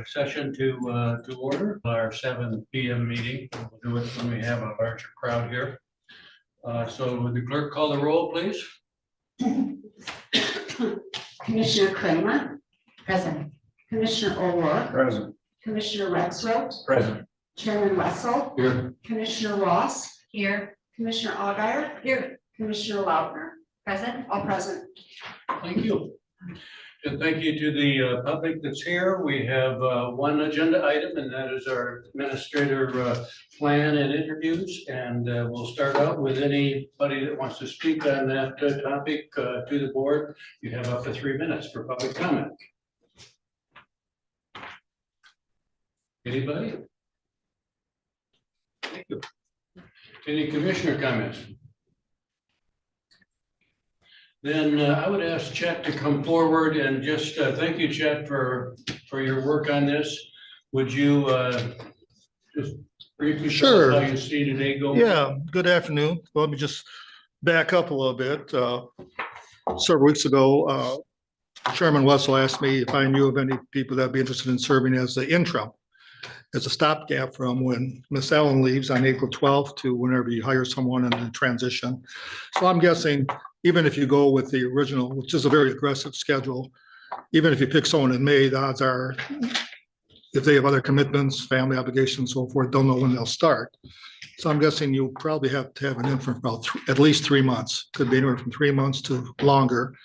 session to order, our 7 p.m. meeting. We'll do it when we have a larger crowd here. So would the clerk call the roll, please? Commissioner Kramer. Present. Commissioner O'Rourke. Present. Commissioner Rexroth. Present. Chairman Wessel. Here. Commissioner Ross. Here. Commissioner Allgaier. Here. Commissioner Lautner. Present. All present. Thank you. And thank you to the public that's here. We have one agenda item, and that is our administrator plan and interviews. And we'll start out with anybody that wants to speak on that topic to the board. You have up to 3 minutes for public comment. Anybody? Thank you. Any commissioner comments? Then I would ask Chet to come forward and just thank you, Chet, for your work on this. Would you just briefly tell us how you see today going? Yeah, good afternoon. Well, let me just back up a little bit. Several weeks ago, Chairman Wessel asked me if I knew of any people that'd be interested in serving as the interim, as a stopgap from when Miss Ellen leaves on April 12th to whenever you hire someone in the transition. So I'm guessing even if you go with the original, which is a very aggressive schedule, even if you pick someone in May, the odds are, if they have other commitments, family obligations, so forth, don't know when they'll start. So I'm guessing you probably have to have an interim for about at least 3 months. Could be anywhere from 3 months to longer.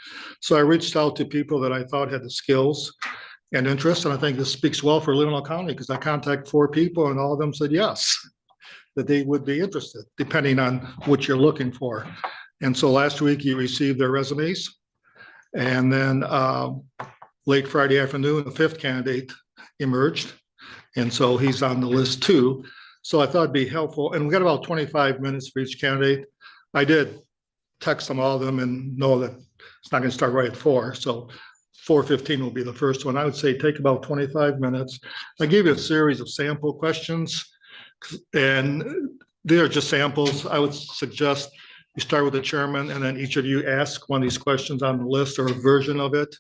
So I reached out to people that I thought had the skills and interest, and I think this speaks well for Leelanau County because I contacted 4 people and all of them said yes, that they would be interested, depending on what you're looking for. And so last week you received their resumes, and then late Friday afternoon, the 5th candidate emerged. And so he's on the list too. So I thought it'd be helpful. And we got about 25 minutes for each candidate. I did text them, all of them, and know that it's not going to start right at 4. So 4:15 will be the first one. I would say take about 25 minutes. I gave you a series of sample questions, and they are just samples. I would suggest you start with the chairman, and then each of you ask one of these questions on the list or a version of it.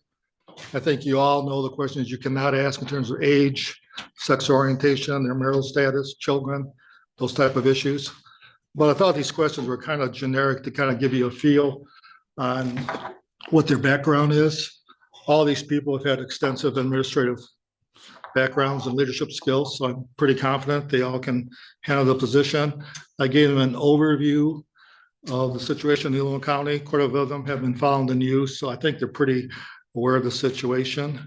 I think you all know the questions you cannot ask in terms of age, sex orientation, their marital status, children, those type of issues. But I thought these questions were kind of generic to kind of give you a feel on what their background is. All these people have had extensive administrative backgrounds and leadership skills, so I'm pretty confident they all can handle the position. I gave them an overview of the situation in Leelanau County. Quite a few of them have been found in use, so I think they're pretty aware of the situation.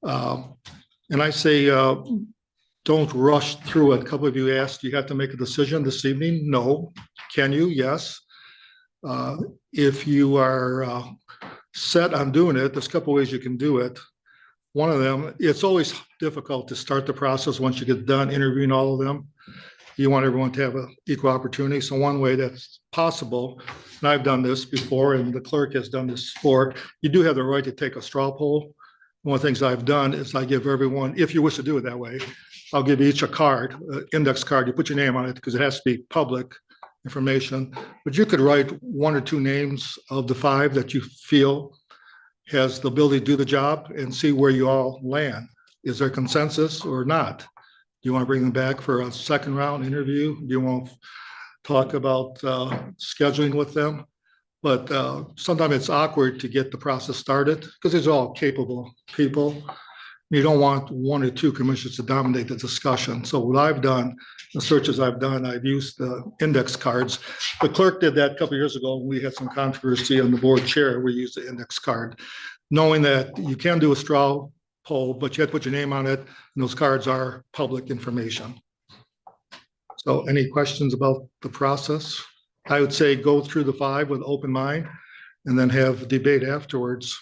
And I say, don't rush through it. A couple of you asked, you have to make a decision this evening? No. Can you? Yes. If you are set on doing it, there's a couple of ways you can do it. One of them, it's always difficult to start the process once you get done interviewing all of them. You want everyone to have an equal opportunity. So one way that's possible, and I've done this before, and the clerk has done this before, you do have the right to take a straw poll. One of the things I've done is I give everyone, if you wish to do it that way, I'll give each a card, an index card. You put your name on it because it has to be public information. But you could write 1 or 2 names of the 5 that you feel has the ability to do the job and see where you all land. Is there consensus or not? Do you want to bring them back for a second round interview? Do you want to talk about scheduling with them? But sometimes it's awkward to get the process started because these are all capable people. You don't want 1 or 2 commissioners to dominate the discussion. So what I've done, the searches I've done, I've used the index cards. The clerk did that a couple of years ago. We had some controversy on the board chair. We used the index card, knowing that you can do a straw poll, but you have to put your name on it, and those cards are public information. So any questions about the process? I would say go through the 5 with an open mind and then have a debate afterwards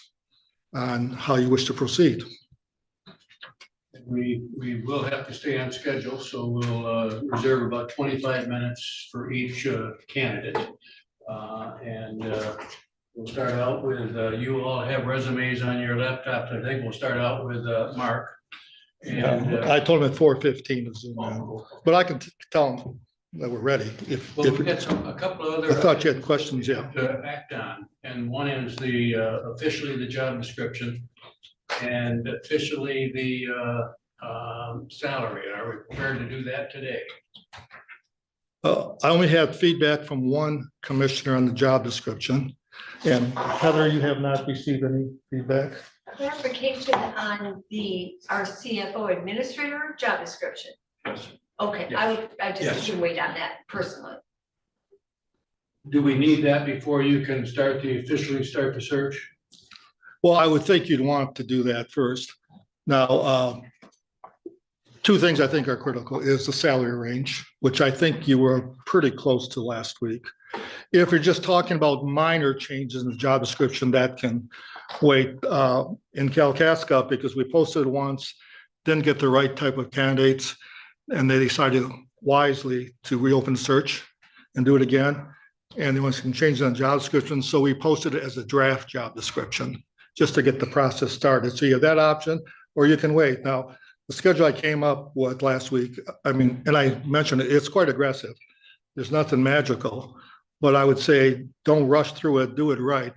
on how you wish to proceed. We will have to stay on schedule, so we'll reserve about 25 minutes for each candidate. We'll start out with, you all have resumes on your laptops. I think we'll start out with Mark. And I told him at 4:15 to zoom in, but I can tell them that we're ready. Well, we've got a couple of other. I thought you had questions, yeah. To act on, and one is officially the job description, and officially the salary. Are we prepared to do that today? I only had feedback from one commissioner on the job description. And Heather, you have not received any feedback? Clarification on our CFO administrator job description. Yes. Okay, I Yes. just should wait on that personally. Do we need that before you can officially start the search? Well, I would think you'd want to do that first. Now, two things I think are critical is the salary range, which I think you were pretty close to last week. If you're just talking about minor changes in the job description, that can wait in Kalkaska, because we posted once, didn't get the right type of candidates, and they decided wisely to reopen the search and do it again. And they want some changes on job description, so we posted it as a draft job description, just to get the process started. So you have that option, or you can wait. Now, the schedule I came up with last week, I mean, and I mentioned it, it's quite aggressive. There's nothing magical, but I would say don't rush through it, do it right.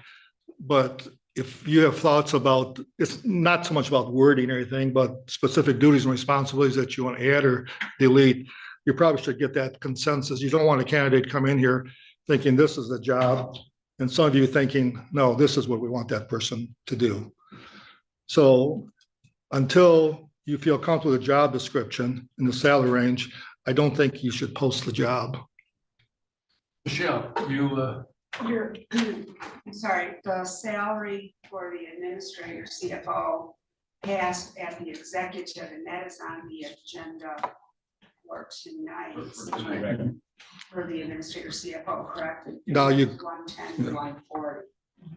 But if you have thoughts about, it's not so much about wording or anything, but specific duties and responsibilities that you want to add or delete, you probably should get that consensus. You don't want a candidate come in here thinking this is the job, and some of you thinking, no, this is what we want that person to do. So until you feel comfortable with the job description and the salary range, I don't think you should post the job. Michelle, I'm sorry, the salary for the administrator CFO passed at the executive, and that is on the agenda for tonight. For the administrator CFO, correct? No, you. 110 to 140.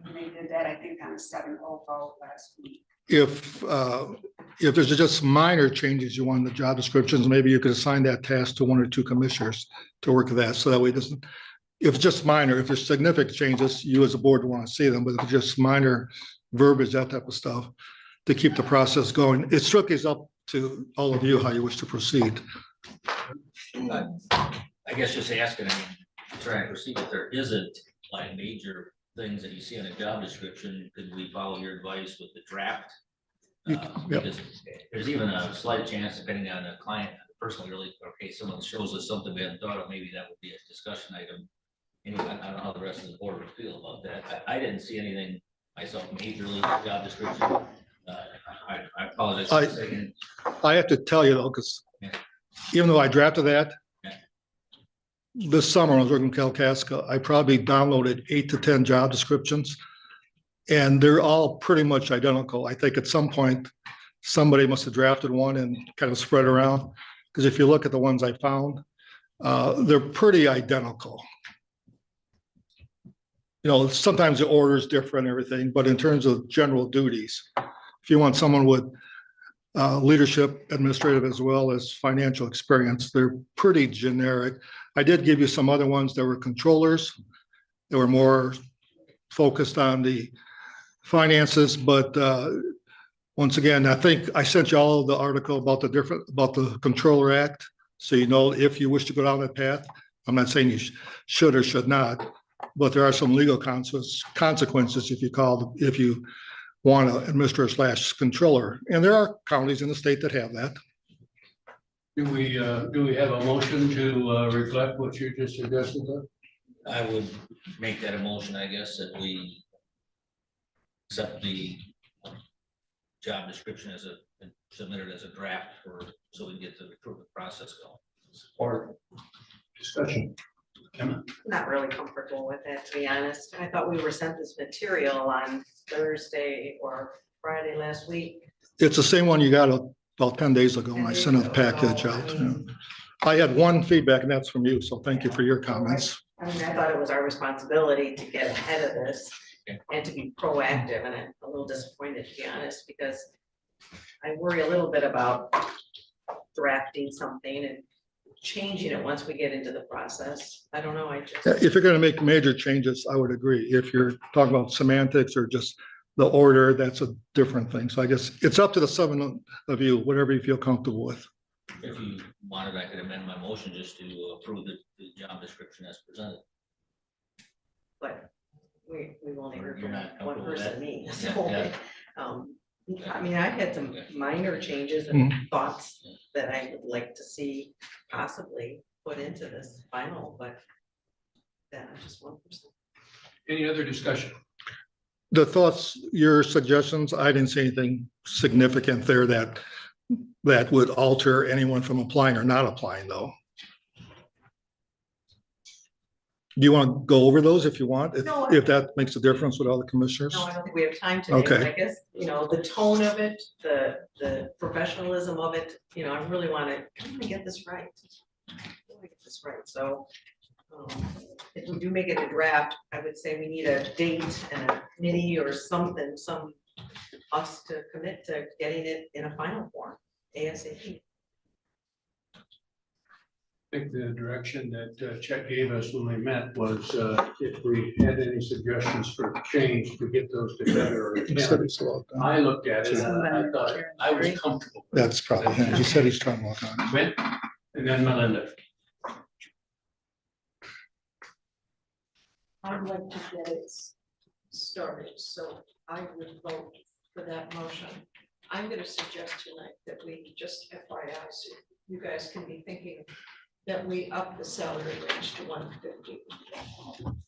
And they did that, I think, on a 7-0 vote last week. If there's just minor changes you want in the job descriptions, maybe you could assign that task to one or two commissioners to work with that, so that way it doesn't, if it's just minor, if there's significant changes, you as a board want to see them, but if it's just minor verbiage, that type of stuff, to keep the process going. It strictly is up to all of you how you wish to proceed. I guess just asking, I mean, trying to proceed, if there isn't like major things that you see in a job description, could we follow your advice with the draft? Because there's even a slight chance, depending on the client, the person really, okay, someone shows us something we hadn't thought of, maybe that would be a discussion item. Anyway, I don't know how the rest of the board would feel about that. I didn't see anything myself majorly in the job description. I apologize for saying. I have to tell you though, because even though I drafted that, this summer when I was working in Kalkaska, I probably downloaded 8 to 10 job descriptions, and they're all pretty much identical. I think at some point, somebody must have drafted one and kind of spread around, because if you look at the ones I found, they're pretty identical. You know, sometimes the order is different and everything, but in terms of general duties, if you want someone with leadership, administrative, as well as financial experience, they're pretty generic. I did give you some other ones that were controllers. They were more focused on the finances, but once again, I think I sent you all the article about the Controller Act. So you know, if you wish to go down that path, I'm not saying you should or should not, but there are some legal consequences if you want an administrator / controller. And there are counties in the state that have that. do we have a motion to reflect what you just suggested? I would make that a motion, I guess, that we accept the job description as submitted as a draft so we can get the recruitment process going. Or discussion? Emma? Not really comfortable with it, to be honest. I thought we were sent this material on Thursday or Friday last week. It's the same one you got about 10 days ago when I sent a package out. I had one feedback, and that's from you, so thank you for your comments. I mean, I thought it was our responsibility to get ahead of this and to be proactive, and I'm a little disappointed, to be honest, because I worry a little bit about drafting something and changing it once we get into the process. I don't know, If you're going to make major changes, I would agree. If you're talking about semantics or just the order, that's a different thing. So I guess it's up to the 7 of you, whatever you feel comfortable with. If you wanted, I could amend my motion just to approve the job description as presented. but we've only heard You're from not one comfortable with person, that? me, Yeah, so. yeah. I mean, I had some minor changes and thoughts that I would like to see possibly put into this final, but then I'm just 1%. Any other discussion? The thoughts, your suggestions, I didn't see anything significant there that would alter anyone from applying or not applying though. Do you want to go over those if you want, No, if that makes a difference with all the commissioners? No, I don't think we have time today, but Okay. I guess, the tone of it, the professionalism of it, I really wanna get this right. I wanna get this right, so, if we do make it a draft, I would say we need a date and a committee or something, us to commit to getting it in a final form, ASAP. I think the direction that Chet gave us when we met was if we had any suggestions for change to get those together. Or, He said he's logged on. I looked at it and I thought I was comfortable. That's probably him. He said he's trying to log on. Went, and then Melinda. I'd like to get it started, so I would vote for that motion. I'm gonna suggest tonight that we just FYI, so you guys can be thinking that we up the salary range to 150.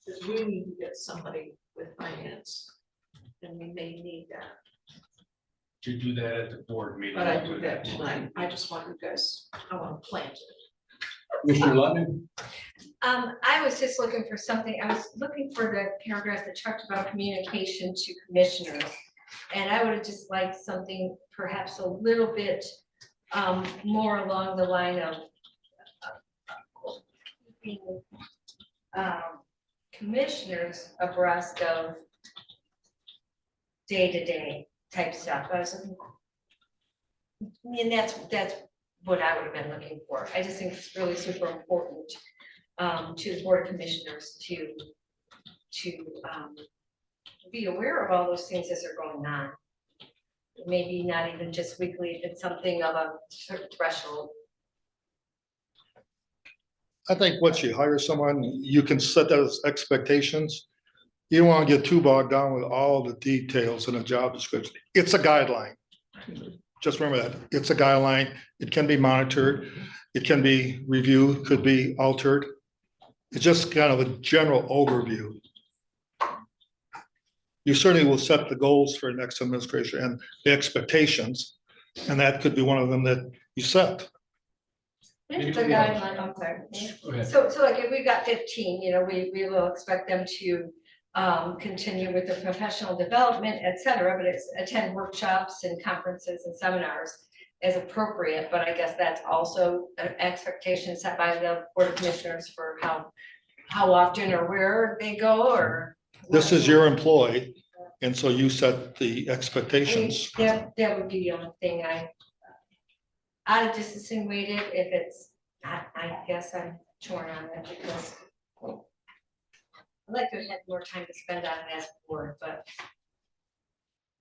Because we need to get somebody with finance, and we may need that, To do that at the board meeting. but I do that tonight. I just want you guys, I want to plant it. Mr. Lutton? I was just looking for something, I was looking for the paragraph that talked about communication to commissioners. And I would have just liked something perhaps a little bit more along the line of keeping commissioners abreast of day-to-day type stuff. I was looking, I mean, that's what I would have been looking for. I just think it's really super important to the board of commissioners to be aware of all those things as they're going on. Maybe not even just weekly, if it's something of a certain threshold. I think once you hire someone, you can set those expectations. You don't want to get too bogged down with all the details in a job description. It's a guideline. Just remember that. It's a guideline. It can be monitored. It can be reviewed, could be altered. It's just kind of a general overview. You certainly will set the goals for next administration and the expectations, and that could be one of them that you set. It's a guideline, I'm sorry. Go ahead. So like if we've got 15, we will expect them to continue with the professional development, et cetera, but it's attend workshops and conferences and seminars as appropriate, but I guess that's also an expectation set by the board of commissioners for how often or where they go, or. This is your employee, and so you set the expectations. That would be the only thing I'd have just insinuated if it's, I guess I'm torn on it because I'd like to have more time to spend on it as a board, but.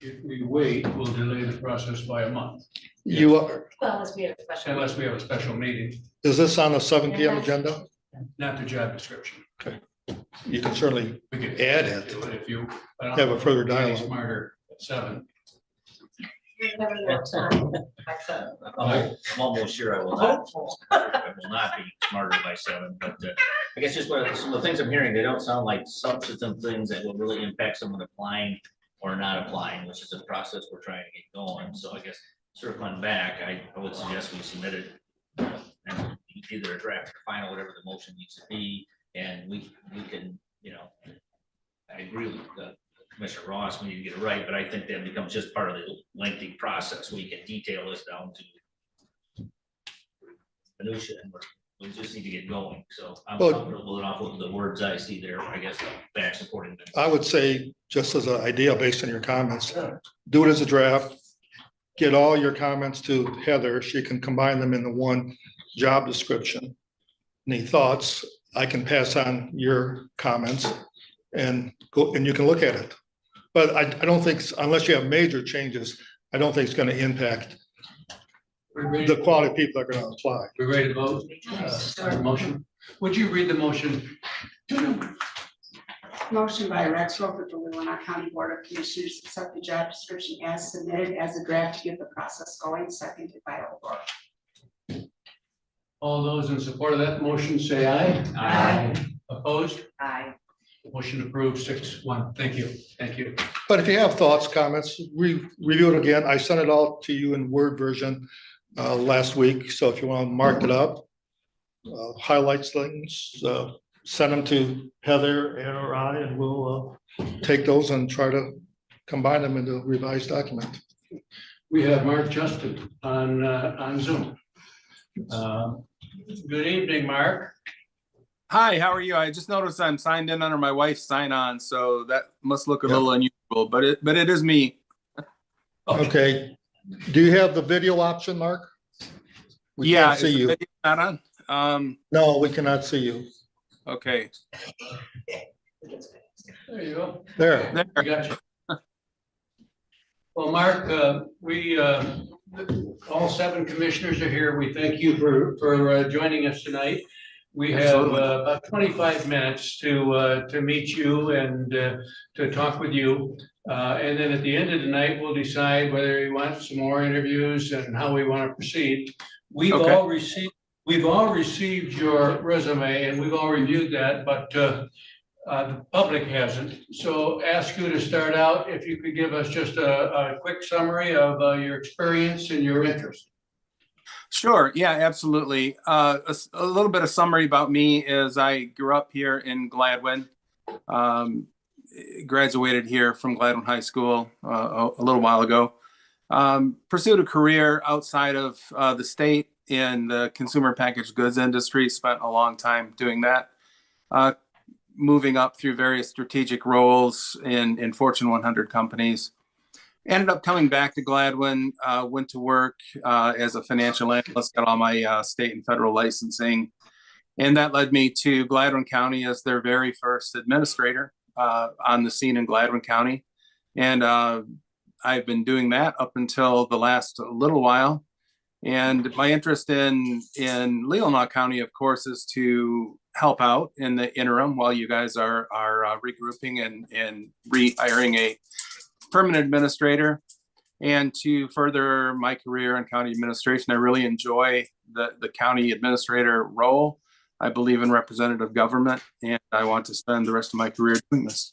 If we wait, we'll delay the process by a month, You are, Well, unless we have a special. unless we have a special meeting, is this on the 7 PM agenda? not the job description. You can certainly We could add it. if you. I don't Have a further know, any dialogue. Smarter at 7. Never know time, like so. I'm almost sure I will not be smarter by 7, but I guess just what some of the things I'm hearing, they don't sound like substantive things that will really impact someone applying or not applying, which is a process we're trying to get going. So I guess circling back, I would suggest we submit it and either a draft or final, whatever the motion needs to be, and we can, I agree with Commissioner Ross, we need to get it right, but I think that becomes just part of the lengthy process. We can detail this down to minutia, and we just need to get going. So I'm Well, comfortable enough with the words I see there. I guess back supporting them. I would say, just as an idea based on your comments, do it as a draft. Get all your comments to Heather. She can combine them into one job description. Any thoughts? I can pass on your comments and go, and you can look at it. But I don't think, unless you have major changes, I don't think it's going to impact the quality of people that are going to apply. We ready to vote? Motion? Would you read the motion? Motion by Rex Roper to Leelanau County Board of Commissioners, accept the job description as submitted as a draft to get the process going, seconded by O'Rourke. All those in support of that motion say aye. Aye. Opposed? Aye. Motion approved 6-1. Thank you. Thank you. But if you have thoughts, comments, review it again. I sent it out to you in Word version last week. So if you want to mark it up, highlights things, send them to Heather and or I, and we'll take those and try to combine them into a revised document. We have Mark Justin on Zoom. Good evening, Mark. Hi, how are you? I just noticed I'm signed in under my wife's sign on, so that must look a little unusual, but it is me. Okay. Do you have the video option, Mark? We can't see is the you. video not on? No, we cannot see you. Okay. There you go. There. There. I got you. Well, Mark, all 7 commissioners are here. We thank you for joining us tonight. We have Absolutely. about 25 minutes to meet you and to talk with you. And then at the end of the night, we'll decide whether we want some more interviews and how we want to proceed. We've all received your resume and we've all reviewed that, but the public hasn't. So ask you to start out, if you could give us just a quick summary of your experience and your interest. Sure. Yeah, absolutely. A little bit of summary about me is I grew up here in Gladwin, graduated here from Gladwin High School a little while ago, pursued a career outside of the state in the consumer packaged goods industry, spent a long time doing that, moving up through various strategic roles in Fortune 100 companies. Ended up coming back to Gladwin, went to work as a financial analyst, got all my state and federal licensing. And that led me to Gladwin County as their very first administrator on the scene in Gladwin County. And I've been doing that up until the last little while. And my interest in Leelanau County, of course, is to help out in the interim while you guys are regrouping and rehiring a permanent administrator, and to further my career in county administration. I really enjoy the county administrator role. I believe in representative government, and I want to spend the rest of my career doing this.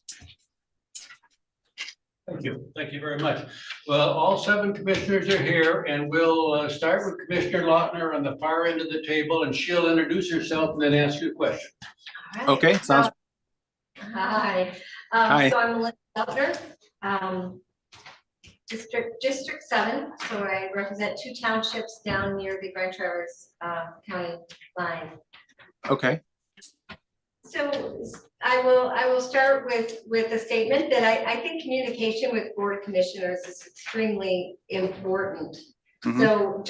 Thank you. Thank you very much. Well, all 7 commissioners are here, and we'll start with Commissioner Lautner on the far end of the table, and she'll introduce herself and then ask you a question. All right. Okay, sounds. Hi. Hi. So I'm Melissa Feltner, District 7. So I represent 2 townships down near the Grand Traverse County line. Okay. So I will start with a statement that I think communication with Board of Commissioners is extremely important. Mhm. So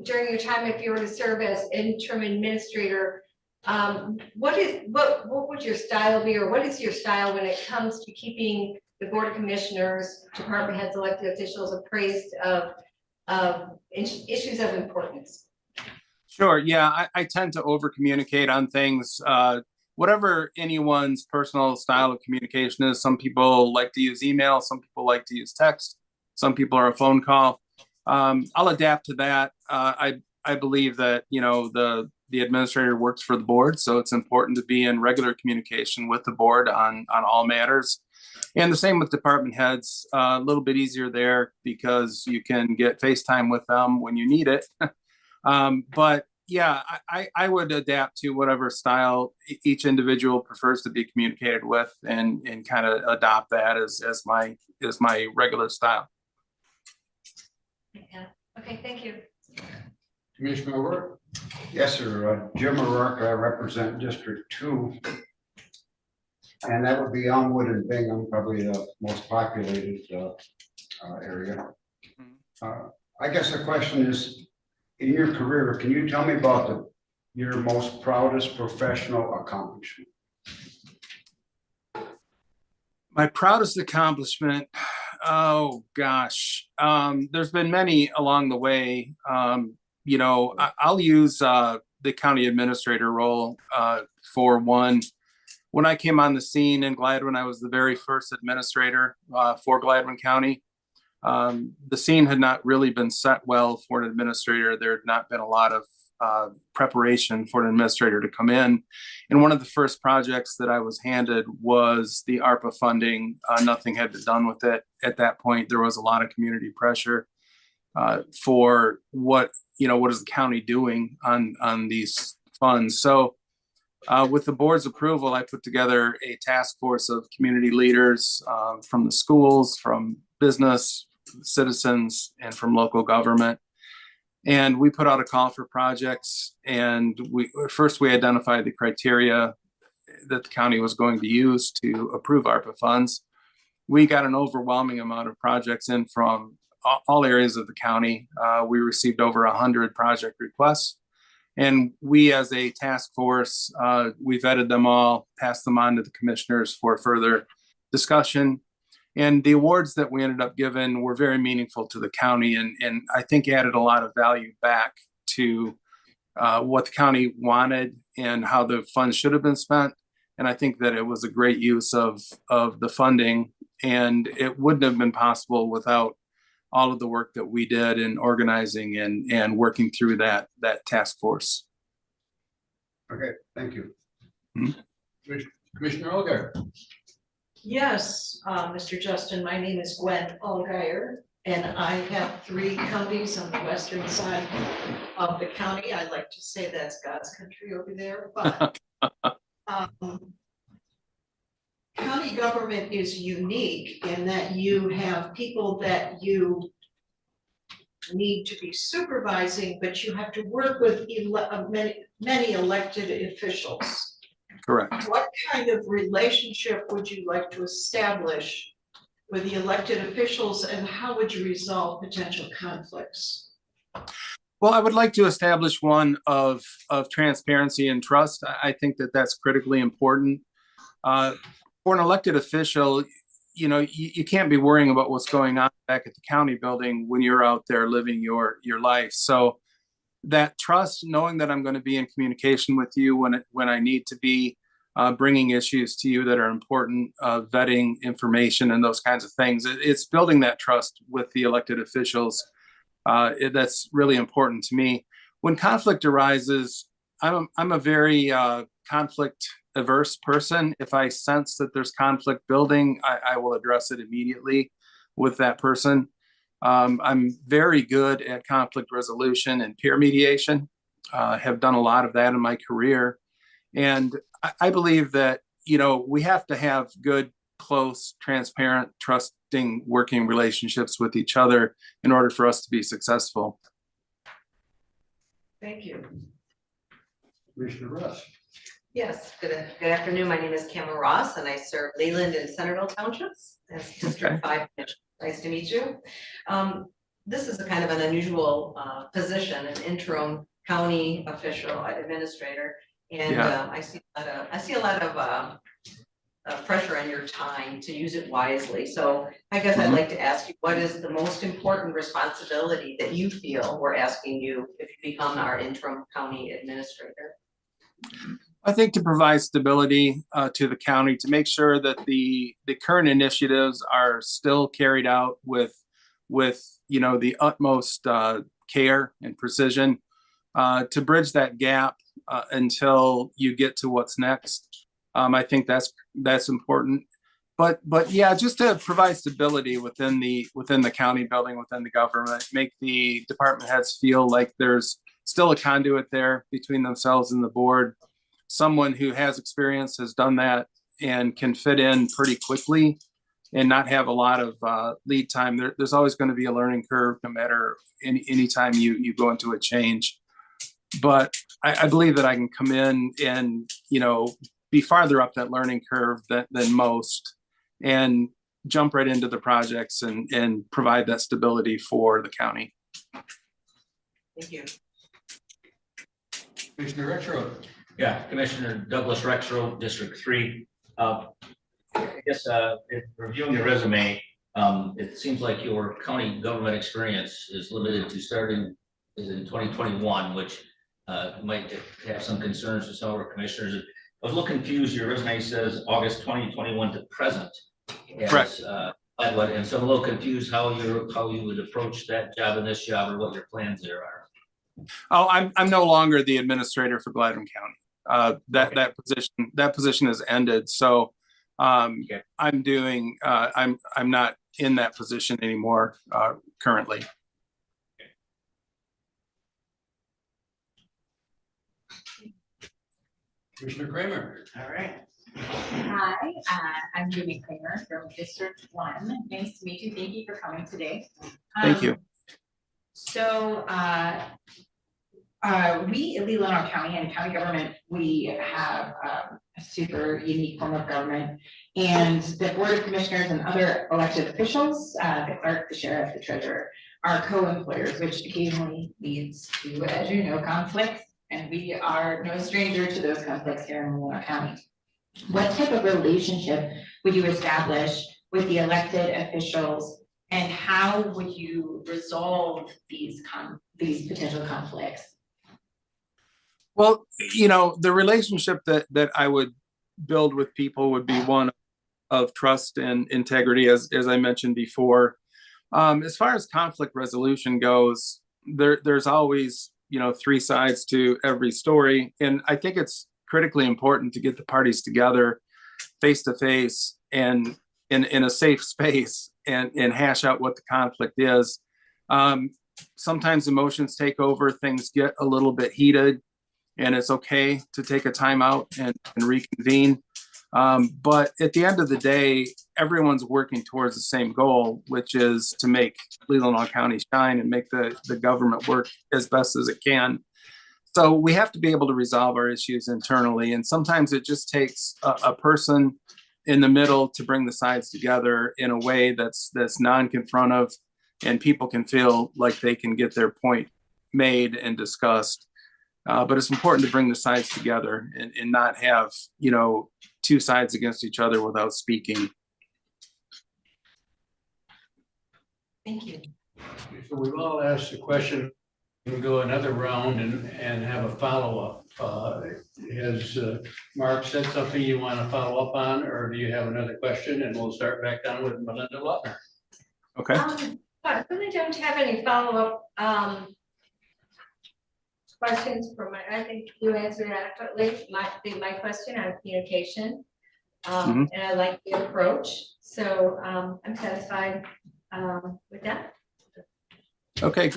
during your time, if you were to serve as interim administrator, what would your style be, or what is your style when it comes to keeping the Board of Commissioners, department heads, elected officials appraised of issues of importance? Sure. Yeah, I tend to over communicate on things. Whatever anyone's personal style of communication is. Some people like to use email, some people like to use text, some people are a phone call. I'll adapt to that. I believe that, the administrator works for the board, so it's important to be in regular communication with the board on all matters. And the same with department heads, a little bit easier there because you can get FaceTime with them when you need it. But yeah, I would adapt to whatever style each individual prefers to be communicated with, and kind of adopt that as my regular style. Yeah. Okay, thank you. Commissioner O'Rourke. Yes, sir. Jim O'Rourke, I represent District 2. And that would be Elmwood and Bingham, probably the most populated area. I guess the question is, in your career, can you tell me about your most proudest professional accomplishment? My proudest accomplishment, oh gosh, there's been many along the way. I'll use the county administrator role for one. When I came on the scene in Gladwin, I was the very first administrator for Gladwin County. The scene had not really been set well for an administrator. There had not been a lot of preparation for an administrator to come in. And one of the first projects that I was handed was the ARPA funding. Nothing had been done with it. At that point, there was a lot of community pressure for what is the county doing on these funds. So with the board's approval, I put together a task force of community leaders from the schools, from business, citizens, and from local government. And we put out a call for projects, and we identified the criteria that the county was going to use to approve ARPA funds. We got an overwhelming amount of projects in from all areas of the county. We received over 100 project requests, and we as a task force, we vetted them all, passed them on to the commissioners for further discussion. And the awards that we ended up giving were very meaningful to the county, and I think added a lot of value back to what the county wanted and how the funds should have been spent. And I think that it was a great use of the funding, and it wouldn't have been possible without all of the work that we did in organizing and working through that task force. Okay, thank you. Commissioner Olgar. Yes, Mr. Justin, my name is Gwen Allgaier, and I have 3 counties on the western side of the county. I like to say that's God's country over there, but county government is unique in that you have people that you need to be supervising, but you have to work with many elected officials. Correct. What kind of relationship would you like to establish with the elected officials, and how would you resolve potential conflicts? Well, I would like to establish one of transparency and trust. I think that that's critically important. For an elected official, you can't be worrying about what's going on back at the county building when you're out there living your life. So that trust, knowing that I'm going to be in communication with you when I need to be, bringing issues to you that are important, vetting information and those kinds of things. It's building that trust with the elected officials. That's really important to me. When conflict arises, I'm a very conflict averse person. If I sense that there's conflict building, I will address it immediately with that person. I'm very good at conflict resolution and peer mediation. Have done a lot of that in my career. And I believe that, we have to have good, close, transparent, trusting working relationships with each other in order for us to be successful. Thank you. Commissioner Russ. Yes, good afternoon. My name is Cameron Ross, and I serve Leland and Centerville Townships as District 5. Nice to meet you. This is a kind of an unusual position, an interim county official administrator, and I see a lot of pressure on your time to use it wisely. So I guess I'd like to ask you, what is the most important responsibility that you feel we're asking you if you become our interim county administrator? I think to provide stability to the county, to make sure that the current initiatives are still carried out with the utmost care and precision, to bridge that gap until you get to what's next. I think that's important. But yeah, just to provide stability within the county building, within the government, make the department heads feel like there's still a conduit there between themselves and the board. Someone who has experience, has done that, and can fit in pretty quickly and not have a lot of lead time. There's always going to be a learning curve, no matter any time you go into a change. But I believe that I can come in and be farther up that learning curve than most, and jump right into the projects and provide that stability for the county. Thank you. Commissioner Rexroth. Yeah, Commissioner Douglas Rexroth, District 3. I guess in reviewing your resume, it seems like your county government experience is limited to starting in 2021, which might have some concerns for some of our commissioners. I was a little confused. Your resume says August 2021 to present. Correct. And so I'm a little confused how you would approach that job and this job, or what your plans there are. Oh, I'm no longer the administrator for Gladwin County. Okay. That position has ended. So Okay. I'm not in that position anymore currently. Commissioner Kramer. All right. Hi, I'm Judy Kramer from District 1. Nice to meet you. Thank you for coming today. Thank you. So we at Leelanau County and county government, we have a super unique form of government. And the Board of Commissioners and other elected officials, the clerk, the sheriff, the treasurer, are co-employers, which occasionally leads to, as you know, conflicts. And we are no stranger to those conflicts here in Leelanau County. What type of relationship would you establish with the elected officials, and how would you resolve these potential conflicts? Well, the relationship that I would build with people would be one of trust and integrity, as I mentioned before. As far as conflict resolution goes, there's always, three sides to every story. And I think it's critically important to get the parties together face to face and in a safe space and hash out what the conflict is. Sometimes emotions take over, things get a little bit heated, and it's okay to take a time out and reconvene. But at the end of the day, everyone's working towards the same goal, which is to make Leelanau County shine and make the government work as best as it can. So we have to be able to resolve our issues internally. And sometimes it just takes a person in the middle to bring the sides together in a way that's non-confrontive, and people can feel like they can get their point made and discussed. But it's important to bring the sides together and not have, two sides against each other without speaking. Thank you. So we've all asked a question. We can go another round and have a follow-up. Has Mark said something you want to follow up on, or do you have another question? And we'll start back down with Melinda Lautner. Okay. I really don't have any follow-up questions for I think you answered adequately my question on communication. And I like the approach. So I'm satisfied with that. Okay.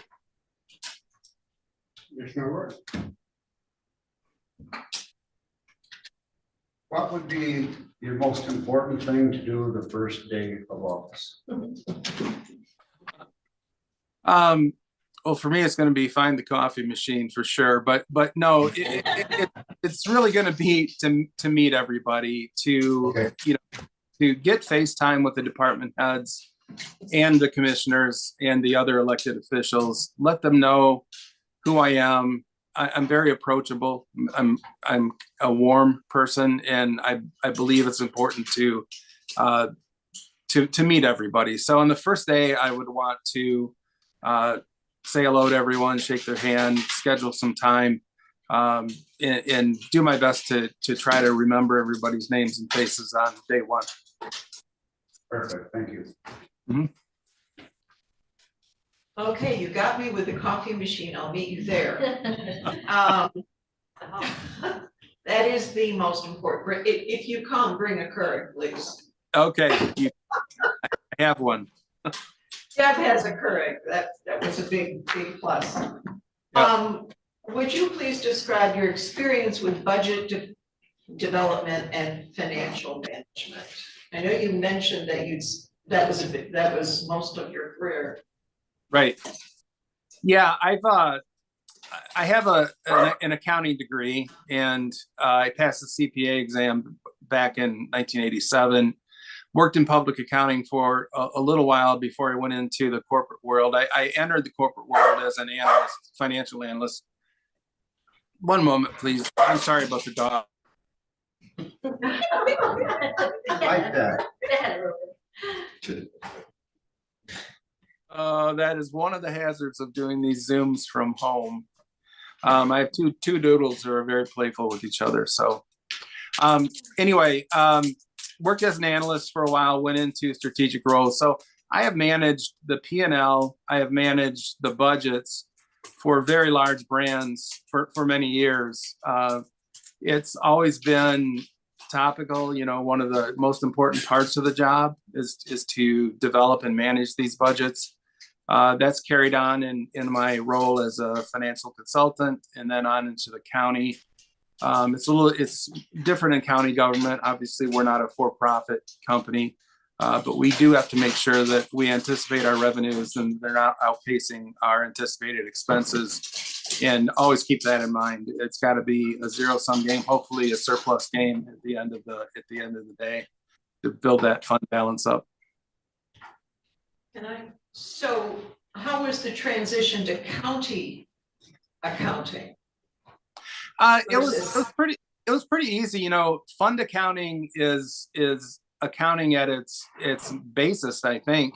Commissioner Ward. What would be your most important thing to do the first day of office? Well, for me, it's going to be find the coffee machine for sure. But no, it's really going to be to meet everybody, to to get FaceTime with the department heads and the commissioners and the other elected officials. Let them know who I am. I'm very approachable. I'm a warm person, and I believe it's important to meet everybody. So on the first day, I would want to say hello to everyone, shake their hand, schedule some time, and do my best to try to remember everybody's names and faces on day one. Perfect, thank you. Mm-hmm. Okay, you got me with the coffee machine. I'll meet you there. That is the most important. If you come, bring a Keurig, please. Okay, I have one. Jeff has a Keurig. That was a big plus. Yeah. Would you please describe your experience with budget development and financial management? I know you mentioned that was most of your career. Right. Yeah, I have an accounting degree, and I passed the CPA exam back in 1987. Worked in public accounting for a little while before I went into the corporate world. I entered the corporate world as an analyst, financial analyst. One moment, please. I'm sorry about the dog. Like that. That is one of the hazards of doing these Zooms from home. I have two doodles who are very playful with each other. So Anyway, worked as an analyst for a while, went into strategic roles. So I have managed the P&L, I have managed the budgets for very large brands for many years. It's always been topical. You know, one of the most important parts of the job is to develop and manage these budgets. That's carried on in my role as a financial consultant and then on into the county. It's different in county government. Obviously, we're not a for-profit company, but we do have to make sure that we anticipate our revenues and they're not outpacing our anticipated expenses. And always keep that in mind. It's got to be a zero-sum game, hopefully a surplus game at the end of the day, to build that fund balance up. So how was the transition to county accounting? It was pretty easy. You know, fund accounting is accounting at its basis, I think.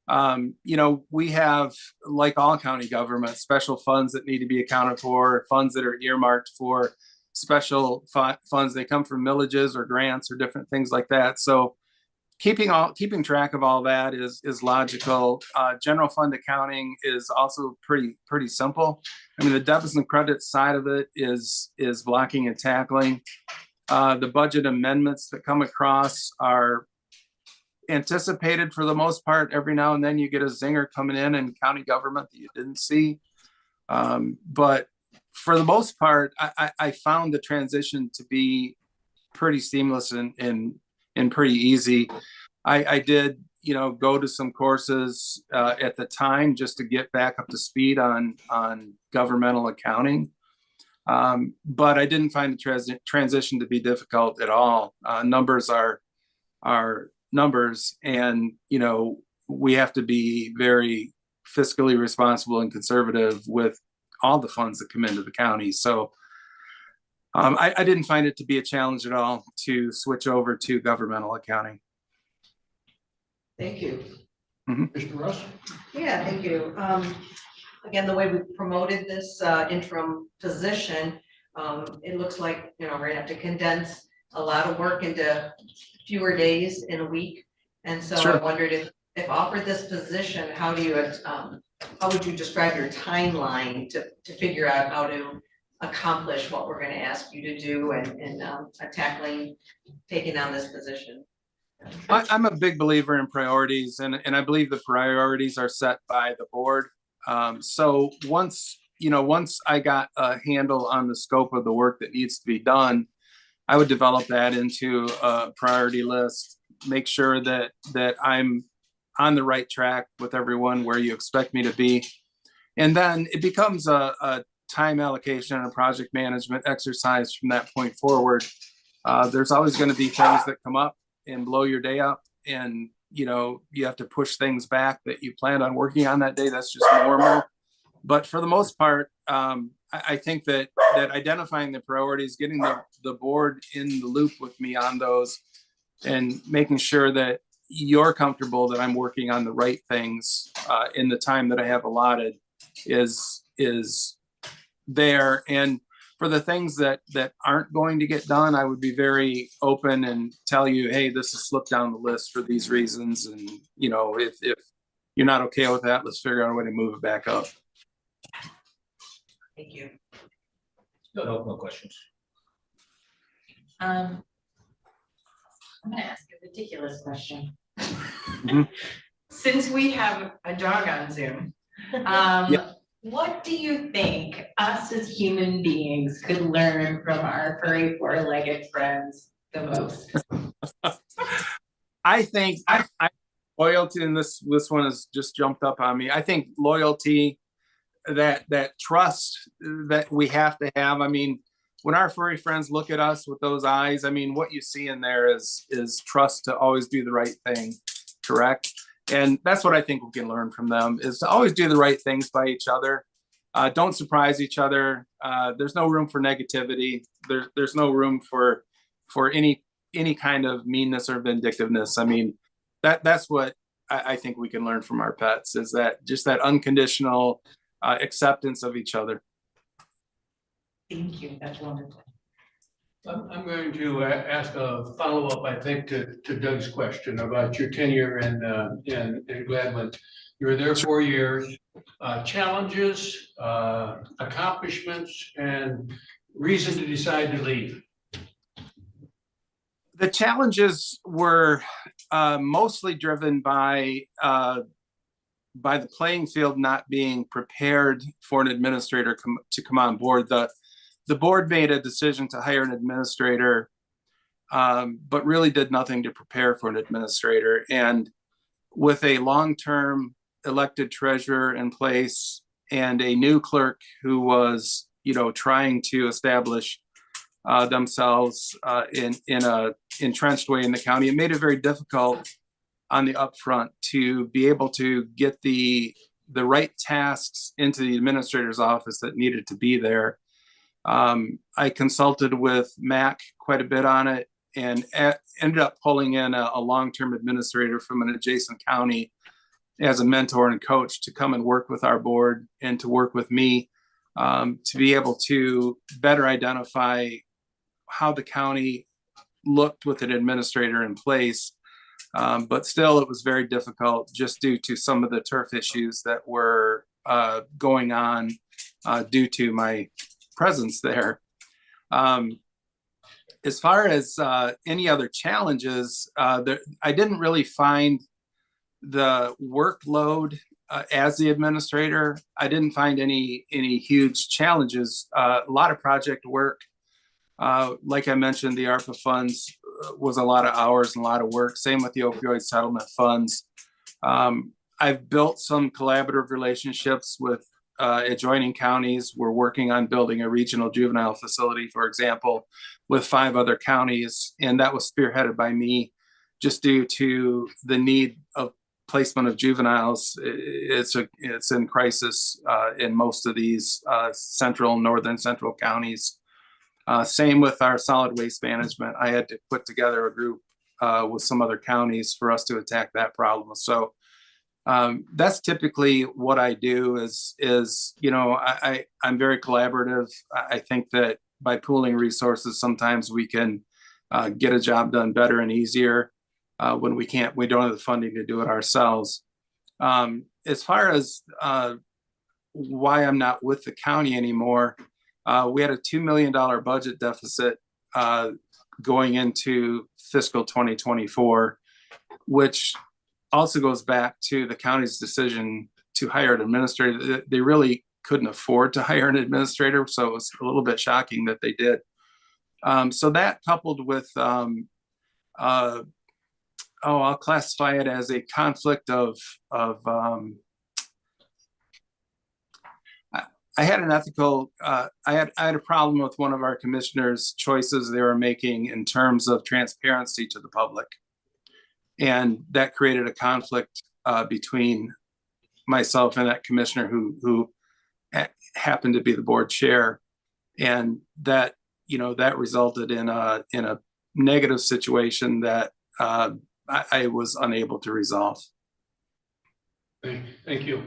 You know, we have, like all county government, special funds that need to be accounted for, funds that are earmarked for special funds. They come from millages or grants or different things like that. So keeping track of all that is logical. General fund accounting is also pretty simple. I mean, the debits and credits side of it is blocking and tackling. The budget amendments that come across are anticipated for the most part. Every now and then you get a zinger coming in county government that you didn't see. But for the most part, I found the transition to be pretty seamless and pretty easy. I did, you know, go to some courses at the time just to get back up to speed on governmental accounting. But I didn't find the transition to be difficult at all. Numbers are numbers, and you know, we have to be very fiscally responsible and conservative with all the funds that come into the county. So I didn't find it to be a challenge at all to switch over to governmental accounting. Thank you. Mr. Russ? Yeah, thank you. Again, the way we promoted this interim position, it looks like, you know, we're gonna have to condense a lot of work into fewer days in a week. And so Sure. I wondered if offered this position, how would you describe your timeline to figure out how to accomplish what we're gonna ask you to do and taking on this position? I'm a big believer in priorities, and I believe the priorities are set by the board. So once I got a handle on the scope of the work that needs to be done, I would develop that into a priority list, make sure that I'm on the right track with everyone where you expect me to be. And then it becomes a time allocation and a project management exercise from that point forward. There's always going to be things that come up and blow your day up, and you know, you have to push things back that you planned on working on that day. That's just normal. But for the most part, I think that identifying the priorities, getting the board in the loop with me on those, and making sure that you're comfortable that I'm working on the right things in the time that I have allotted is there. And for the things that aren't going to get done, I would be very open and tell you, hey, this is slipped down the list for these reasons. And, you know, if you're not okay with that, let's figure out a way to move it back up. Thank you. No questions. I'm gonna ask a ridiculous question. Since we have a dog on Zoom, Yeah. what do you think us as human beings could learn from our furry four-legged friends the most? I think loyalty, and this one has just jumped up on me. I think loyalty, that trust that we have to have. I mean, when our furry friends look at us with those eyes, I mean, what you see in there is trust to always do the right thing, correct? And that's what I think we can learn from them, is to always do the right things by each other. Don't surprise each other. There's no room for negativity. There's no room for any kind of meanness or vindictiveness. I mean, that's what I think we can learn from our pets, is that just that unconditional acceptance of each other. Thank you, that's wonderful. I'm going to ask a follow-up, I think, to Doug's question about your tenure in Gladwin. You were there 4 years, challenges, accomplishments, and reason to decide to leave. The challenges were mostly driven by the playing field not being prepared for an administrator to come on board. The board made a decision to hire an administrator, but really did nothing to prepare for an administrator. And with a long-term elected treasurer in place and a new clerk who was, trying to establish themselves in a entrenched way in the county, it made it very difficult on the upfront to be able to get the right tasks into the administrator's office that needed to be there. I consulted with Mac quite a bit on it and ended up pulling in a long-term administrator from an adjacent county as a mentor and coach to come and work with our board and to work with me to be able to better identify how the county looked with an administrator in place. But still, it was very difficult just due to some of the turf issues that were going on due to my presence there. As far as any other challenges, I didn't really find the workload as the administrator. I didn't find any huge challenges. A lot of project work. Like I mentioned, the ARPA funds was a lot of hours and a lot of work. Same with the opioid settlement funds. I've built some collaborative relationships with adjoining counties. We're working on building a regional juvenile facility, for example, with 5 other counties. And that was spearheaded by me just due to the need of placement of juveniles. It's in crisis in most of these northern central counties. Same with our solid waste management. I had to put together a group with some other counties for us to attack that problem. So that's typically what I do is I'm very collaborative. I think that by pooling resources, sometimes we can get a job done better and easier when we don't have the funding to do it ourselves. As far as why I'm not with the county anymore, we had a $2 million budget deficit going into fiscal 2024, which also goes back to the county's decision to hire an administrator. They really couldn't afford to hire an administrator, so it was a little bit shocking that they did. So that coupled with, I'll classify it as a conflict of I had an ethical, I had a problem with one of our commissioners' choices they were making in terms of transparency to the public. And that created a conflict between myself and that commissioner who happened to be the board chair. And that, that resulted in a negative situation that I was unable to resolve. Thank you.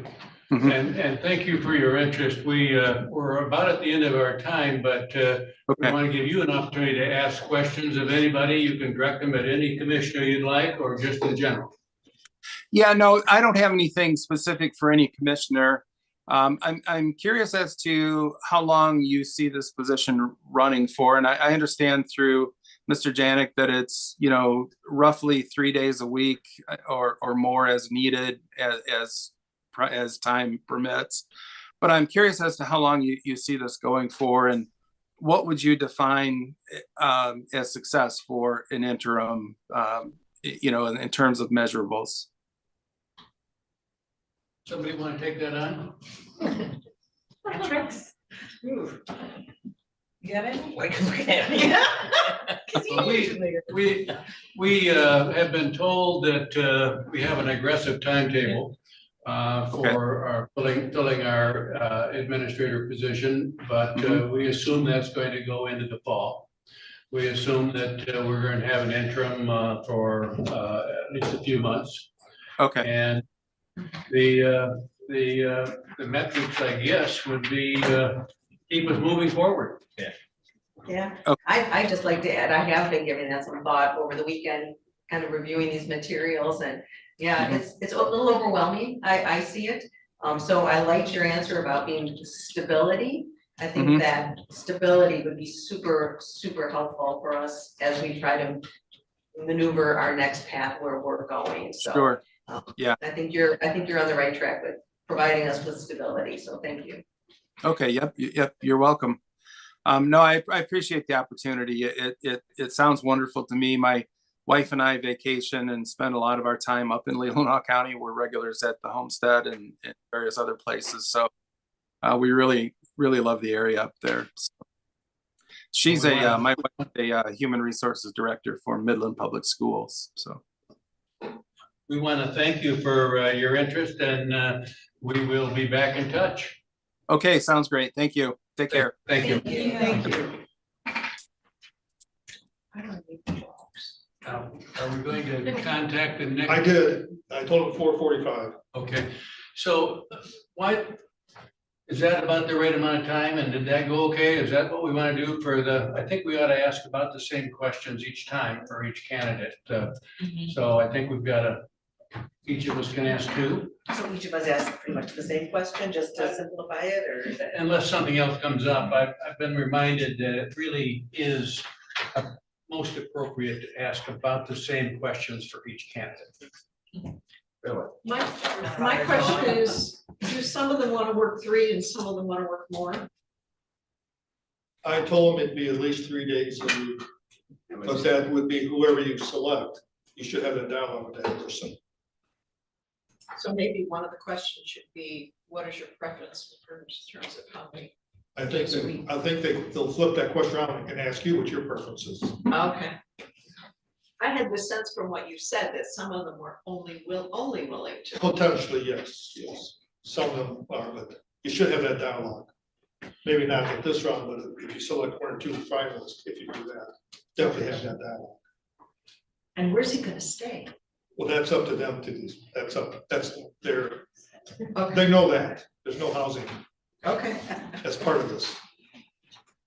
Mm-hmm. And thank you for your interest. We're about at the end of our time, but we want to give you an opportunity to ask questions of anybody. You can direct them at any commissioner you'd like, or just in general. Yeah, no, I don't have anything specific for any commissioner. I'm curious as to how long you see this position running for, and I understand through Mr. Janik that it's roughly 3 days a week or more as needed as time permits. But I'm curious as to how long you see this going for, and what would you define as success for an interim, in terms of measurables? Somebody want to take that on? Metrics? You got it? Like, look at me. We have been told that we have an aggressive timetable for filling our administrator position, but we assume that's going to go into the fall. We assume that we're going to have an interim for at least a few months. Okay. And the metrics, I guess, would be keep us moving forward. Yeah. Yeah, Okay. I just like to add, I have been giving that some thought over the weekend, kind of reviewing these materials and, yeah, it's a little overwhelming. I see it. So I liked your answer about being stability. I think that stability would be super, super helpful for us as we try to maneuver our next path where we're going. So Sure. Yeah. I think you're on the right track with providing us with stability. So thank you. Okay. Yep. You're welcome. No, I appreciate the opportunity. It sounds wonderful to me. My wife and I vacation and spend a lot of our time up in Leelanau County. We're regulars at the homestead and various other places. So we really love the area up there. So she's my wife, a human resources director for Midland Public Schools. So We want to thank you for your interest, and we will be back in touch. okay, sounds great. Thank you. Take care. Thank you. Thank you. I don't need the dogs. Are we going to contact the next? I did. I told him 4:45. Okay, so what, is that about the right amount of time, and did that go okay? Is that what we want to do for the, I think we ought to ask about the same questions each time for each candidate. So I think we've got each of us can ask two, So each of us asked pretty much the same question, just to simplify it, or is that? unless something else comes up. I've been reminded that it really is most appropriate to ask about the same questions for each candidate. My question is, do some of them want to work 3 and some of them want to work more? I told him it'd be at least 3 days a week, but that would be whoever you select. You should have a dialogue with that person. So maybe one of the questions should be, what is your preference in terms of how many? I think they'll flip that question around and ask you what your preference is. Okay. I had the sense from what you said that some of them were only willing to. Potentially, yes. Some of them are, but you should have that dialogue. Maybe not at this round, but if you select 1 or 2 finalists, if you do that, definitely have that dialogue. And where's he gonna stay? Well, that's up to them to do. That's their, Okay. they know that. There's no housing. Okay. That's part of this.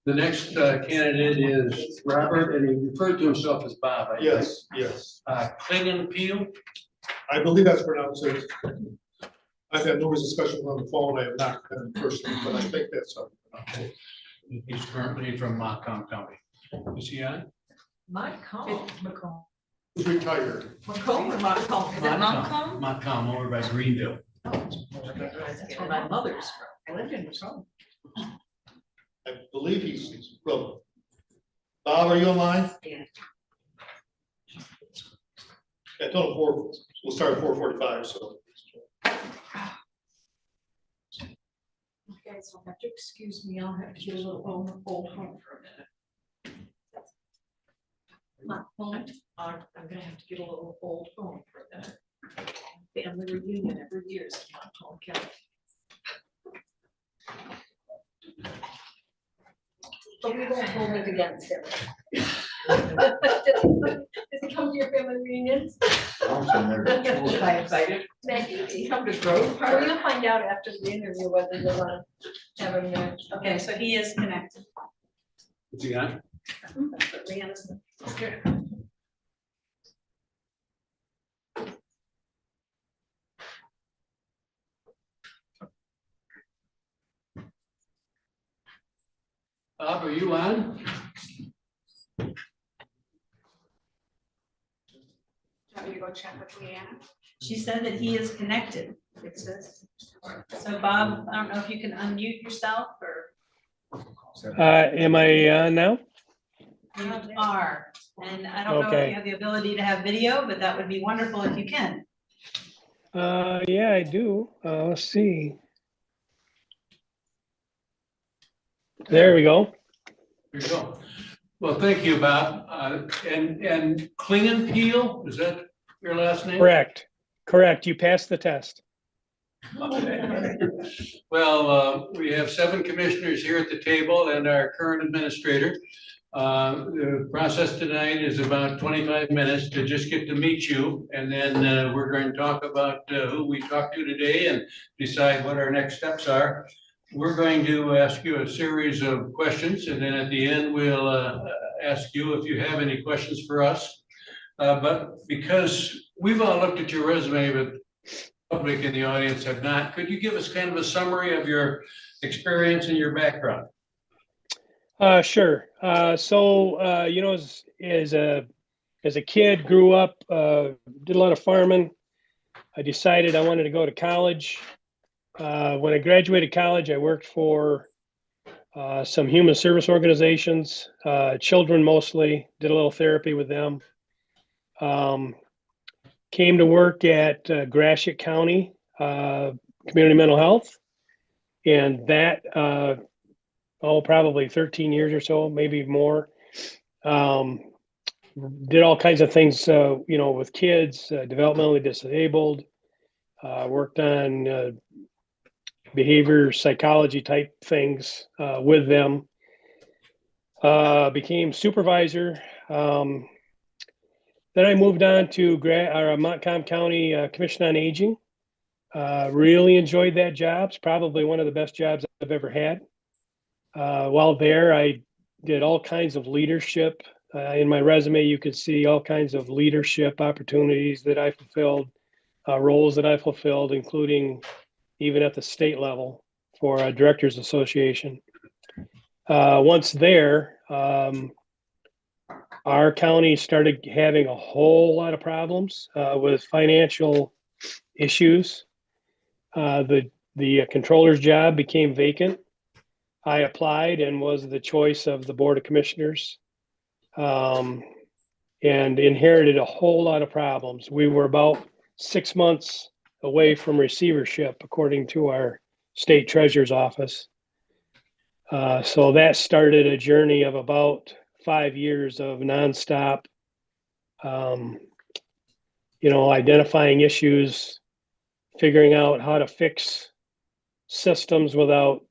The next candidate is Robert, and he referred to himself as Bob. I think. Yes. Klingon Peel. I believe that's pronounced it. I've had numerous discussions on the phone. I have not met him personally, but I think that's up. Okay. He's currently from Macomb County. Is he on? Macomb. He's retired. Macomb or Macomb? Is it Macomb? Macomb, over by Greenville. That's where my mother's from. I lived in Macomb. I believe he's, well, Bob, are you online? Yeah. I told him we'll start at 4:45, so. Okay, so I'll have to excuse me, I'll have to get a little old home for a minute. My home, I'm gonna have to get a little old home for a minute. Family reunion every year is in Macomb County. But we won't hold it against him. Does he come to your family reunions? Should I invite him? Maybe. Come to Grove We're Park? gonna find out after the interview whether they want to have him there. Okay, so he is connected. Is he on? That's what Leanna said. Okay. Bob, are you on? Want me to go check with Leanna? She said that he is connected, it says. So Bob, I don't know if you can unmute yourself or Am I on now? you are. And I don't know if Okay. you have the ability to have video, but that would be wonderful if you can. Yeah, I do. Let's see. There we go. There you go. Well, thank you, Bob. And Klingon Peel, is that your last name? Correct. You passed the test. Well, we have 7 commissioners here at the table and our current administrator. The process tonight is about 25 minutes to just get to meet you. And then we're going to talk about who we talked to today and decide what our next steps are. we're going to ask you a series of questions, and then at the end, we'll ask you if you have any questions for us. But because we've all looked at your resume, but public in the audience have not, could you give us kind of a summary of your experience and your background? Sure. You know, as a kid, grew up, did a lot of farming. I decided I wanted to go to college. When I graduated college, I worked for some human service organizations, children mostly, did a little therapy with them. Came to work at Gratiot County Community Mental Health, and that, probably 13 years or so, maybe more. Did all kinds of things, you know, with kids, developmentally disabled, worked on behavior psychology type things with them. Became supervisor. Then I moved on to Montcalm County Commission on Aging. Really enjoyed that job. It's probably one of the best jobs I've ever had. While there, I did all kinds of leadership. In my resume, you could see all kinds of leadership opportunities that I fulfilled, roles that I fulfilled, including even at the state level for a Directors Association. Once there, our county started having a whole lot of problems with financial issues. The controller's job became vacant. I applied and was the choice of the Board of Commissioners, and inherited a whole lot of problems. We were about 6 months away from receivership, according to our state treasurer's office. So that started a journey of about 5 years of nonstop, you know, identifying issues, figuring out how to fix systems without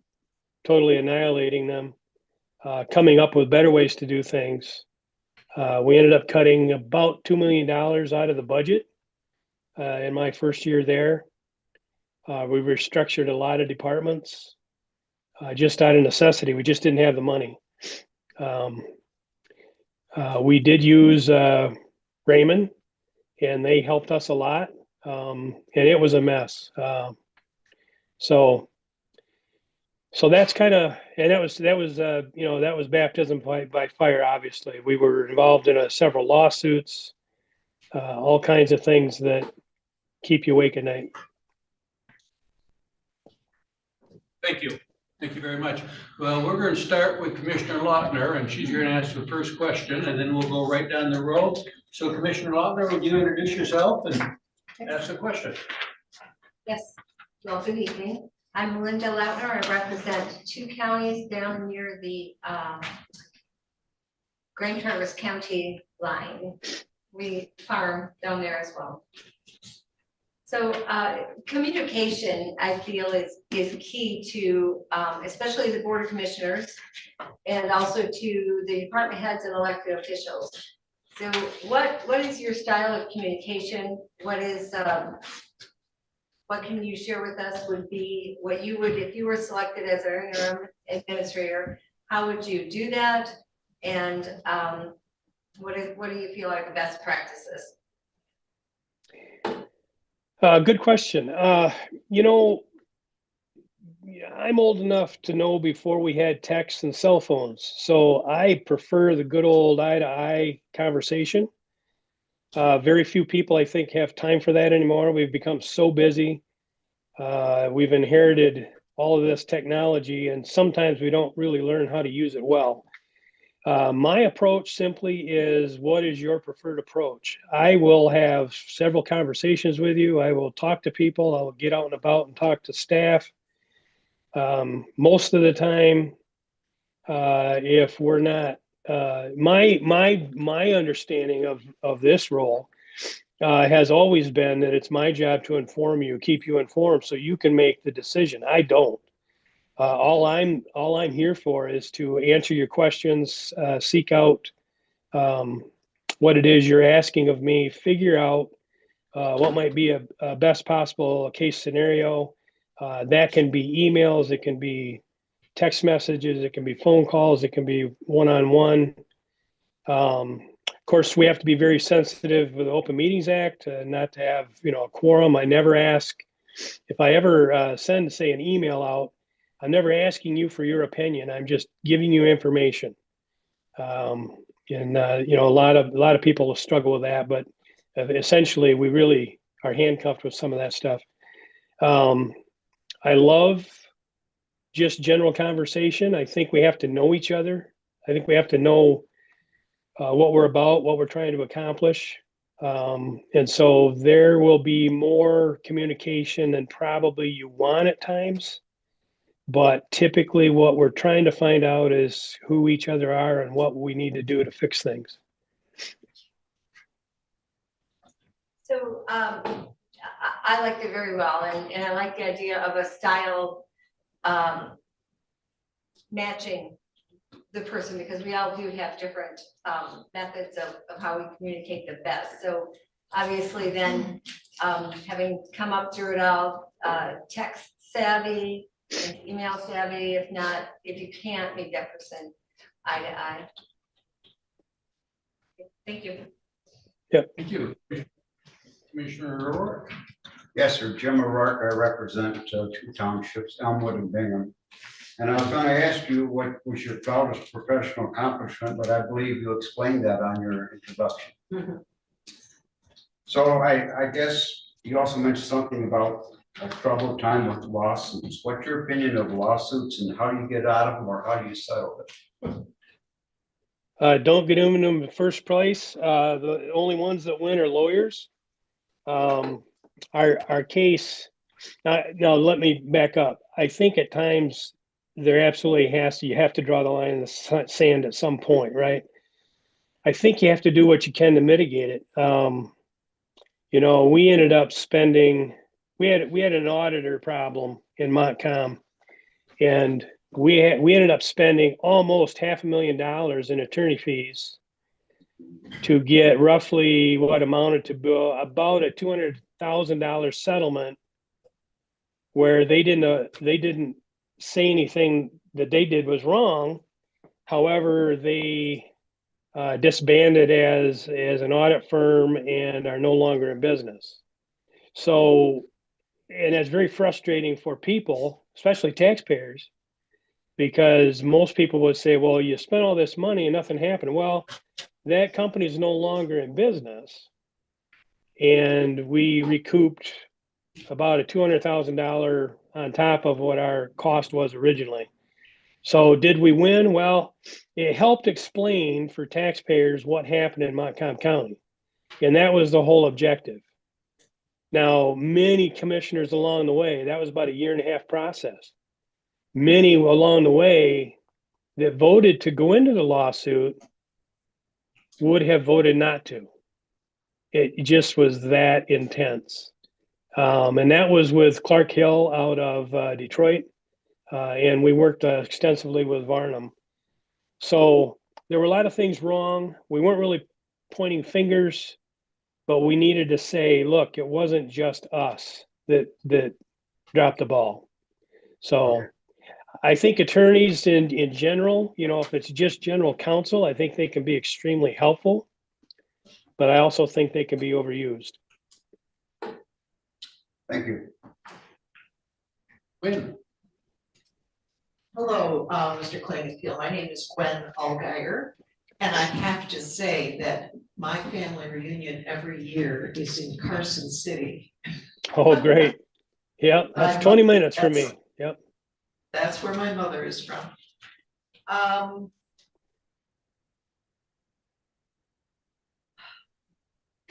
totally annihilating them, coming up with better ways to do things. We ended up cutting about $2 million out of the budget in my first year there. We restructured a lot of departments just out of necessity. We just didn't have the money. We did use Raymond, and they helped us a lot, and it was a mess. So that's kind of, and that was you know, that was baptism by fire. Obviously, we were involved in several lawsuits, all kinds of things that keep you awake at night. Thank you. Thank you very much. Well, we're going to start with Commissioner Lautner, and she's going to ask the first question, and then we'll go right down the road. So Commissioner Lautner, would you introduce yourself and ask the question? Yes, well, good evening. I'm Linda Lautner. I represent 2 counties down near the Grand Traverse County line. We farm down there as well. So communication, I feel, is key to, especially the Board of Commissioners, and also to the department heads and elected officials. So what is your style of communication? What is what can you share with us would be what you would, if you were selected as our interim administrator, how would you do that? And what do you feel are the best practices? Good question. You know, I'm old enough to know before we had texts and cell phones, so I prefer the good old eye-to-eye conversation. Very few people, I think, have time for that anymore. We've become so busy. We've inherited all of this technology, and sometimes we don't really learn how to use it well. My approach simply is, what is your preferred approach? I will have several conversations with you. I will talk to people. I will get out and about and talk to staff. Most of the time, if we're not, my understanding of this role has always been that it's my job to inform you, keep you informed, so you can make the decision. I don't. All I'm here for is to answer your questions, seek out what it is you're asking of me, figure out what might be a best possible case scenario, That can be emails, it can be text messages, it can be phone calls, it can be one-on-one. Of course, we have to be very sensitive with the Open Meetings Act, not to have, a quorum. I never ask, if I ever send, say, an email out, I'm never asking you for your opinion. I'm just giving you information. A lot of people struggle with that, but essentially we really are handcuffed with some of that stuff. I love just general conversation. I think we have to know each other. I think we have to know what we're about, what we're trying to accomplish. And so there will be more communication than probably you want at times. But typically what we're trying to find out is who each other are and what we need to do to fix things. So I liked it very well, and I like the idea of a style matching the person, because we all do have different methods of how we communicate the best. So obviously then having come up through it all, text savvy and email savvy, if you can't make that person eye to eye. Thank you. Thank you. Commissioner O'Rourke. Yes, sir. Jim O'Rourke. I represent two townships, Elmwood and Bingham. And I was going to ask you what was your proudest professional accomplishment, but I believe you explained that on your introduction. Mhm. So I guess you also mentioned something about a troubled time with lawsuits. What's your opinion of lawsuits and how do you get out of them, or how do you settle it? Don't get them in the first place. The only ones that win are lawyers. Our case, now let me back up. I think at times there absolutely you have to draw the line in the sand at some point, right? I think you have to do what you can to mitigate it. We ended up spending, we had an auditor problem in Montcalm, and we ended up spending almost $500,000 in attorney fees to get roughly what amounted to about a $200,000 settlement, where they didn't say anything that they did was wrong. However, they disbanded as an audit firm and are no longer in business. So, and that's very frustrating for people, especially taxpayers, because most people would say, well, you spent all this money and nothing happened. Well, that company is no longer in business, and we recouped about a $200,000 on top of what our cost was originally. So did we win? Well, it helped explain for taxpayers what happened in Montcalm County, and that was the whole objective. Now, many commissioners along the way, that was about a 1.5-year process. Many along the way that voted to go into the lawsuit would have voted not to. It just was that intense. And that was with Clark Hill out of Detroit. And we worked extensively with Varnum. So there were a lot of things wrong. We weren't really pointing fingers, but we needed to say, look, it wasn't just us that dropped the ball. So I think attorneys in general, if it's just general counsel, I think they can be extremely helpful, but I also think they can be overused. Thank you. Win. Hello, Mr. Clancyfield. My name is Gwen Allgeier, and I have to say that my family reunion every year is in Carson City. Oh, great. Yeah, that's 20 minutes for me. Yep. That's where my mother is from.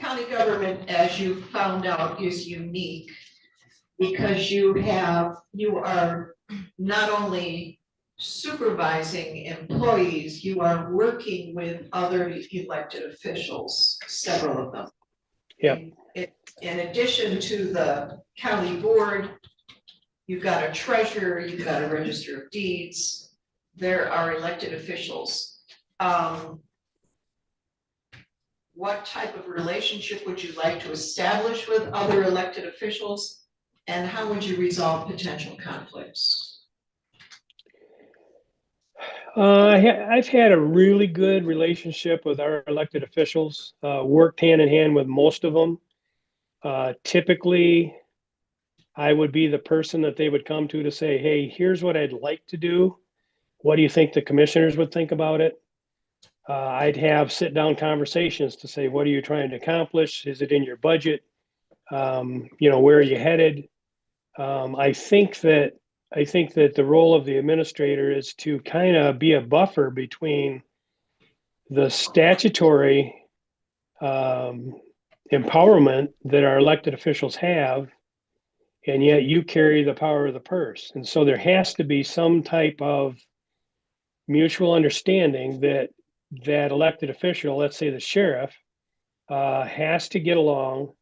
County government, as you found out, is unique because you are not only supervising employees, you are working with other elected officials, several of them. Yeah. In addition to the county board, you've got a treasurer, you've got a register of deeds, there are elected officials. What type of relationship would you like to establish with other elected officials? And how would you resolve potential conflicts? I've had a really good relationship with our elected officials, worked hand in hand with most of them. Typically, I would be the person that they would come to say, hey, here's what I'd like to do. What do you think the commissioners would think about it? I'd have sit down conversations to say, what are you trying to accomplish? Is it in your budget? Where are you headed? I think that the role of the administrator is to kind of be a buffer between the statutory empowerment that our elected officials have, and yet you carry the power of the purse. And so there has to be some type of mutual understanding that elected official, let's say the sheriff, has to get along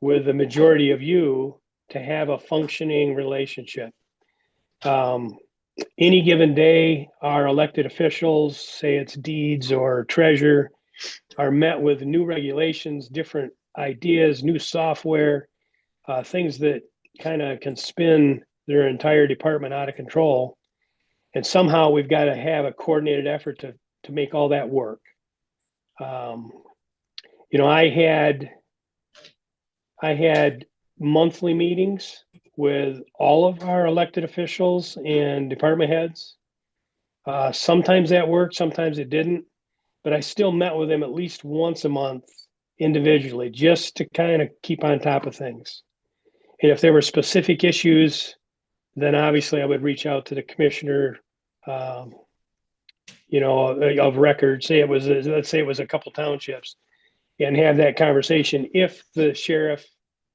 with the majority of you to have a functioning relationship. Any given day, our elected officials, say it's deeds or treasurer, are met with new regulations, different ideas, new software, things that kind of can spin their entire department out of control. And somehow we've got to have a coordinated effort to make all that work. I had monthly meetings with all of our elected officials and department heads. Sometimes that worked, sometimes it didn't, but I still met with them at least once a month individually, just to kind of keep on top of things. And if there were specific issues, then obviously I would reach out to the commissioner, of record. Let's say it was a couple townships, and have that conversation if the sheriff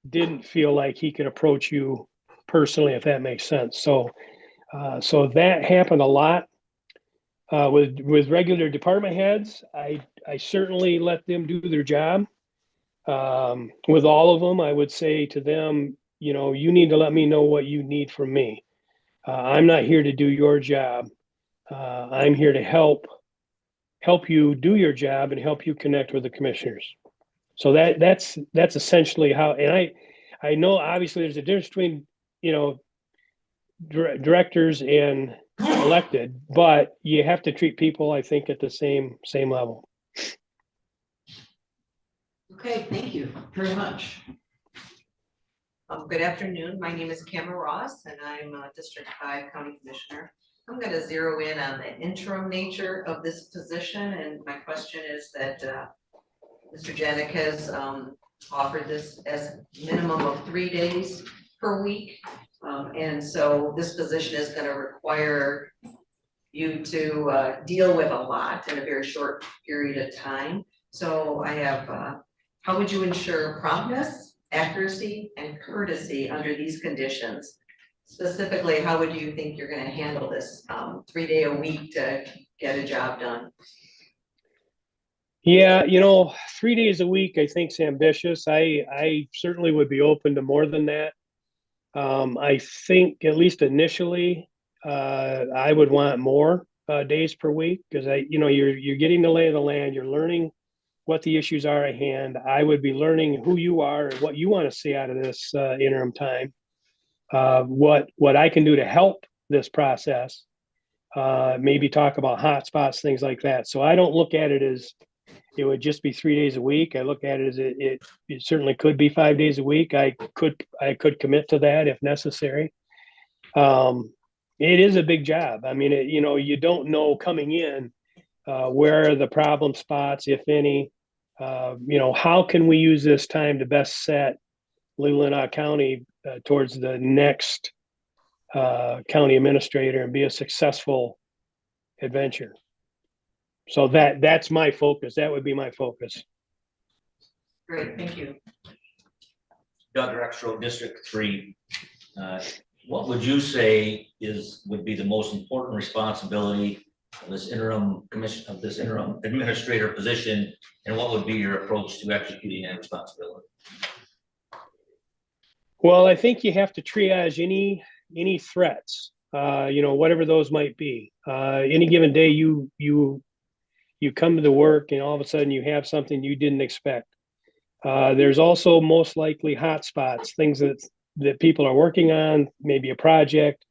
didn't feel like he could approach you personally, if that makes sense. So that happened a lot. With regular department heads, I certainly let them do their job. With all of them, I would say to them, you need to let me know what you need from me. I'm not here to do your job. I'm here to help you do your job and help you connect with the commissioners. So that's essentially how. And I know obviously there's a difference between directors and elected, but you have to treat people, I think, at the same level. Okay, thank you very much. Good afternoon. My name is Cameron Ross, and I'm a District 5 County Commissioner. I'm going to zero in on the interim nature of this position, and my question is that Mr. Janik has offered this as minimum of 3 days per week. And so this position is going to require you to deal with a lot in a very short period of time. So I have, how would you ensure promptness, accuracy, and courtesy under these conditions? Specifically, how would you think you're going to handle this 3 day a week to get a job done? Yeah, 3 days a week, I think is ambitious. I certainly would be open to more than that. I think at least initially, I would want more days per week, because you're getting the lay of the land. You're learning what the issues are at hand. I would be learning who you are and what you want to see out of this interim time. What I can do to help this process. Maybe talk about hotspots, things like that. So I don't look at it as it would just be 3 days a week. I look at it as it certainly could be 5 days a week. I could commit to that if necessary. It is a big job. I mean, you don't know coming in where are the problem spots, if any. How can we use this time to best set Leelanau County towards the next county administrator and be a successful adventure. So that's my focus. That would be my focus. Great, thank you. Doug Rexroth, District 3. What would you say would be the most important responsibility of this interim administrator position, and what would be your approach to executing that responsibility? Well, I think you have to triage any threats, whatever those might be. Any given day, you come to the work and all of a sudden you have something you didn't expect. There's also most likely hot spots, things that people are working on, maybe a project,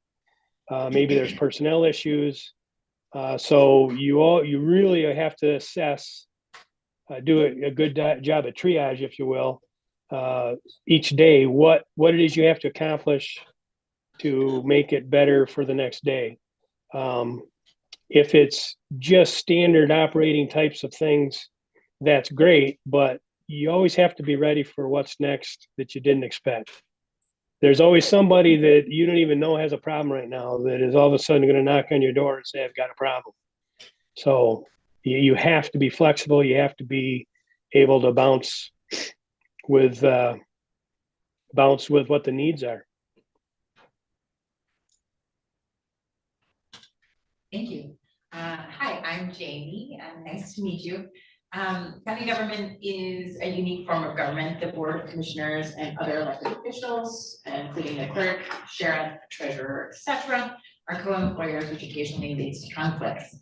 maybe there's personnel issues. So you really have to assess, do a good job at triage, if you will, each day, what it is you have to accomplish to make it better for the next day. If it's just standard operating types of things, that's great, but you always have to be ready for what's next that you didn't expect. There's always somebody that you don't even know has a problem right now that is all of a sudden going to knock on your door and say, I've got a problem. So you have to be flexible. You have to be able to bounce with what the needs are. Thank you. Hi, I'm Jamie. Nice to meet you. County government is a unique form of government. The board of commissioners and other elected officials, including the clerk, sheriff, treasurer, etc., are co-employers, which occasionally leads to conflicts.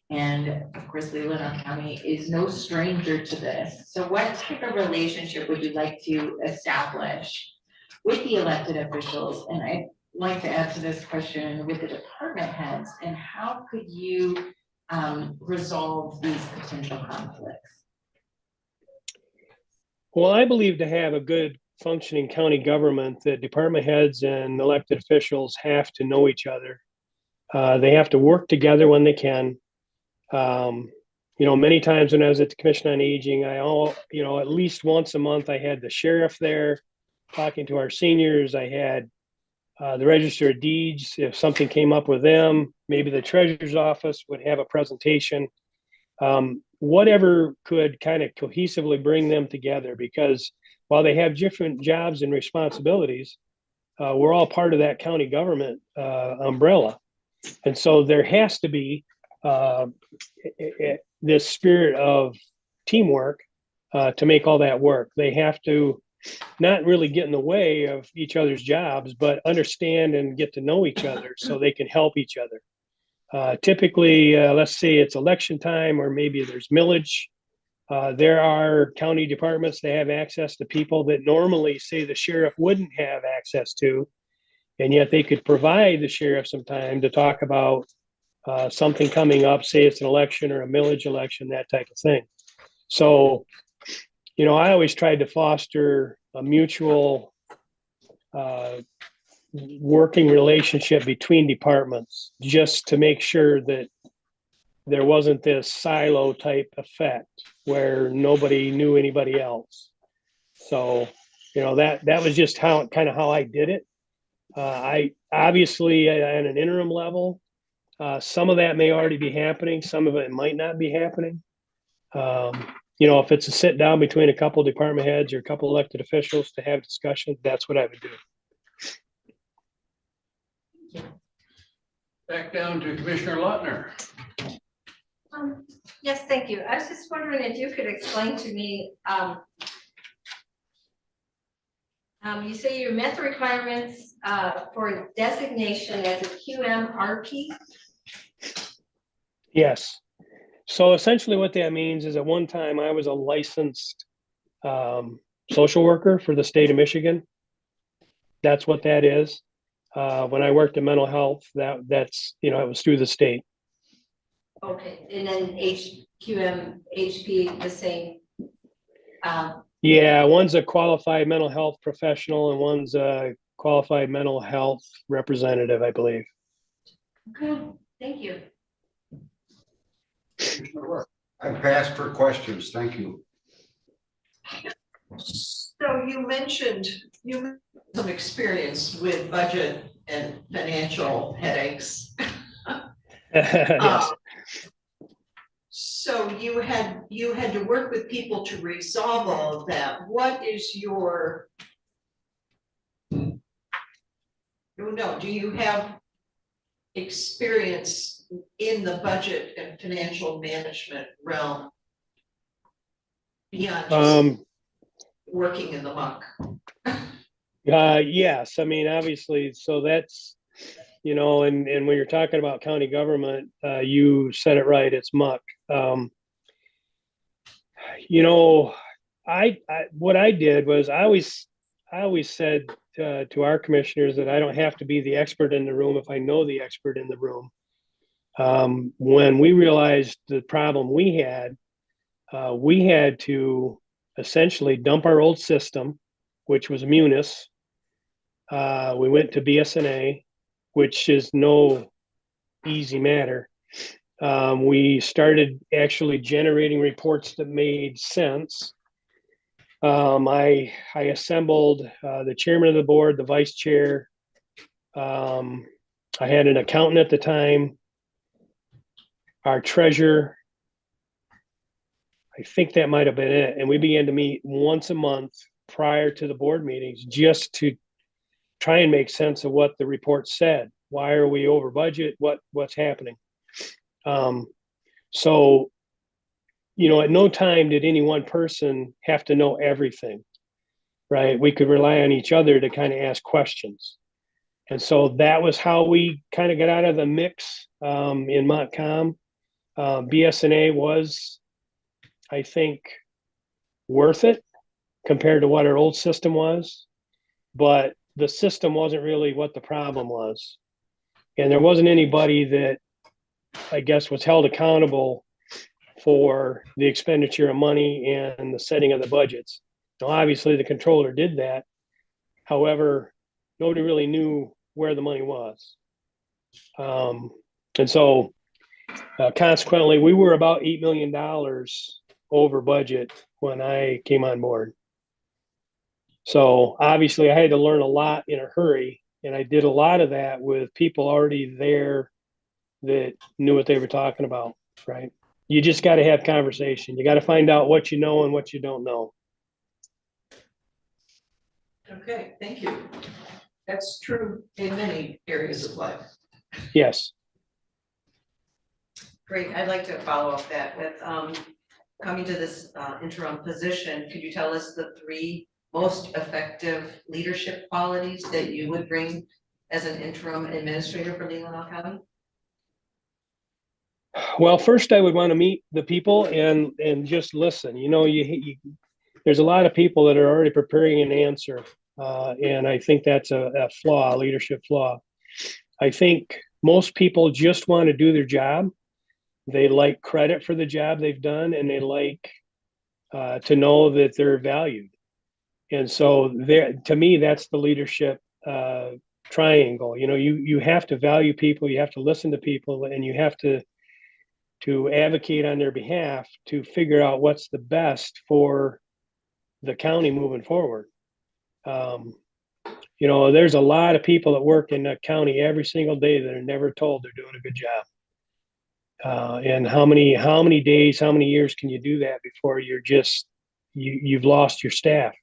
And of course, Leelanau County is no stranger to this. So what type of relationship would you like to establish with the elected officials? And I'd like to add to this question with the department heads, and how could you resolve these potential conflicts? Well, I believe to have a good functioning county government, the department heads and elected officials have to know each other. They have to work together when they can. Many times when I was at the Commission on Aging, at least once a month, I had the sheriff there talking to our seniors. I had the Register of Deeds. If something came up with them, maybe the treasurer's office would have a presentation. Whatever could kind of cohesively bring them together, because while they have different jobs and responsibilities, we're all part of that county government umbrella. And so there has to be this spirit of teamwork to make all that work. They have to not really get in the way of each other's jobs, but understand and get to know each other so they can help each other. Typically, let's say it's election time, or maybe there's millage. There are county departments that have access to people that normally, say, the sheriff wouldn't have access to, and yet they could provide the sheriff some time to talk about something coming up, say it's an election or a millage election, that type of thing. So, I always tried to foster a mutual working relationship between departments, just to make sure that there wasn't this silo type effect where nobody knew anybody else. So, that was just how I did it. I obviously at an interim level, some of that may already be happening. Some of it might not be happening. If it's a sit down between a couple of department heads or a couple of elected officials to have discussion, that's what I would do. Back down to Commissioner Lautner. Yes, thank you. I was just wondering if you could explain to me, you say you met the requirements for designation as a QMRP? Yes. So essentially what that means is at one time I was a licensed social worker for the state of Michigan. That's what that is. When I worked in mental health, that's it was through the state. Okay, and then HP, the same. Yeah, one's a qualified mental health professional and one's a qualified mental health representative, I believe. Okay, thank you. I've passed for questions. Thank you. So you mentioned some experience with budget and financial headaches. Yes. So you had to work with people to resolve all of that. What is your, do you have experience in the budget and financial management realm beyond just working in the muck? Yes, I mean, obviously, so that's, and when you're talking about county government, you said it right, it's muck. What I did was I always said to our commissioners that I don't have to be the expert in the room if I know the expert in the room. When we realized the problem we had to essentially dump our old system, which was Munis. We went to BSNA, which is no easy matter. We started actually generating reports that made sense. I assembled the chairman of the board, the vice chair. I had an accountant at the time, our treasurer. I think that might have been it. And we began to meet once a month prior to the board meetings just to try and make sense of what the report said. Why are we over budget? What's happening? So, at no time did any one person have to know everything, right? We could rely on each other to kind of ask questions. And so that was how we kind of got out of the mix in Montcalm. BSNA was, I think, worth it compared to what our old system was, but the system wasn't really what the problem was. And there wasn't anybody that I guess was held accountable for the expenditure of money and the setting of the budgets. Now, obviously the controller did that. However, nobody really knew where the money was. And so consequently, we were about $8 million over budget when I came on board. So obviously I had to learn a lot in a hurry, and I did a lot of that with people already there that knew what they were talking about, right? You just got to have conversation. You got to find out what you know and what you don't know. Okay, thank you. That's true in many areas of life. Yes. Great, I'd like to follow up that with, coming to this interim position, could you tell us the 3 most effective leadership qualities that you would bring as an interim administrator for Leelanau County? Well, first I would want to meet the people and just listen. There's a lot of people that are already preparing an answer, and I think that's a flaw, a leadership flaw. I think most people just want to do their job. They like credit for the job they've done, and they like to know that they're valued. And so to me, that's the leadership triangle. You have to value people, you have to listen to people, and you have to advocate on their behalf to figure out what's the best for the county moving forward. There's a lot of people that work in the county every single day that are never told they're doing a good job. And how many days, how many years can you do that before you've lost your staff?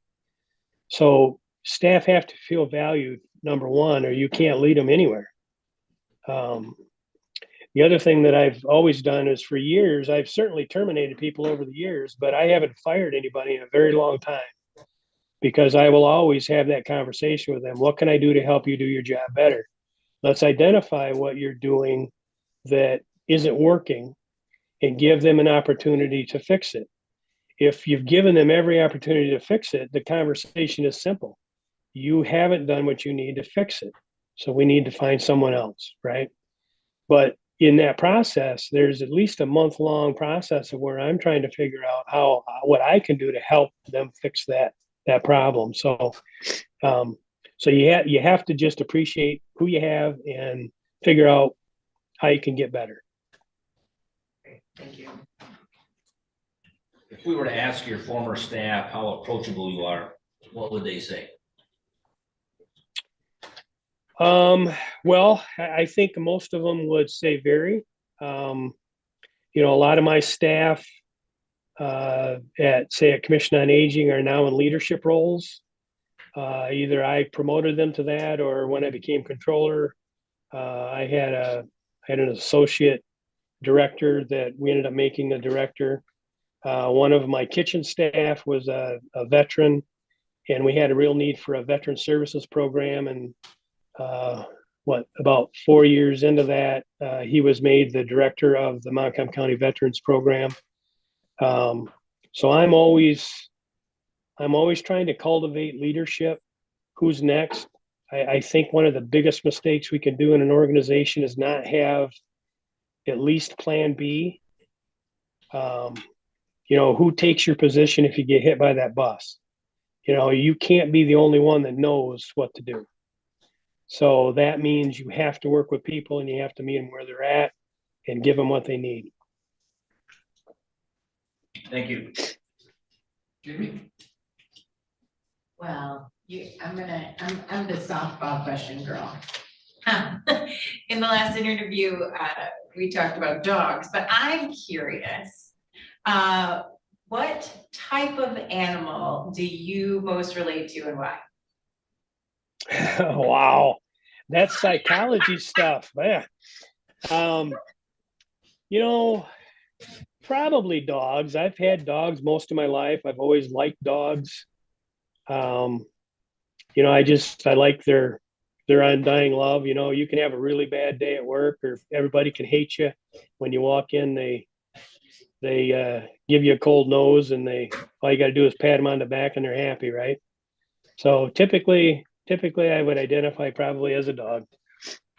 So staff have to feel valued, number one, or you can't lead them anywhere. The other thing that I've always done is, for years, I've certainly terminated people over the years, but I haven't fired anybody in a very long time, because I will always have that conversation with them. What can I do to help you do your job better? Let's identify what you're doing that isn't working and give them an opportunity to fix it. If you've given them every opportunity to fix it, the conversation is simple. You haven't done what you need to fix it, so we need to find someone else, right? But in that process, there's at least a month-long process of where I'm trying to figure out what I can do to help them fix that problem. So you have to just appreciate who you have and figure out how you can get better. Great, thank you. If we were to ask your former staff how approachable you are, what would they say? Well, I think most of them would say very. A lot of my staff at Commission on Aging are now in leadership roles. Either I promoted them to that, or when I became controller, I had an associate director that we ended up making a director. One of my kitchen staff was a veteran, and we had a real need for a veteran services program. And about 4 years into that, he was made the director of the Montcalm County Veterans Program. So I'm always trying to cultivate leadership. Who's next? I think one of the biggest mistakes we can do in an organization is not have at least plan B. You know, who takes your position if you get hit by that bus? You know, you can't be the only one that knows what to do. So that means you have to work with people and you have to meet them where they're at and give them what they need. Thank you. Jamie? Well, I'm the softball question girl. In the last interview, we talked about dogs, but I'm curious. What type of animal do you most relate to and why? Wow, that's psychology stuff, man. You know, probably dogs. I've had dogs most of my life. I've always liked dogs. You know, I like their undying love. You know, you can have a really bad day at work, or everybody can hate you. When you walk in, they give you a cold nose, and all you got to do is pat them on the back, and they're happy, right? So typically, I would identify probably as a dog,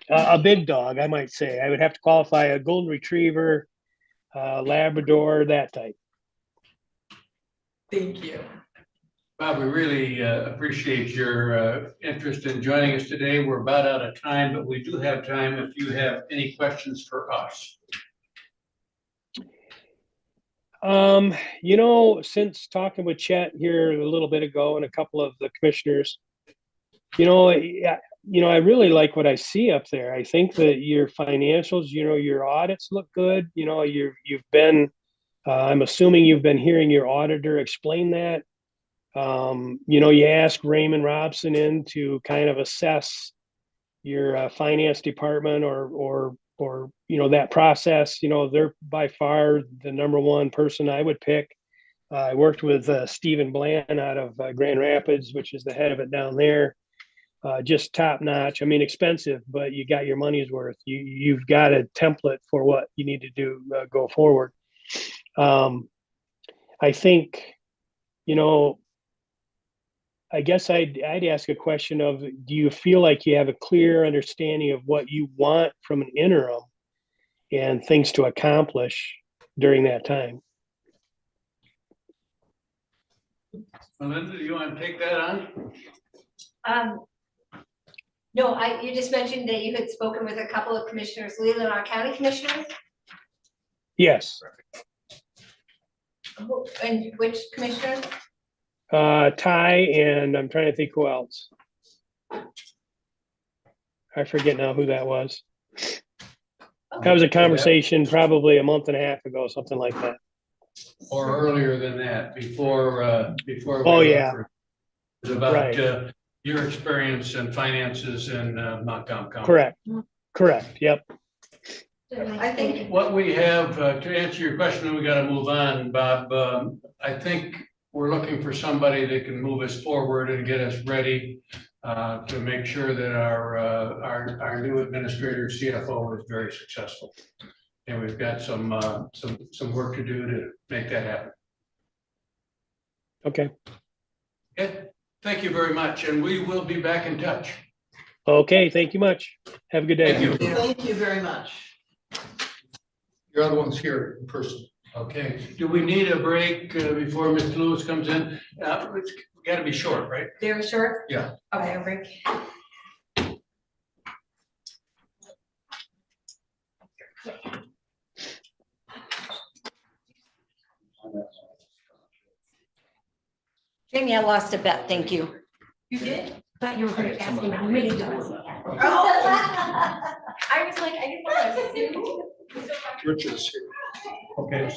a big dog, I might say. I would have to qualify a golden retriever, Labrador, that type. Thank you. Bob, we really appreciate your interest in joining us today. We're about out of time, but we do have time if you have any questions for us. You know, since talking with Chet here a little bit ago and a couple of the commissioners, you know, I really like what I see up there. I think that your financials, you know, your audits look good. You know, you've been, I'm assuming you've been hearing your auditor explain that. You know, you asked Raymond Robson in to kind of assess your finance department or you know, that process. You know, they're by far the number one person I would pick. I worked with Stephen Bland out of Grand Rapids, which is the head of it down there. Just top notch. I mean, expensive, but you got your money's worth. You've got a template for what you need to do go forward. I think, you know, I guess I'd ask a question of, do you feel like you have a clear understanding of what you want from an interim and things to accomplish during that time? Melinda, do you want to take that on? No, you just mentioned that you had spoken with a couple of commissioners, Leelanau County commissioners, Yes. and which commissioners? Ty, and I'm trying to think who else. I forget now who that was. That was a conversation probably a month and a half ago, something like that. Or earlier than that, before. Oh, yeah. It was about Right. Your experience and finances in Montgomery County. Correct. Yep. I think What we have, to answer your question, and we got to move on, Bob, I think we're looking for somebody that can move us forward and get us ready to make sure that our new administrator CFO is very successful. And we've got some work to do to make that happen. Okay. Okay, thank you very much, and we will be back in touch. Okay. Thank you much. Have a good day. Thank you. Thank you very much. Your other one's here in person. Okay, do we need a break before Mr. Lewis comes in? It's got to be short, right? very short. Yeah. Okay, I'll break. Jamie, I lost a bet, thank you. You did? But you were going to ask me how many dogs he had. I was like, I didn't want to. Richard's here. Okay.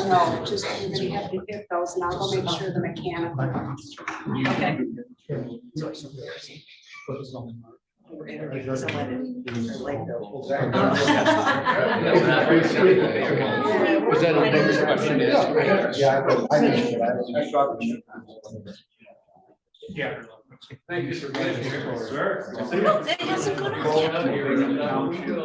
No, just, you have to get those, and I'll go make sure the mechanical. Okay. Was that a next question? Yeah. Thank you for being here. Sir. That hasn't gone out yet.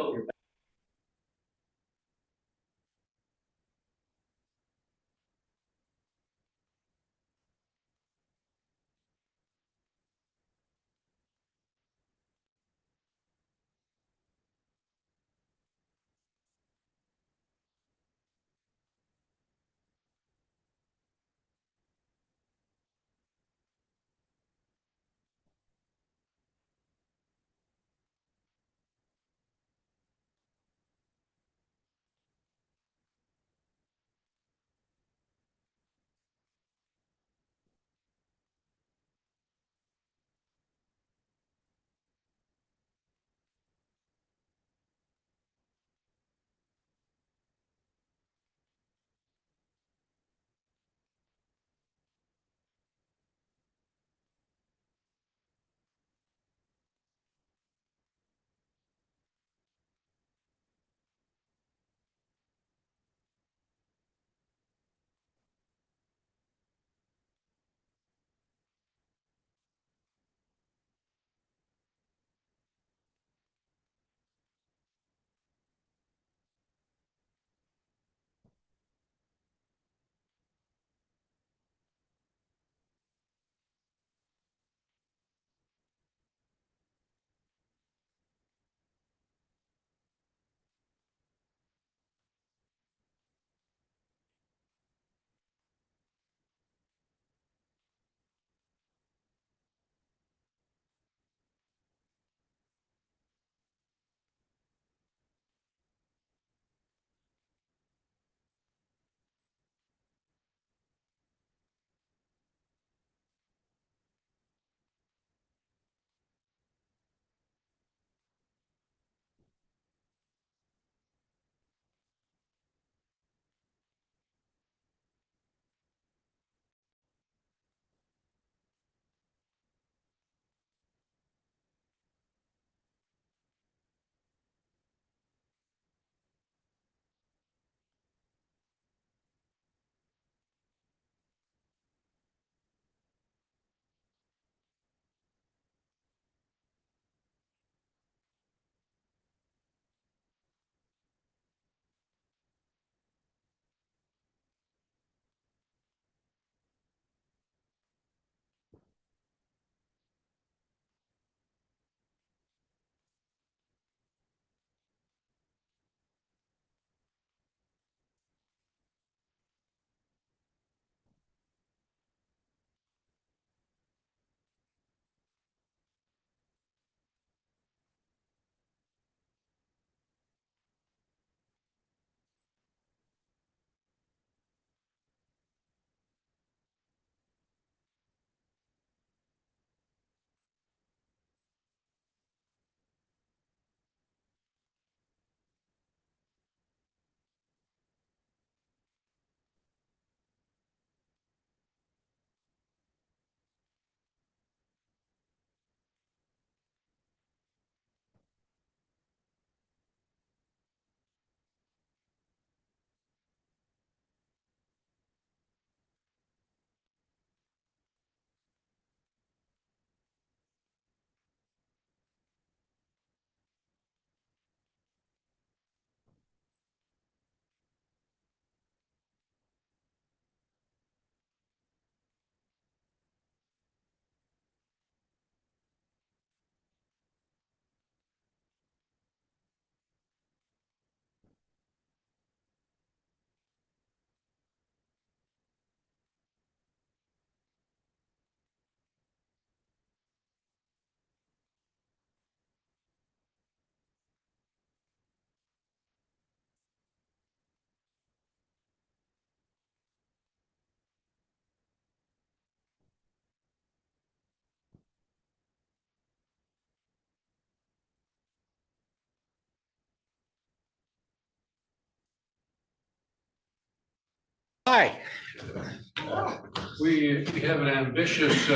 Hi. We have an ambitious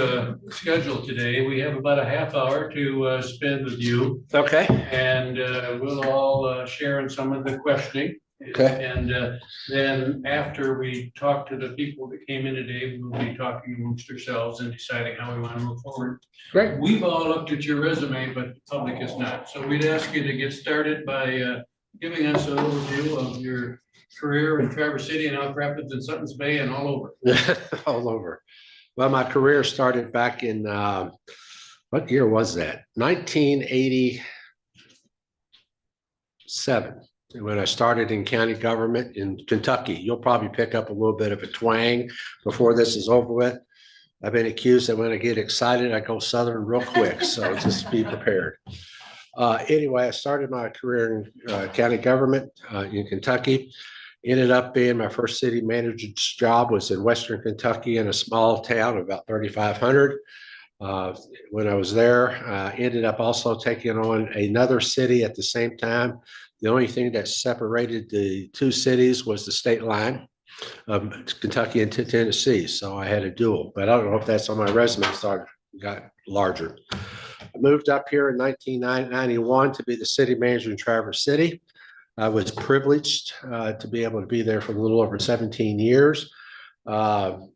schedule today. We have about a half hour to spend with you. Okay. And we'll all share in some of the questioning. Okay. And then after we talk to the people that came in today, we'll be talking amongst ourselves and deciding how we want to move forward. Great. We've all looked at your resume, but the public is not. So we'd ask you to get started by giving us an overview of your career in Traverse City and Elk Rapids and Suttons Bay and all over. All over. Well, my career started back in, what year was that? 1987. When I started in county government in Kentucky. You'll probably pick up a little bit of a twang before this is over with. I've been accused that when I get excited, I go Southern real quick. So just be prepared. Anyway, I started my career in county government in Kentucky. Ended up being my first city manager's job was in Western Kentucky in a small town of about 3,500. When I was there, ended up also taking on another city at the same time. The only thing that separated the two cities was the state line of Kentucky and Tennessee. So I had a dual, but I don't know if that's on my resume. Got larger. I moved up here in 1991 to be the city manager in Traverse City. I was privileged to be able to be there for a little over 17 years. And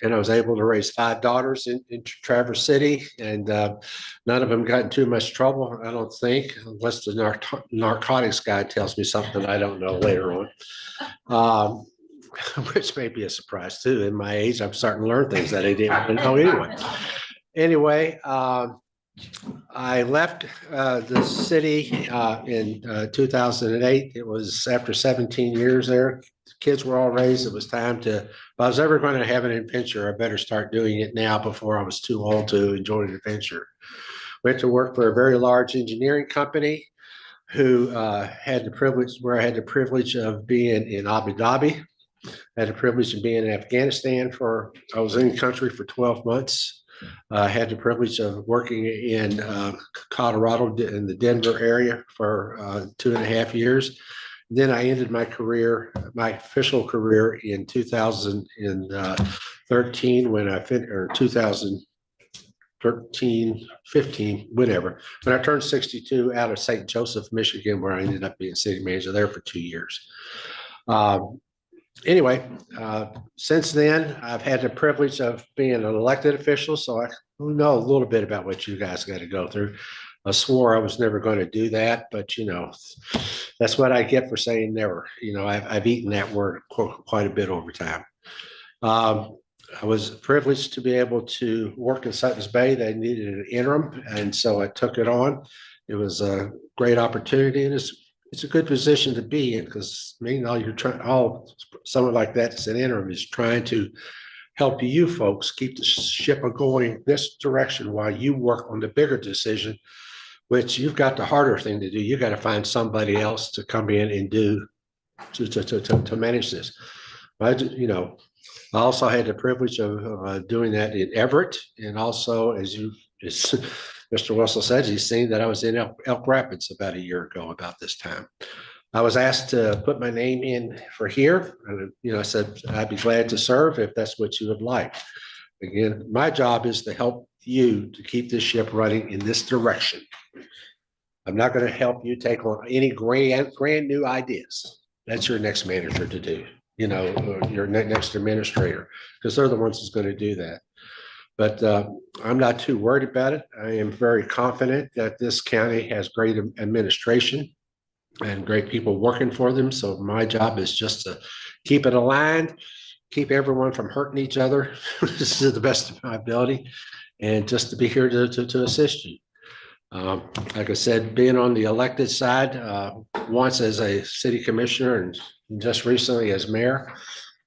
I was able to raise 5 daughters in Traverse City, and none of them got in too much trouble, I don't think, unless the narcotics guy tells me something I don't know later on, which may be a surprise too. In my age, I'm starting to learn things that I didn't know anyway. Anyway, I left the city in 2008. It was after 17 years there. The kids were all raised. It was time to, if I was ever going to have an adventure, I better start doing it now before I was too old to enjoy an adventure. Went to work for a very large engineering company who had the privilege of being in Abu Dhabi. I had the privilege of being in Afghanistan I was in the country for 12 months. I had the privilege of working in Colorado in the Denver area for 2.5 years. Then I ended my official career in 2013 when I finished, or 2013, 15, whatever. When I turned 62 out of St. Joseph, Michigan, where I ended up being city manager there for 2 years. Anyway, since then, I've had the privilege of being an elected official, so I know a little bit about what you guys got to go through. I swore I was never going to do that, but that's what I get for saying never. I've eaten that word quite a bit over time. I was privileged to be able to work in Suttons Bay. They needed an interim, and so I took it on. It was a great opportunity, and it's a good position to be in because someone like that that's an interim is trying to help you folks keep the ship going this direction while you work on the bigger decision, which you've got the harder thing to do. You got to find somebody else to come in and do to manage this. I also had the privilege of doing that in Everett, and also as Mr. Russell said, he's seen that I was in Elk Rapids about a year ago about this time. I was asked to put my name in for here. And, I said, I'd be glad to serve if that's what you would like. Again, my job is to help you to keep this ship running in this direction. I'm not going to help you take on any grand new ideas. That's your next manager to do, your next administrator, because they're the ones that's going to do that. But I'm not too worried about it. I am very confident that this county has great administration and great people working for them. So my job is just to keep it aligned, keep everyone from hurting each other to the best of my ability, and just to be here to assist you. Like I said, being on the elected side, once as a city commissioner and just recently as mayor,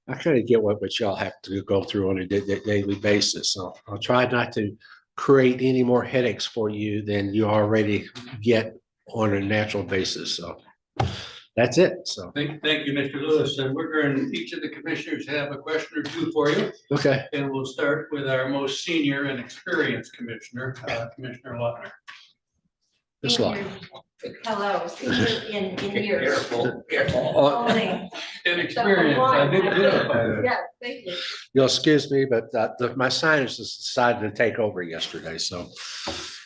I kind of get what y'all have to go through on a daily basis. So I'll try not to create any more headaches for you than you already get on a natural basis. So that's it. So thank you, Mr. Lewis. And we're going, each of the commissioners have a question or two for you. Okay. And we'll start with our most senior and experienced commissioner, Commissioner Lautner. This lot. Hello, senior in years. Careful, careful. Only. Inexperienced, I did identify that. Yeah, thank you. You'll excuse me, but my sinus has decided to take over yesterday, so.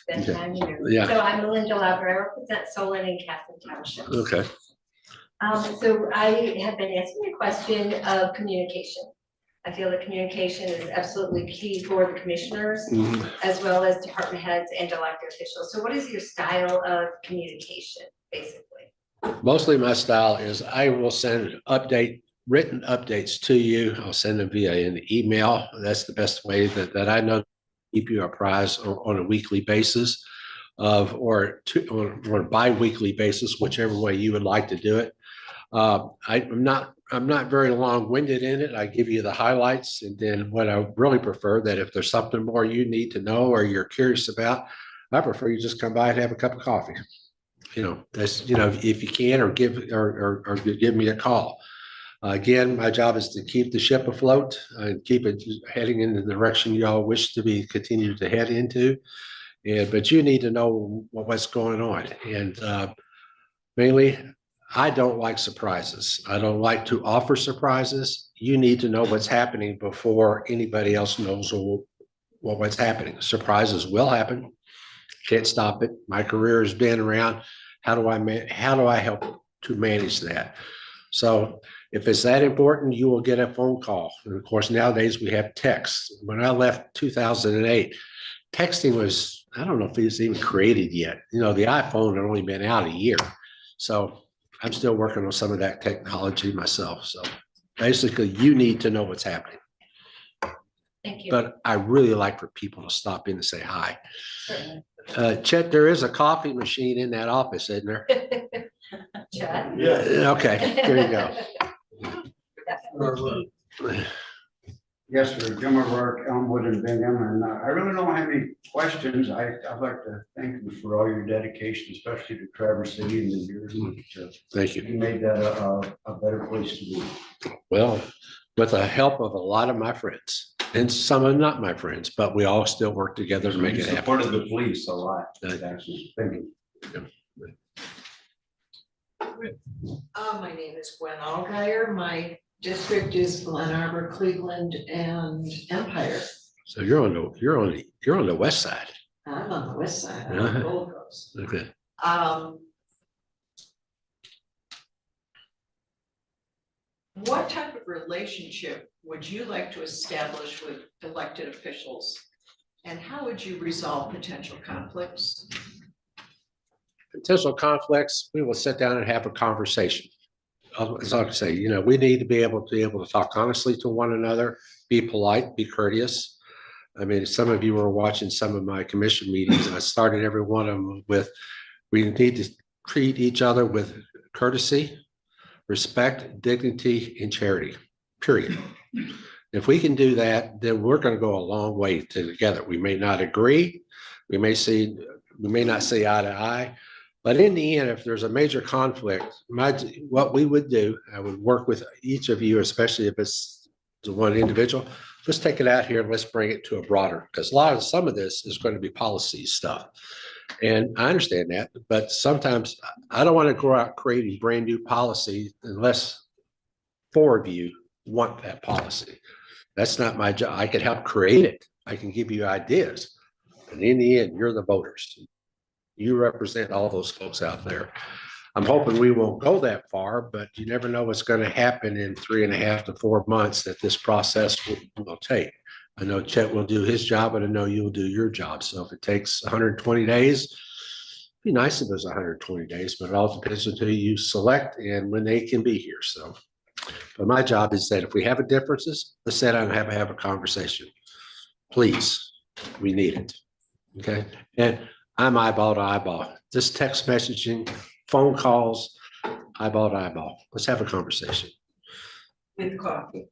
Best Okay. time of year. Yeah. So I'm Melinda Lauber, I represent Solon and Castle Township. Okay. So I have been asking a question of communication. I feel that communication is absolutely key for the commissioners Mhm. as well as department heads and elected officials. So what is your style of communication, basically? Mostly my style is I will send written updates to you. I'll send them via an email. That's the best way that I know to keep you apprised on a weekly basis or bi-weekly basis, whichever way you would like to do it. I'm not very long-winded in it. I give you the highlights, and then what I really prefer that if there's something more you need to know or you're curious about, I prefer you just come by and have a cup of coffee. That's if you can, or give me a call. Again, my job is to keep the ship afloat and keep it heading in the direction you all wish to continue to head into. But you need to know what's going on, and mainly, I don't like surprises. I don't like to offer surprises. You need to know what's happening before anybody else knows what's happening. Surprises will happen. Can't stop it. My career has been around. How do I help to manage that? So if it's that important, you will get a phone call. And of course, nowadays we have text. When I left 2008, texting was, I don't know if it was even created yet. The iPhone had only been out a year. So I'm still working on some of that technology myself. So basically, you need to know what's happening. Thank you. But I really like for people to stop in and say hi. Certainly. Chet, there is a coffee machine in that office, isn't there? Chad? Okay, there you go. Definitely key. Yes, sir, Jim O'Rourke, Elmwood and Bingham, and I really don't have any questions. I'd like to thank you for all your dedication, especially to Traverse City and the years. Thank you. You made that a better place to be. Well, with the help of a lot of my friends, and some are not my friends, but we all still work together to make it happen. Supported the police a lot. Actually, thank you. My name is Gwen Allgaier. My district is Glen Arbor, Cleveland, and Empire. So you're on the west side. I'm on the west side, I'm on the Gold Coast. Okay. What type of relationship would you like to establish with elected officials? And how would you resolve potential conflicts? Potential conflicts, we will sit down and have a conversation. As I say, we need to be able to talk honestly to one another, be polite, be courteous. I mean, some of you were watching some of my commission meetings, and I started every one of them with, we need to treat each other with courtesy, respect, dignity, and charity, period. If we can do that, then we're going to go a long way together. We may not agree, we may not see eye to eye, but in the end, if there's a major conflict, what we would do, I would work with each of you, especially if it's one individual. Let's take it out here and let's bring it to a broader, because some of this is going to be policy stuff. And I understand that, but sometimes I don't want to go out creating brand new policy unless 4 of you want that policy. That's not my job. I can help create it. I can give you ideas. And in the end, you're the voters. You represent all those folks out there. I'm hoping we won't go that far, but you never know what's going to happen in 3.5 to 4 months that this process will take. I know Chet will do his job, and I know you'll do your job. So if it takes 120 days, it'd be nice if it was 120 days, but it all depends on who you select and when they can be here. So, but my job is that if we have differences, let's sit down and have a conversation. Please, we need it. Okay. And I'm eyeball to eyeball. Just text messaging, phone calls, eyeball to eyeball. Let's have a conversation. With coffee.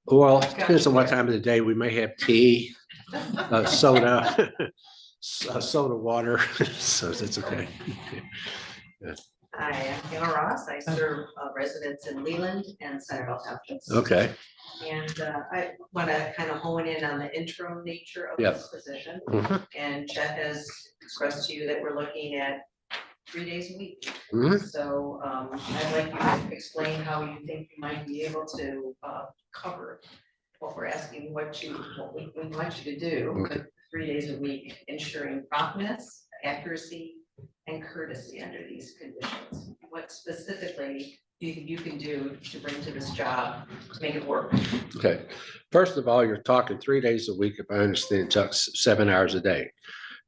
Well, it depends on what time of the day. We may have tea, soda, soda water, so it's okay. Hi, I'm Hannah Ross. I serve residents in Leland and Centerville Townships. Okay. And I want to kind of hone in on the interim nature of Yeah. this position. Mhm. And Chet has expressed to you that we're looking at 3 days a week. Mhm. So I'd like you to explain how you think you might be able to cover what we're asking, what we want you to do with 3 days a week, ensuring promptness, accuracy, and courtesy under these conditions. What specifically do you think you can do to bring to this job to make it work? Okay, first of all, you're talking 3 days a week, if I understand, Chuck, 7 hours a day.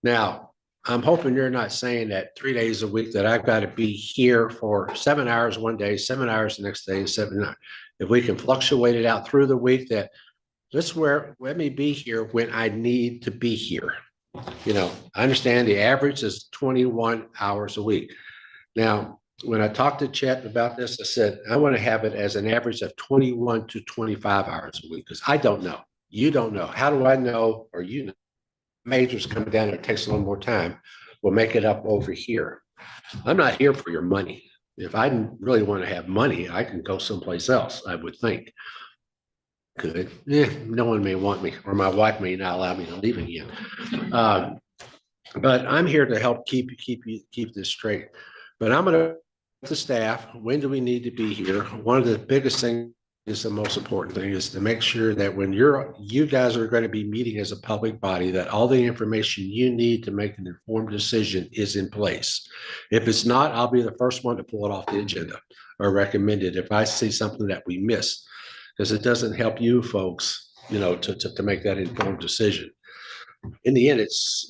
Now, I'm hoping you're not saying that 3 days a week that I've got to be here for 7 hours one day, 7 hours the next day, and 7 hours. If we can fluctuate it out through the week, that let me be here when I need to be here. You know, I understand the average is 21 hours a week. Now, when I talked to Chet about this, I said, I want to have it as an average of 21 to 25 hours a week, because I don't know. You don't know. How do I know, or you know? Majors coming down, it takes a little more time. We'll make it up over here. I'm not here for your money. If I really want to have money, I can go someplace else, I would think. Could, no one may want me, or my wife may not allow me to leave again. But I'm here to help keep this straight. But I'm gonna, the staff, when do we need to be here? One of the biggest things is the most important thing is to make sure that when you guys are going to be meeting as a public body, that all the information you need to make an informed decision is in place. If it's not, I'll be the first one to pull it off the agenda or recommend it if I see something that we missed, because it doesn't help you folks, you know, to make that informed decision. In the end, it's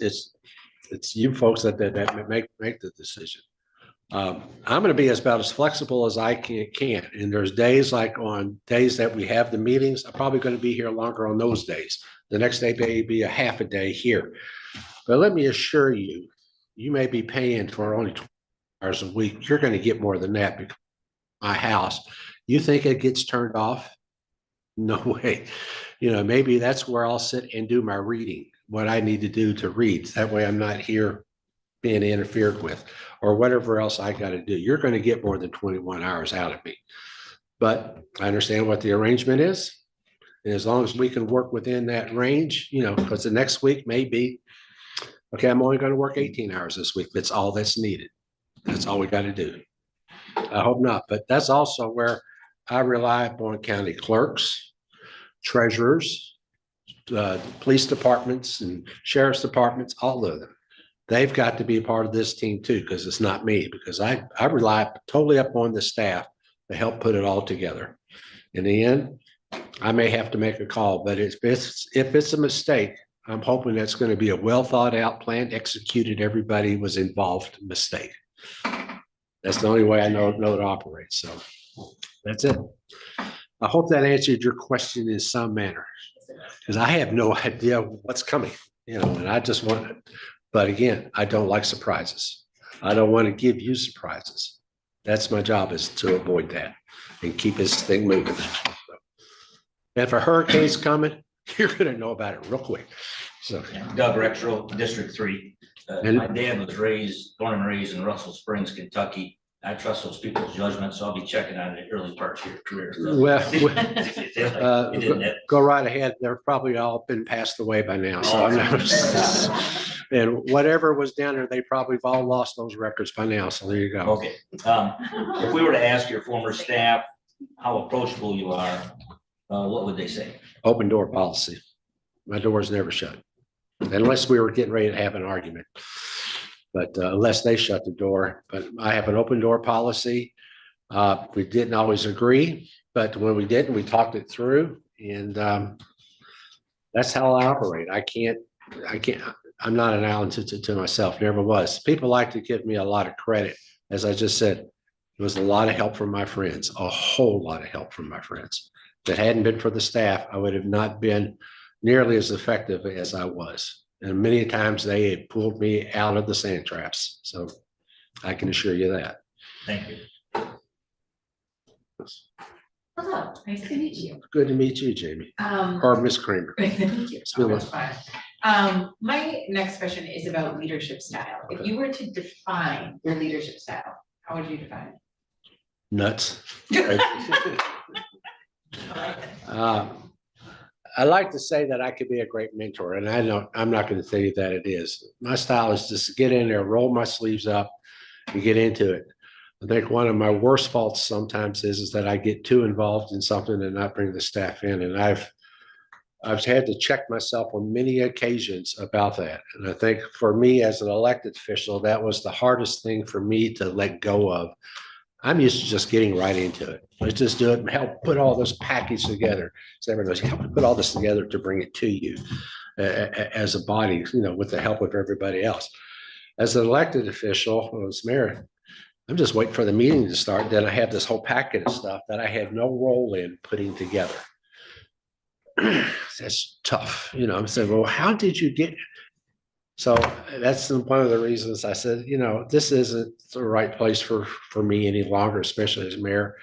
you folks that make the decision. I'm going to be about as flexible as I can. And there's days, like on days that we have the meetings, I'm probably going to be here longer on those days. The next day may be a half a day here. But let me assure you, you may be paying for only 20 hours a week. You're going to get more than that because my house. You think it gets turned off? No way. You know, maybe that's where I'll sit and do my reading, what I need to do to read. That way I'm not here being interfered with, or whatever else I got to do. You're going to get more than 21 hours out of me. But I understand what the arrangement is. And as long as we can work within that range, you know, because the next week may be, okay, I'm only going to work 18 hours this week. That's all that's needed. That's all we got to do. I hope not. But that's also where I rely upon county clerks, treasurers, police departments and sheriff's departments, all of them. They've got to be a part of this team too, because it's not me, because I rely totally upon the staff to help put it all together. In the end, I may have to make a call, but if it's a mistake, I'm hoping that's going to be a well thought out, planned, executed, everybody was involved mistake. That's the only way I know to operate. So that's it. I hope that answered your question in some manner, because I have no idea what's coming, you know, and I just want it. But again, I don't like surprises. I don't want to give you surprises. That's my job, is to avoid that and keep this thing moving. If a hurricane's coming, you're going to know about it real quick. So, Doug Rexrow, District 3. My dad was born and raised in Russell Springs, Kentucky. I trust those people's judgment, so I'll be checking on the early parts of your career. Go right ahead. They're probably all been passed away by now. So I'm not. And whatever was down there, they probably have all lost those records by now. So there you go. Okay. If we were to ask your former staff how approachable you are, what would they say? Open door policy. My door's never shut, unless we were getting ready to have an argument. But unless they shut the door. But I have an open door policy. We didn't always agree, but when we didn't, we talked it through, and that's how I operate. I'm not an island to myself, never was. People like to give me a lot of credit. As I just said, it was a lot of help from my friends, a whole lot of help from my friends. If it hadn't been for the staff, I would have not been nearly as effective as I was. And many times they had pulled me out of the sand traps. So I can assure you that. Thank you. Hello, nice to meet you. Good to meet you, Jamie. Or Miss Kramer. Thank you. Still That's fine. My next question is about leadership style. If you were to define your leadership style, how would you define it? Nuts. I like to say that I could be a great mentor, and I'm not going to tell you that it is. My style is just to get in there, roll my sleeves up, and get into it. I think one of my worst faults sometimes is that I get too involved in something and not bring the staff in. And I've had to check myself on many occasions about that. And I think for me as an elected official, that was the hardest thing for me to let go of. I'm used to just getting right into it. Let's just do it and help put all this package together. So everyone knows, help me put all this together to bring it to you as a body, with the help of everybody else. As an elected official, as mayor, I'm just waiting for the meeting to start. Then I have this whole packet of stuff that I had no role in putting together. That's tough. I'm saying, well, how did you get? So that's one of the reasons I said, this isn't the right place for me any longer, especially as mayor.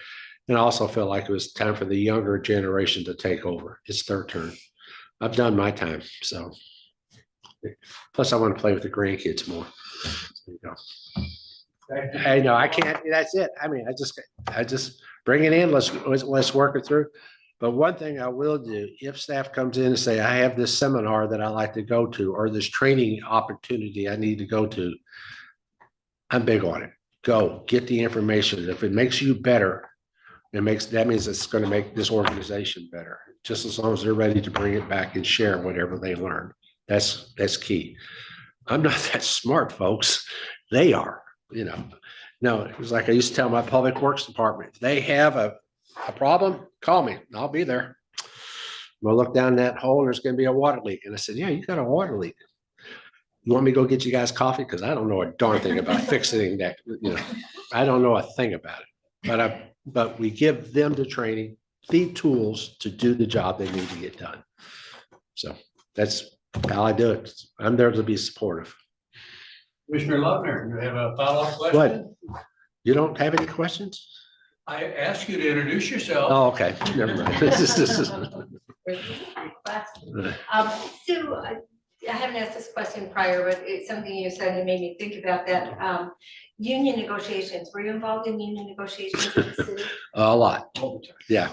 And I also felt like it was time for the younger generation to take over. It's their turn. I've done my time. So plus I want to play with the grandkids more. There you go. I know I can't. That's it. I mean, I just bring it in. Let's work it through. But one thing I will do, if staff comes in and say, I have this seminar that I like to go to, or this training opportunity I need to go to, I'm big on it. Go get the information. If it makes you better, that means it's going to make this organization better. Just as long as they're ready to bring it back and share whatever they learn. That's key. I'm not that smart, folks. They are. No, it was like I used to tell my public works department, if they have a problem, call me. I'll be there. I'm gonna look down that hole and there's gonna be a water leak. And I said, yeah, you got a water leak. You want me to go get you guys coffee? Because I don't know a darn thing about fixing that. I don't know a thing about it. But we give them the training, the tools to do the job they need to get done. So that's how I do it. I'm there to be supportive. Commissioner Lovner, you have a follow-up question? What? You don't have any questions? I asked you to introduce yourself. Oh, okay. Never mind. So I haven't asked this question prior, but it's something you said that made me think about that. Union negotiations, were you involved in union negotiations in the city? A lot. Yeah.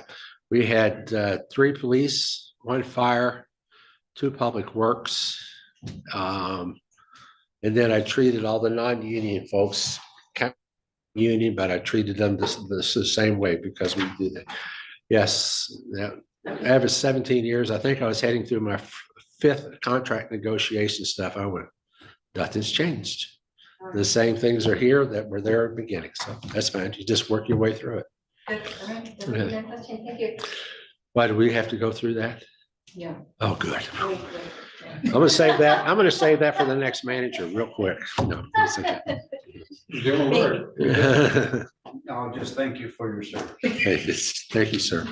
We had 3 police, 1 fire, 2 public works. And then I treated all the non-union folks, union, but I treated them the same way because we do that. Yes. After 17 years, I think I was heading through my 5th contract negotiation stuff. I went, nothing's changed. The same things are here that were there at the beginning. So that's fine. You just work your way through it. That's all right. That's a good question. Thank you. Why do we have to go through that? Yeah. Oh, good. I'm gonna save that. I'm gonna save that for the next manager real quick. No, it's okay. Give him a word. No, just thank you for your service. Thank you, sir.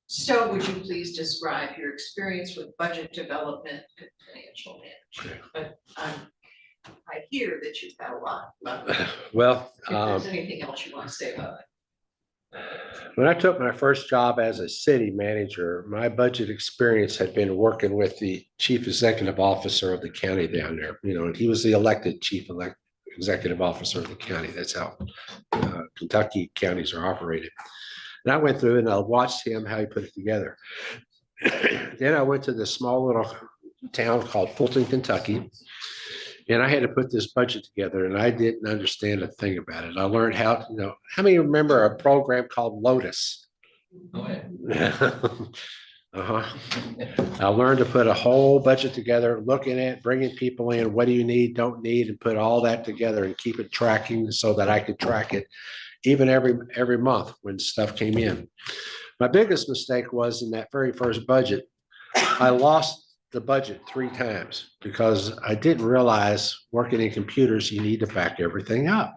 So would you please describe your experience with budget development and financial management? But I hear that you've got a lot. Well, If there's anything else you want to say about it. when I took my first job as a city manager, my budget experience had been working with the chief executive officer of the county down there, and he was the elected executive officer of the county. That's how Kentucky counties are operated. And I went through and I watched him, how he put it together. Then I went to this small little town called Fulton, Kentucky. And I had to put this budget together and I didn't understand a thing about it. I learned how many remember a program called Lotus? Oh, yeah. I learned to put a whole budget together, looking at, bringing people in, what do you need, don't need, and put all that together and keep it tracking so that I could track it even every month when stuff came in. My biggest mistake was in that very first budget, I lost the budget 3 times because I didn't realize working in computers, you need to back everything up.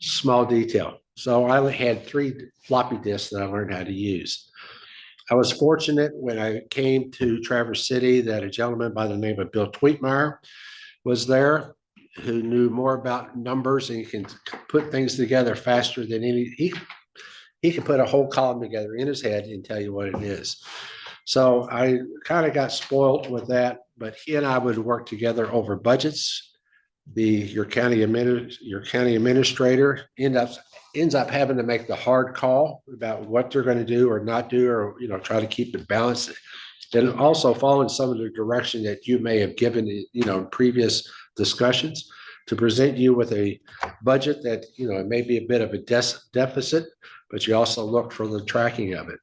Small detail. So I had 3 floppy disks that I learned how to use. I was fortunate when I came to Traverse City that a gentleman by the name of Bill Tweetmeyer was there who knew more about numbers and he can put things together faster than he can put a whole column together in his head and tell you what it is. So I kind of got spoiled with that, but he and I would work together over budgets your county administrator ends up having to make the hard call about what they're going to do or not do, or, try to keep it balanced. Then also following some of the direction that you may have given, in previous discussions, to present you with a budget that, it may be a bit of a deficit, but you also look for the tracking of it.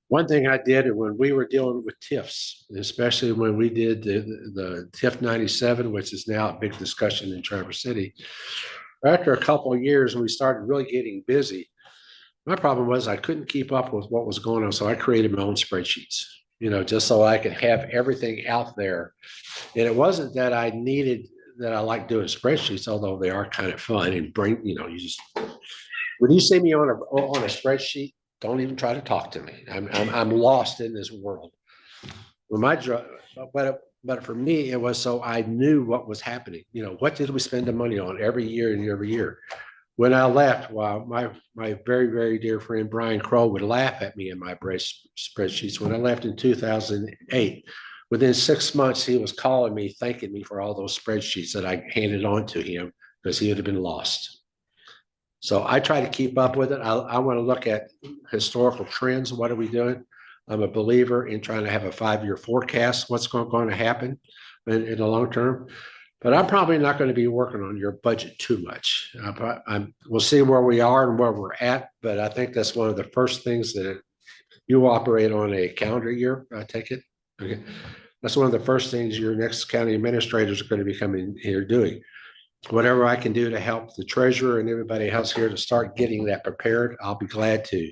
One thing I did when we were dealing with TIFs, especially when we did the TIF 97, which is now a big discussion in Traverse City, after a couple of years, we started really getting busy. My problem was I couldn't keep up with what was going on, so I created my own spreadsheets, just so I could have everything out there. And it wasn't that I like doing spreadsheets, although they are kind of fun and bring, when you see me on a spreadsheet, don't even try to talk to me. I'm lost in this world. But for me, it was so I knew what was happening. What did we spend the money on every year and every year? When I left, my very, very dear friend Brian Crow would laugh at me in my spreadsheets. When I left in 2008, within 6 months, he was calling me, thanking me for all those spreadsheets that I handed on to him because he would have been lost. So I try to keep up with it. I want to look at historical trends. What are we doing? I'm a believer in trying to have a 5-year forecast, what's going to happen in the long term. But I'm probably not going to be working on your budget too much. We'll see where we are and where we're at, but I think that's one of the first things that you operate on a calendar year, I take it. Okay. That's one of the first things your next county administrators are going to be coming here doing. Whatever I can do to help the treasurer and everybody else here to start getting that prepared, I'll be glad to.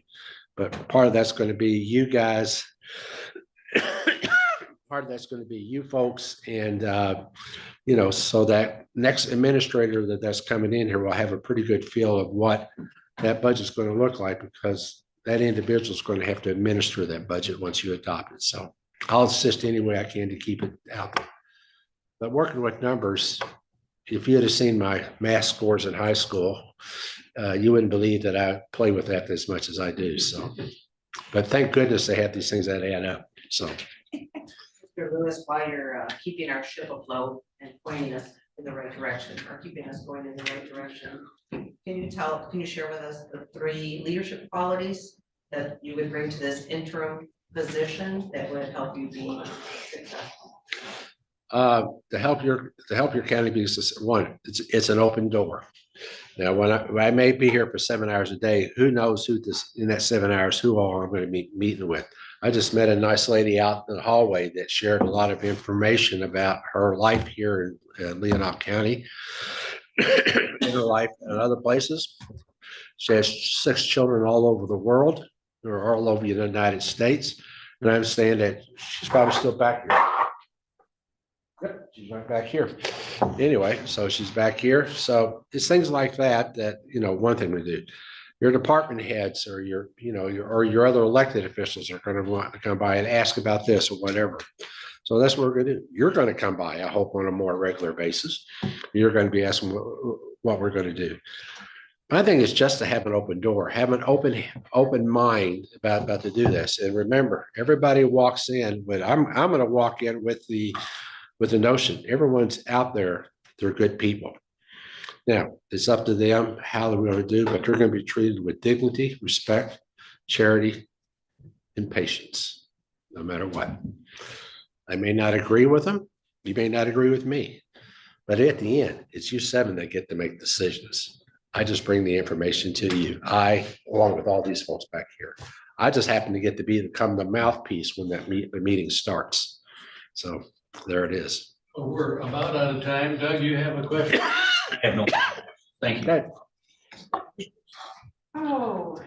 But part of that's going to be you guys. Part of that's going to be you folks. And, so that next administrator that's coming in here will have a pretty good feel of what that budget's going to look like, because that individual is going to have to administer that budget once you adopt it. So I'll assist any way I can to keep it out there. But working with numbers, if you had seen my math scores in high school, you wouldn't believe that I play with that as much as I do. So, but thank goodness they have these things that add up. So, Mr. Lewis, while you're keeping our ship afloat and pointing us in the right direction, or keeping us going in the right direction, can you share with us the 3 leadership qualities that you would bring to this interim position that would help you be successful? To help your county be one, it's an open door. Now, when I may be here for 7 hours a day, who knows in that 7 hours, who all I'm going to be meeting with. I just met a nice lady out in the hallway that shared a lot of information about her life here in Leelanau County and her life in other places. She has 6 children all over the world, or all over the United States. And I understand that she's probably still back here. Yep, she's right back here. Anyway, so she's back here. So it's things like that, one thing we do. Your department heads or your other elected officials are going to want to come by and ask about this or whatever. So that's what we're going to do. You're going to come by, I hope, on a more regular basis. You're going to be asking what we're going to do. My thing is just to have an open door, have an open mind about to do this. And remember, everybody walks in, but I'm going to walk in with the notion everyone's out there, they're good people. Now, it's up to them how they're going to do, but they're going to be treated with dignity, respect, charity, and patience, no matter what. I may not agree with them. You may not agree with me. But at the end, it's you 7 that get to make decisions. I just bring the information to you. Along with all these folks back here, I just happen to get to become the mouthpiece when the meeting starts. So there it is. Well, we're about out of time. Doug, you have a question? I have no, thank you. Okay. Oh,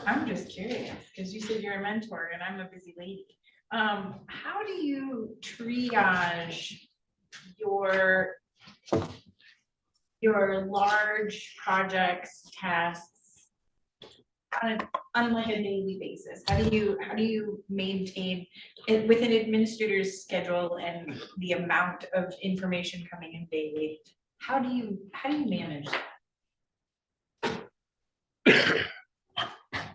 I'm just curious, because you said you're a mentor and I'm a busy lady. How do you triage your large projects, tasks on like a daily basis? How do you maintain it with an administrator's schedule and the amount of information coming in daily? How do you manage that?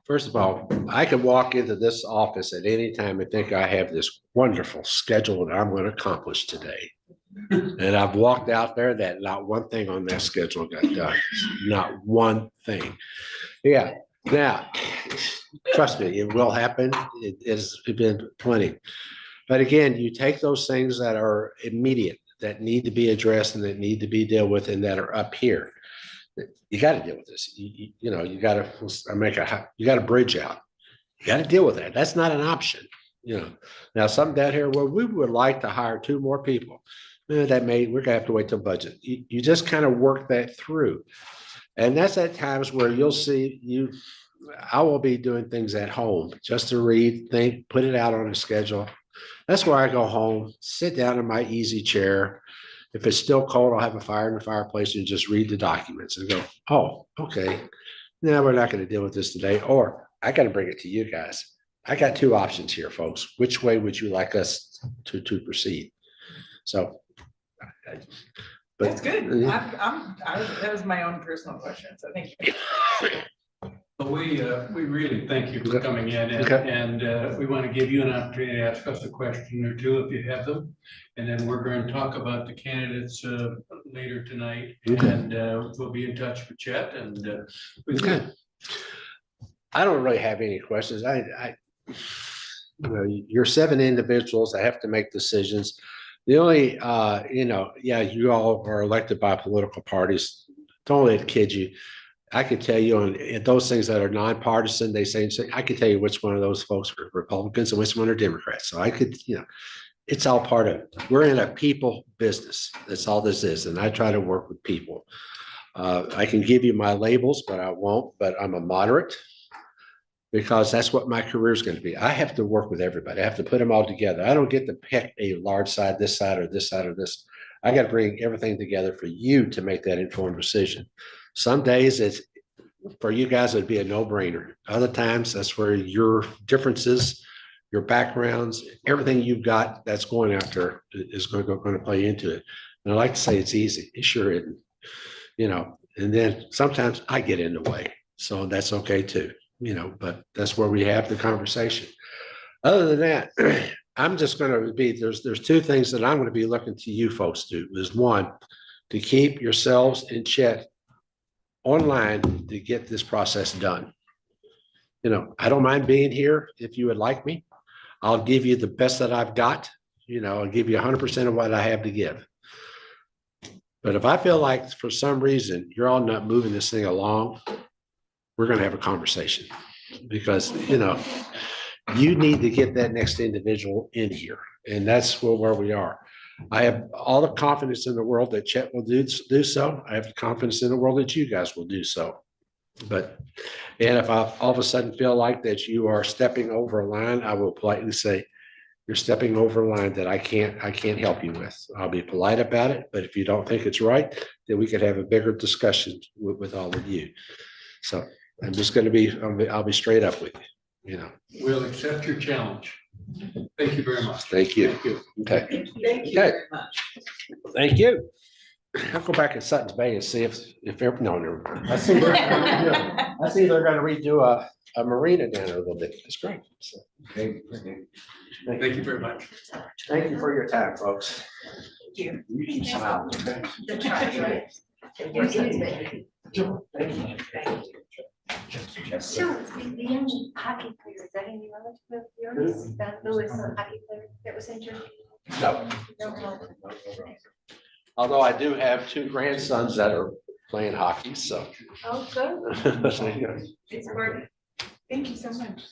First of all, I can walk into this office at any time and think I have this wonderful schedule that I'm going to accomplish today. And I've walked out there that not one thing on that schedule got done, not one thing. Yeah, now, trust me, it will happen. It has been plenty. But again, you take those things that are immediate, that need to be addressed and that need to be dealt with and that are up here. You got to deal with this. You know, you got to you got to bridge out. You got to deal with that. That's not an option. You know, now something down here where we would like to hire 2 more people. We're gonna have to wait till budget. You just kind of work that through. And that's at times where you'll see I will be doing things at home just to read, think, put it out on a schedule. That's where I go home, sit down in my easy chair. If it's still cold, I'll have a fire in the fireplace and just read the documents and go, oh, okay. No, we're not going to deal with this today. Or I got to bring it to you guys. I got 2 options here, folks. Which way would you like us to proceed? So. But That's good. That was my own personal question, so thank you. Well, we really thank you for coming in and we want to give you an opportunity to ask us a question or 2 if you have them. And then we're going to talk about the candidates later tonight. And we'll be in touch with Chet and I don't really have any questions. You know, you're 7 individuals that have to make decisions. The only, you know, yeah, you all are elected by political parties. Don't let it kid you. I could tell you on those things that are nonpartisan, they say, I could tell you which one of those folks are Republicans and which one are Democrats. So I could, you know, it's all part of it. We're in a people business. That's all this is. And I try to work with people. I can give you my labels, but I won't, but I'm a moderate because that's what my career is going to be. I have to work with everybody. I have to put them all together. I don't get to pick a large side, this side or this side or this. I got to bring everything together for you to make that informed decision. Some days it's for you guys, it'd be a no-brainer. Other times that's where your differences, your backgrounds, everything you've got that's going after is going to play into it. And I like to say it's easy. It sure isn't, you know, and then sometimes I get in the way. So that's okay too, you know, but that's where we have the conversation. Other than that, I'm just going to be, there's 2 things that I'm going to be looking to you folks to do. Is 1, to keep yourselves in check online to get this process done. You know, I don't mind being here if you would like me. I'll give you the best that I've got. You know, I'll give you 100% of what I have to give. But if I feel like for some reason you're all not moving this thing along, we're going to have a conversation because, you know, you need to get that next individual in here. And that's where we are. I have all the confidence in the world that Chet will do so. I have the confidence in the world that you guys will do so. But, and if I all of a sudden feel like that you are stepping over a line, I will politely say, you're stepping over a line that I can't help you with. I'll be polite about it, but if you don't think it's right, then we could have a bigger discussion with all of you. So I'm just going to be, I'll be straight up with you, you know. We'll accept your challenge. Thank you very much. Thank you. Thank you. Okay. Thank you very much. Thank you. I'll go back in Sutton's Bay and see if no, never mind. I see they're going to redo a marina down there a little bit. That's great. So, Thank you very much. thank you for your time, folks. Thank you. You keep smiling, okay? The charge, right? Thank you. So the young hockey player, is that any relative of yours? That Lewis hockey player that was injured? No. No. Although I do have 2 grandsons that are playing hockey, so. Oh, good. There you go. It's working. Thank you so much.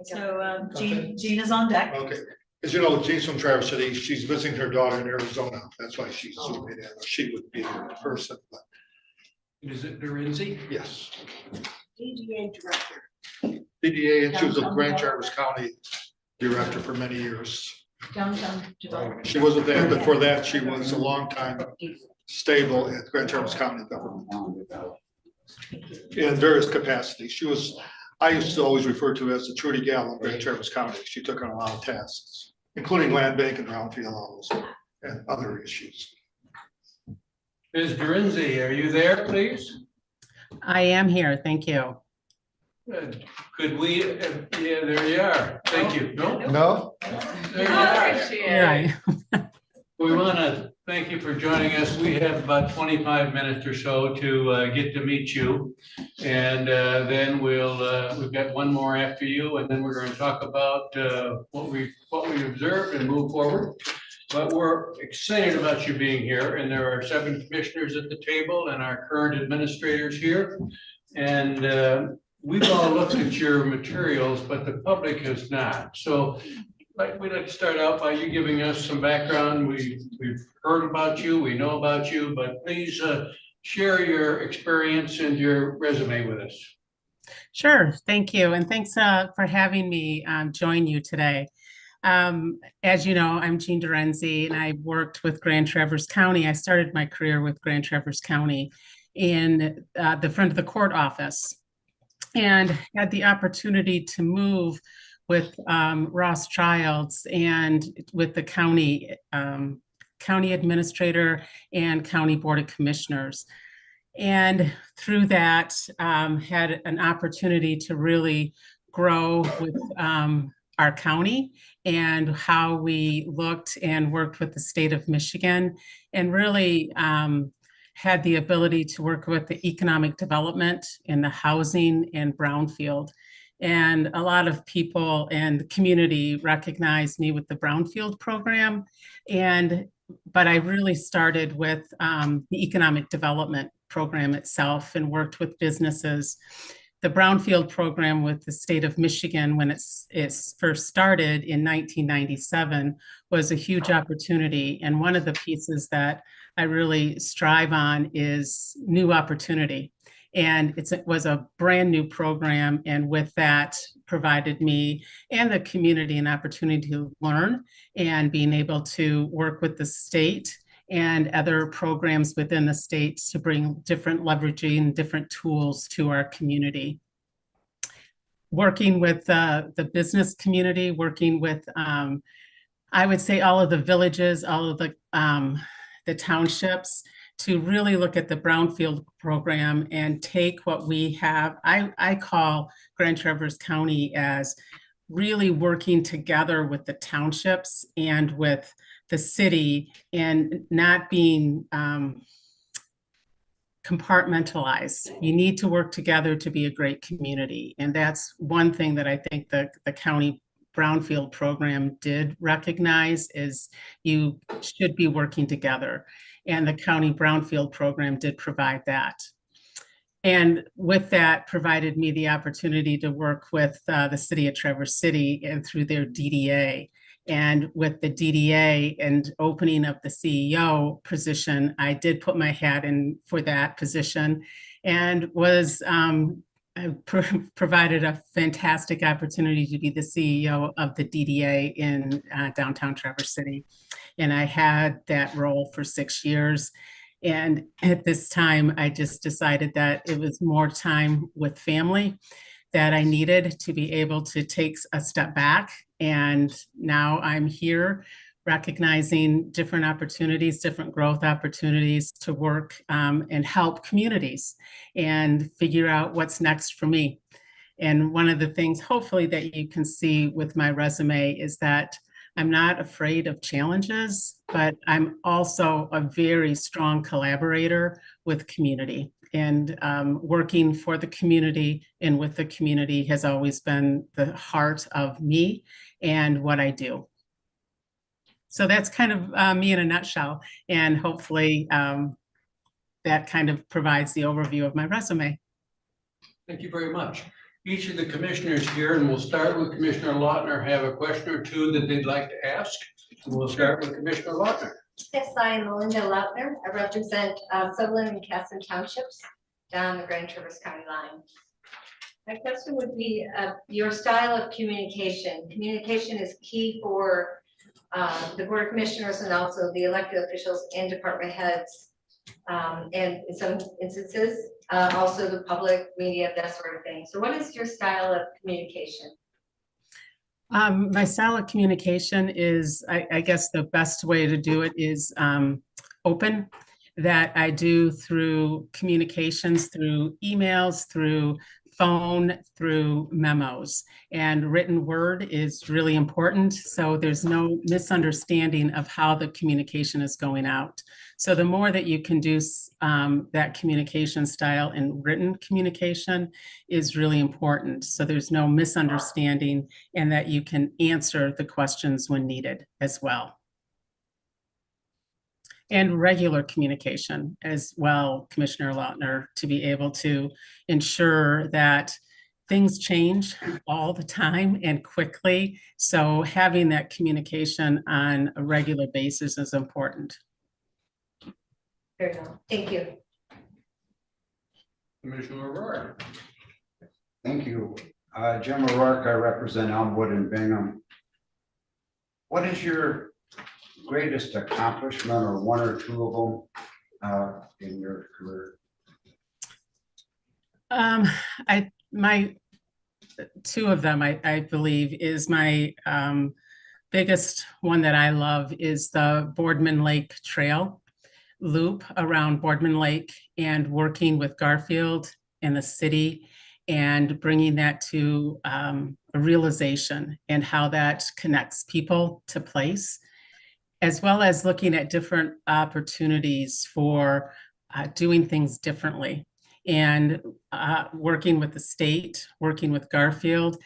So Jean is on deck. Okay, as you know, Jean's from Traverse City. She's visiting her daughter in Arizona. That's why she's zooming in. She would be there in person, but Is it Durenzi? yes. DDA director. DDA, and she was a Grand Traverse County director for many years. Downtown development. She wasn't there. Before that, she was a long time stable at Grand Traverse County government in various capacities. She was, I used to always refer to as the Trudy Gal of Grand Traverse County. She took on a lot of tasks, including land bank and brownfield laws and other issues. Ms. Durenzi, are you there, please? I am here. Thank you. Could we, yeah, there you are. Thank you. No? No? There you are. Yeah. We want to thank you for joining us. We have about 25 minutes or so to get to meet you. And then we've got one more after you, and then we're going to talk about what we observed and move forward. But we're excited about you being here, and there are 7 commissioners at the table and our current administrators here. And we've all looked at your materials, but the public has not. So we'd like to start out by you giving us some background. We've heard about you, we know about you, but please share your experience and your resume with us. Sure, thank you. And thanks for having me join you today. As you know, I'm Jean Dorenzi, and I worked with Grand Traverse County. I started my career with Grand Traverse County in the front of the court office, and had the opportunity to move with Ross Childs and with the county administrator and county board of commissioners. And through that, had an opportunity to really grow with our county and how we looked and worked with the state of Michigan, and really had the ability to work with the economic development in the housing and brownfield. And a lot of people in the community recognize me with the brownfield program. But I really started with the economic development program itself and worked with businesses. The brownfield program with the state of Michigan, when it's first started in 1997, was a huge opportunity. And one of the pieces that I really strive on is new opportunity. And it was a brand new program, and with that provided me and the community an opportunity to learn and being able to work with the state and other programs within the state to bring different leveraging, different tools to our community. Working with the business community, working with, I would say, all of the villages, all of the townships, to really look at the brownfield program and take what we have. I call Grand Traverse County as really working together with the townships and with the city, and not being compartmentalized. You need to work together to be a great community. And that's one thing that I think the county brownfield program did recognize, is you should be working together. And the county brownfield program did provide that. And with that, provided me the opportunity to work with the city of Traverse City and through their DDA. And with the DDA and opening of the CEO position, I did put my hat in for that position, and was provided a fantastic opportunity to be the CEO of the DDA in downtown Traverse City. And I had that role for 6 years. And at this time, I just decided that it was more time with family that I needed to be able to take a step back. And now I'm here recognizing different opportunities, different growth opportunities to work and help communities and figure out what's next for me. And one of the things, hopefully, that you can see with my resume is that I'm not afraid of challenges, but I'm also a very strong collaborator with community. And working for the community and with the community has always been the heart of me and what I do. So that's kind of me in a nutshell. And hopefully that kind of provides the overview of my resume. Thank you very much. Each of the commissioners here, and we'll start with Commissioner Lautner, have a question or two that they'd like to ask. And we'll start with Commissioner Lautner. Yes, I am Melinda Lautner. I represent Sutherland and Casson Townships down the Grand Traverse County line. My question would be your style of communication. Communication is key for the Board of Commissioners and also the elected officials and department heads. And in some instances, also the public, media, that sort of thing. So what is your style of communication? My style of communication is, I guess the best way to do it is open, that I do through communications, through emails, through phone, through memos. And written word is really important, so there's no misunderstanding of how the communication is going out. So the more that you can do that communication style in written communication is really important. So there's no misunderstanding and that you can answer the questions when needed as well. And regular communication as well, Commissioner Lautner, to be able to ensure that things change all the time and quickly. So having that communication on a regular basis is important. Very well, thank you. Commissioner O'Rourke. Thank you. Jim O'Rourke, I represent Elmwood and Bingham. What is your greatest accomplishment, or one or two of them, in your career? My two of them, I believe, is my biggest one that I love is the Boardman Lake Trail loop around Boardman Lake, and working with Garfield and the city and bringing that to a realization and how that connects people to place, as well as looking at different opportunities for doing things differently, and working with the state, working with Garfield,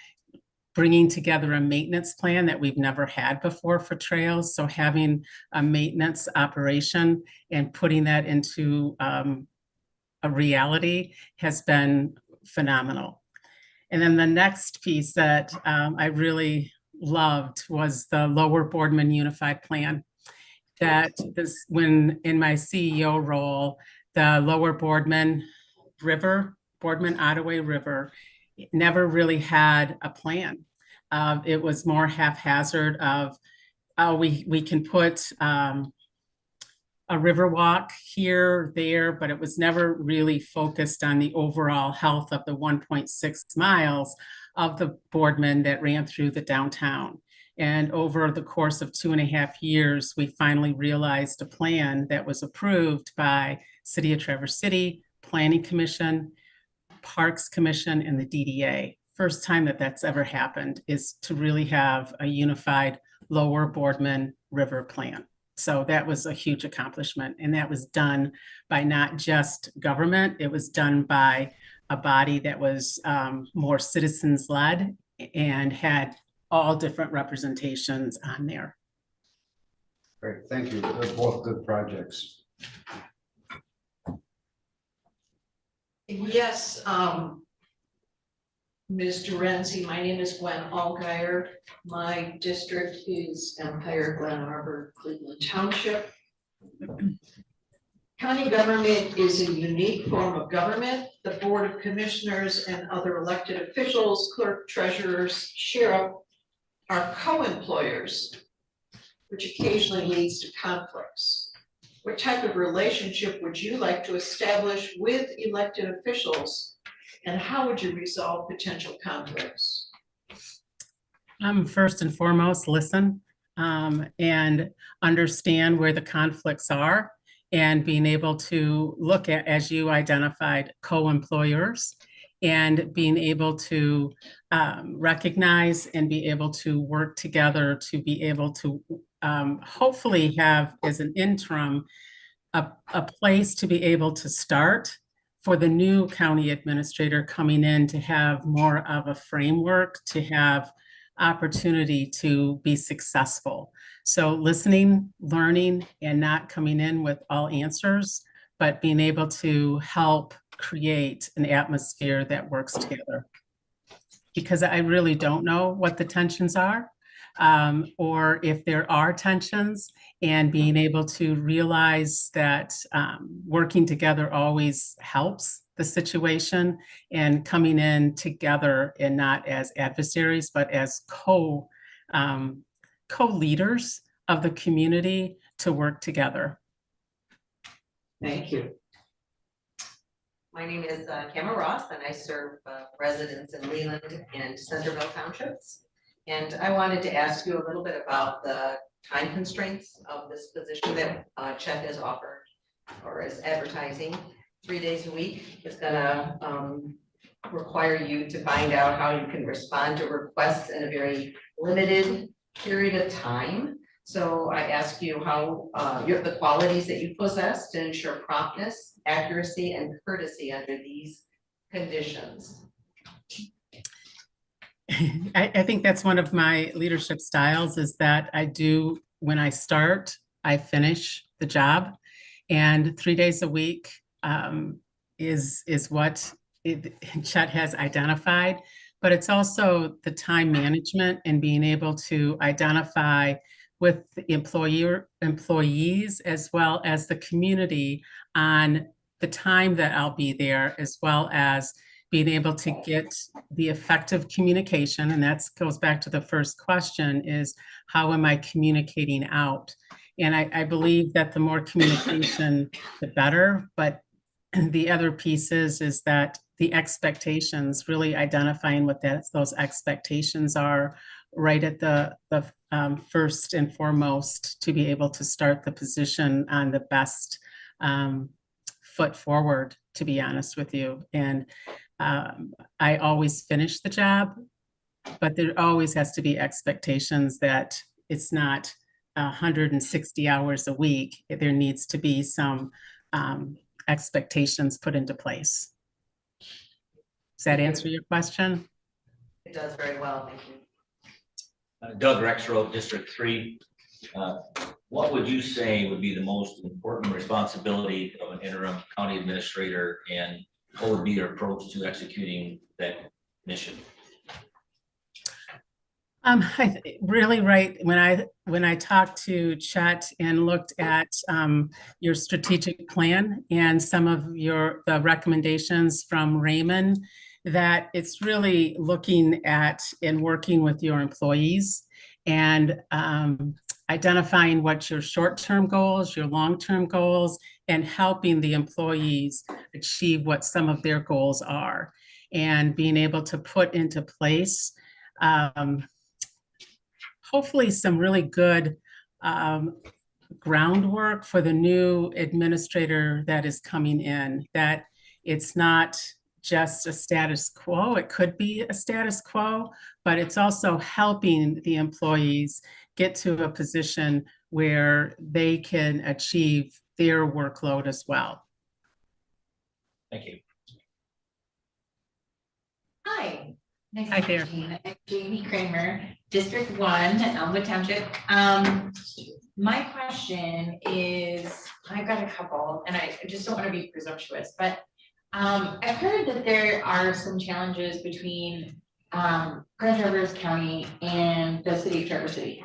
bringing together a maintenance plan that we've never had before for trails. So having a maintenance operation and putting that into a reality has been phenomenal. And then the next piece that I really loved was the Lower Boardman Unified Plan. That this, when in my CEO role, the Lower Boardman River, Boardman Ottaway River, never really had a plan. It was more haphazard of, oh, we can put a river walk here, there, but it was never really focused on the overall health of the 1.6 miles of the Boardman that ran through the downtown. And over the course of 2.5 years, we finally realized a plan that was approved by City of Traverse City, Planning Commission, Parks Commission, and the DDA. First time that that's ever happened is to really have a unified Lower Boardman River plan. So that was a huge accomplishment, and that was done by not just government, it was done by a body that was more citizens-led and had all different representations on there. Great, thank you. They're both good projects. Yes, Ms. Durenzi, my name is Gwen Allgaier. My district is Empire, Glen Arbor, Cleveland Township. County government is a unique form of government. The Board of Commissioners and other elected officials, clerk, treasurers, sheriff, are co-employers, which occasionally leads to conflicts. What type of relationship would you like to establish with elected officials, and how would you resolve potential conflicts? First and foremost, listen and understand where the conflicts are, and being able to look at, as you identified, co-employers, and being able to recognize and be able to work together to be able to hopefully have, as an interim, a place to be able to start for the new county administrator coming in, to have more of a framework, to have opportunity to be successful. So listening, learning, and not coming in with all answers, but being able to help create an atmosphere that works together. Because I really don't know what the tensions are, or if there are tensions, and being able to realize that working together always helps the situation, and coming in together and not as adversaries, but as co-leaders of the community to work together. Thank you. My name is Kemma Ross, and I serve residents in Leland and Centerville Townships. And I wanted to ask you a little bit about the time constraints of this position that Chet has offered or is advertising. 3 days a week. It's gonna require you to find out how you can respond to requests in a very limited period of time. So I ask you how, the qualities that you possess to ensure promptness, accuracy, and courtesy under these conditions. I think that's one of my leadership styles, is that I do, when I start, I finish the job. And 3 days a week is what Chet has identified. But it's also the time management and being able to identify with the employees as well as the community on the time that I'll be there, as well as being able to get the effective communication. And that goes back to the first question, is how am I communicating out? And I believe that the more communication, the better. But the other piece is that the expectations, really identifying what those expectations are right at the first and foremost, to be able to start the position on the best foot forward, to be honest with you. And I always finish the job, but there always has to be expectations that it's not 160 hours a week. There needs to be some expectations put into place. Does that answer your question? It does very well, thank you. Doug Rexroth, District 3. What would you say would be the most important responsibility of an interim county administrator, and what would be your approach to executing that mission? Really, right, when I talked to Chet and looked at your strategic plan and some of the recommendations from Raymond, that it's really looking at and working with your employees and identifying what your short-term goals, your long-term goals, and helping the employees achieve what some of their goals are, and being able to put into place hopefully some really good groundwork for the new administrator that is coming in, that it's not just a status quo. It could be a status quo, but it's also helping the employees get to a position where they can achieve their workload as well. Thank you. Hi. Nice Hi to there. meet you. I'm Jamie Kramer, District 1, Elmwood Township. My question is, I've got a couple, and I just don't want to be presumptuous, but I've heard that there are some challenges between Grand Traverse County and the city of Traverse City.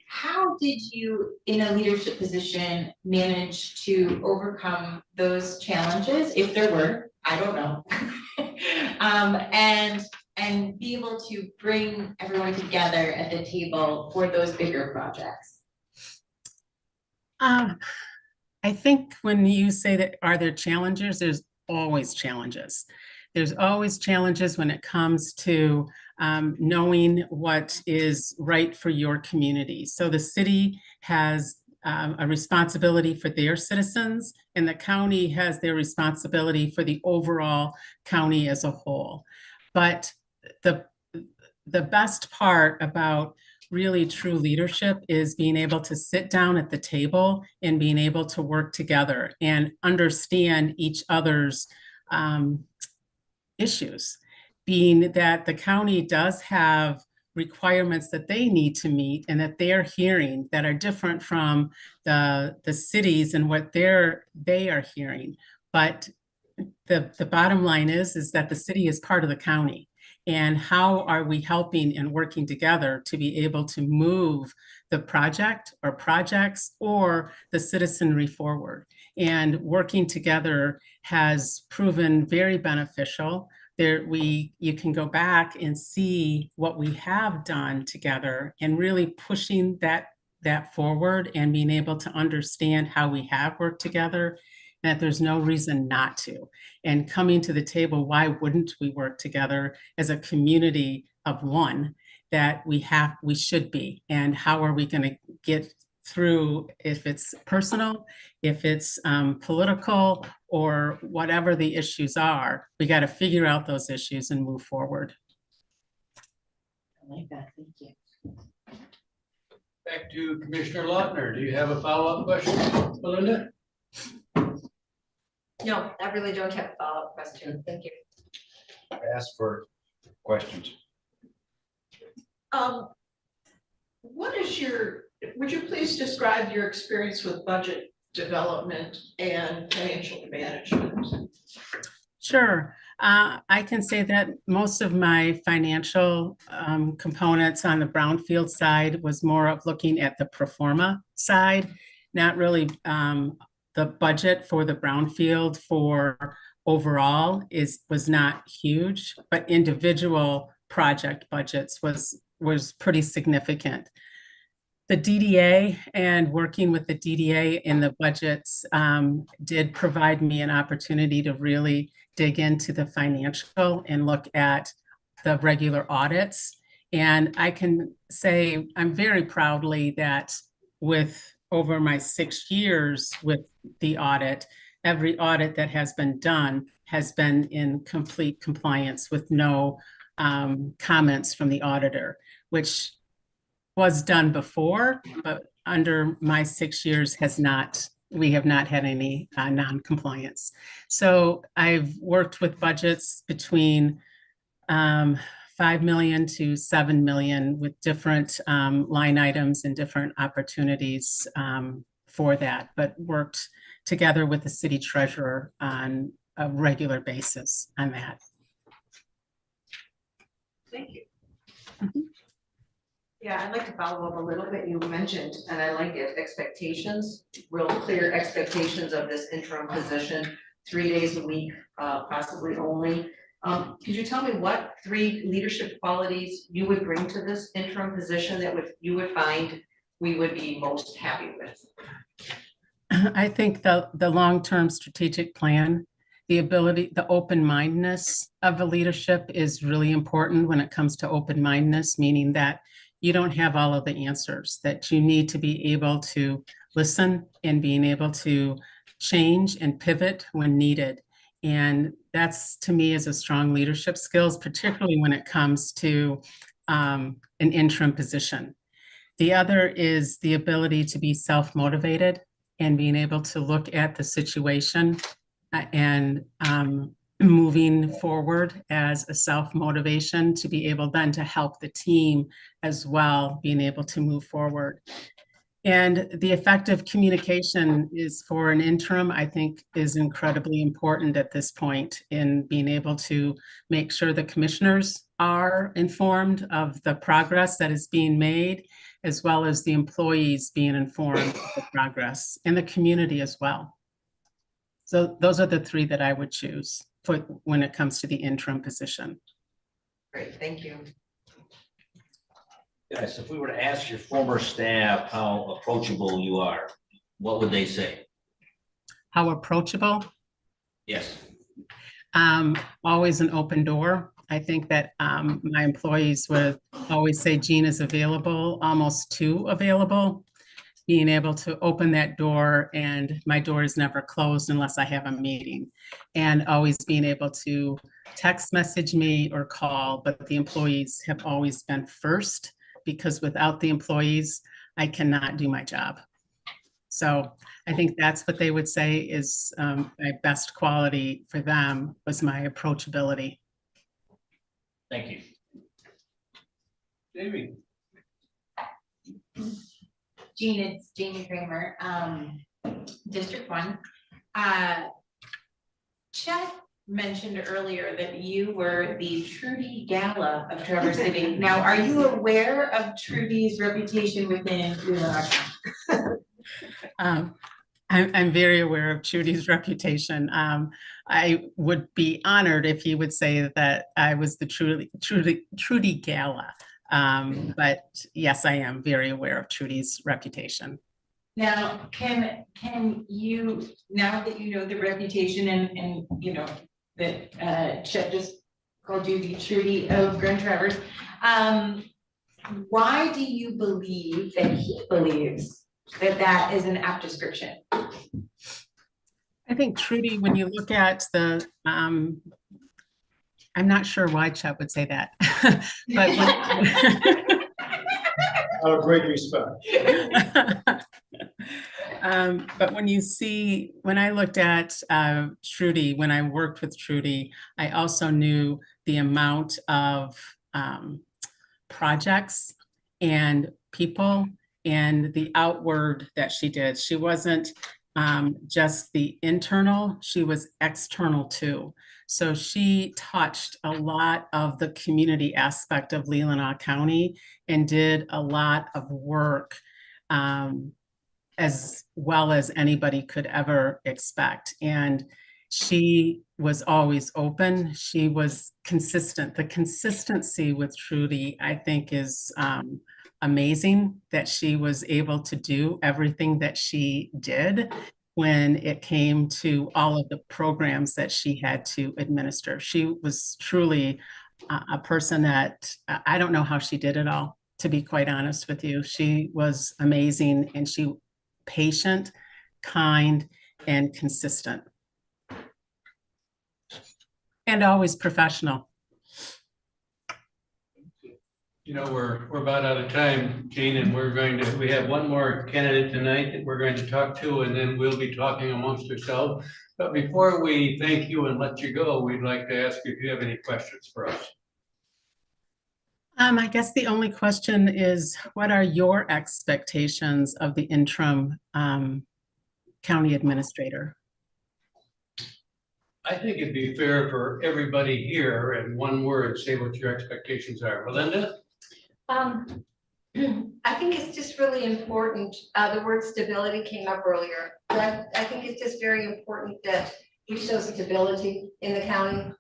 How did you, in a leadership position, manage to overcome those challenges, if there were? I don't know. And be able to bring everyone together at the table for those bigger projects? I think when you say that, are there challenges? There's always challenges. There's always challenges when it comes to knowing what is right for your community. So the city has a responsibility for their citizens, and the county has their responsibility for the overall county as a whole. But the best part about really true leadership is being able to sit down at the table and being able to work together and understand each other's issues, being that the county does have requirements that they need to meet and that they're hearing that are different from the cities and what they are hearing. But the bottom line is that the city is part of the county. And how are we helping and working together to be able to move the project or projects or the citizenry forward? And working together has proven very beneficial. You can go back and see what we have done together and really pushing that forward and being able to understand how we have worked together, that there's no reason not to. And coming to the table, why wouldn't we work together as a community of one, that we should be? And how are we going to get through, if it's personal, if it's political, or whatever the issues are, we got to figure out those issues and move forward. I like that, thank you. Back to Commissioner Lautner. Do you have a follow-up question, Belinda? No, I really don't have a follow-up question. Thank you. Ask for questions. What is would you please describe your experience with budget development and financial management? Sure. I can say that most of my financial components on the brownfield side was more of looking at the pro forma side, not really the budget for the brownfield for overall was not huge, but individual project budgets was pretty significant. The DDA and working with the DDA in the budgets did provide me an opportunity to really dig into the financial and look at the regular audits. And I can say I'm very proudly that with over my 6 years with the audit, every audit that has been done has been in complete compliance with no comments from the auditor, which was done before, but under my 6 years we have not had any non-compliance. So I've worked with budgets between 5 million to 7 million with different line items and different opportunities for that, but worked together with the city treasurer on a regular basis on that. Thank you. Mhm. Yeah, I'd like to follow up a little bit. You mentioned, and I like it, expectations, real clear expectations of this interim position, 3 days a week, possibly only. Could you tell me what 3 leadership qualities you would bring to this interim position that you would find we would be most happy with? I think the long-term strategic plan, the ability, the open-mindedness of the leadership is really important when it comes to open-mindedness, meaning that you don't have all of the answers, that you need to be able to listen and being able to change and pivot when needed. And that's, to me, is a strong leadership skills, particularly when it comes to an interim position. The other is the ability to be self-motivated and being able to look at the situation and moving forward as a self-motivation to be able then to help the team as well, being able to move forward. And the effective communication is for an interim, I think, is incredibly important at this point in being able to make sure the commissioners are informed of the progress that is being made, as well as the employees being informed of the progress and the community as well. So those are the 3 that I would choose for when it comes to the interim position. Great, thank you. Yes, if we were to ask your former staff how approachable you are, what would they say? How approachable? Yes. Always an open door. I think that my employees would always say Jean is available, almost too available. Being able to open that door, and my door is never closed unless I have a meeting, and always being able to text message me or call, but the employees have always been first, because without the employees, I cannot do my job. So I think that's what they would say is my best quality for them was my approachability. Thank you. Jamie. Jean, it's Jamie Kramer, District 1. Chet mentioned earlier that you were the Trudy Gala of Traverse City. Now, are you aware of Trudy's reputation within Leelanau County? I'm very aware of Trudy's reputation. I would be honored if he would say that I was the Trudy Gala. But yes, I am very aware of Trudy's reputation. Now, can you, now that you know the reputation and you know that Chet just called you the Trudy of Grand Traverse, why do you believe that he believes that that is an apt description? I think Trudy, when you look at the, I'm not sure why Chet would say that, but Out of great respect. But when I looked at Trudy, when I worked with Trudy, I also knew the amount of projects and people and the outward that she did. She wasn't just the internal, she was external too. So she touched a lot of the community aspect of Leelanau County and did a lot of work as well as anybody could ever expect. And she was always open. She was consistent. The consistency with Trudy, I think, is amazing that she was able to do everything that she did when it came to all of the programs that she had to administer. She was truly a person that I don't know how she did it all, to be quite honest with you. She was amazing, and she patient, kind, and consistent. And always professional. You know, we're about out of time, Gene, and we have one more candidate tonight that we're going to talk to, and then we'll be talking amongst ourselves. But before we thank you and let you go, we'd like to ask you if you have any questions for us. I guess the only question is, what are your expectations of the interim county administrator? I think it'd be fair for everybody here in one word, say what your expectations are. Melinda? I think it's just really important. The word stability came up earlier, but I think it's just very important that we show stability in the county.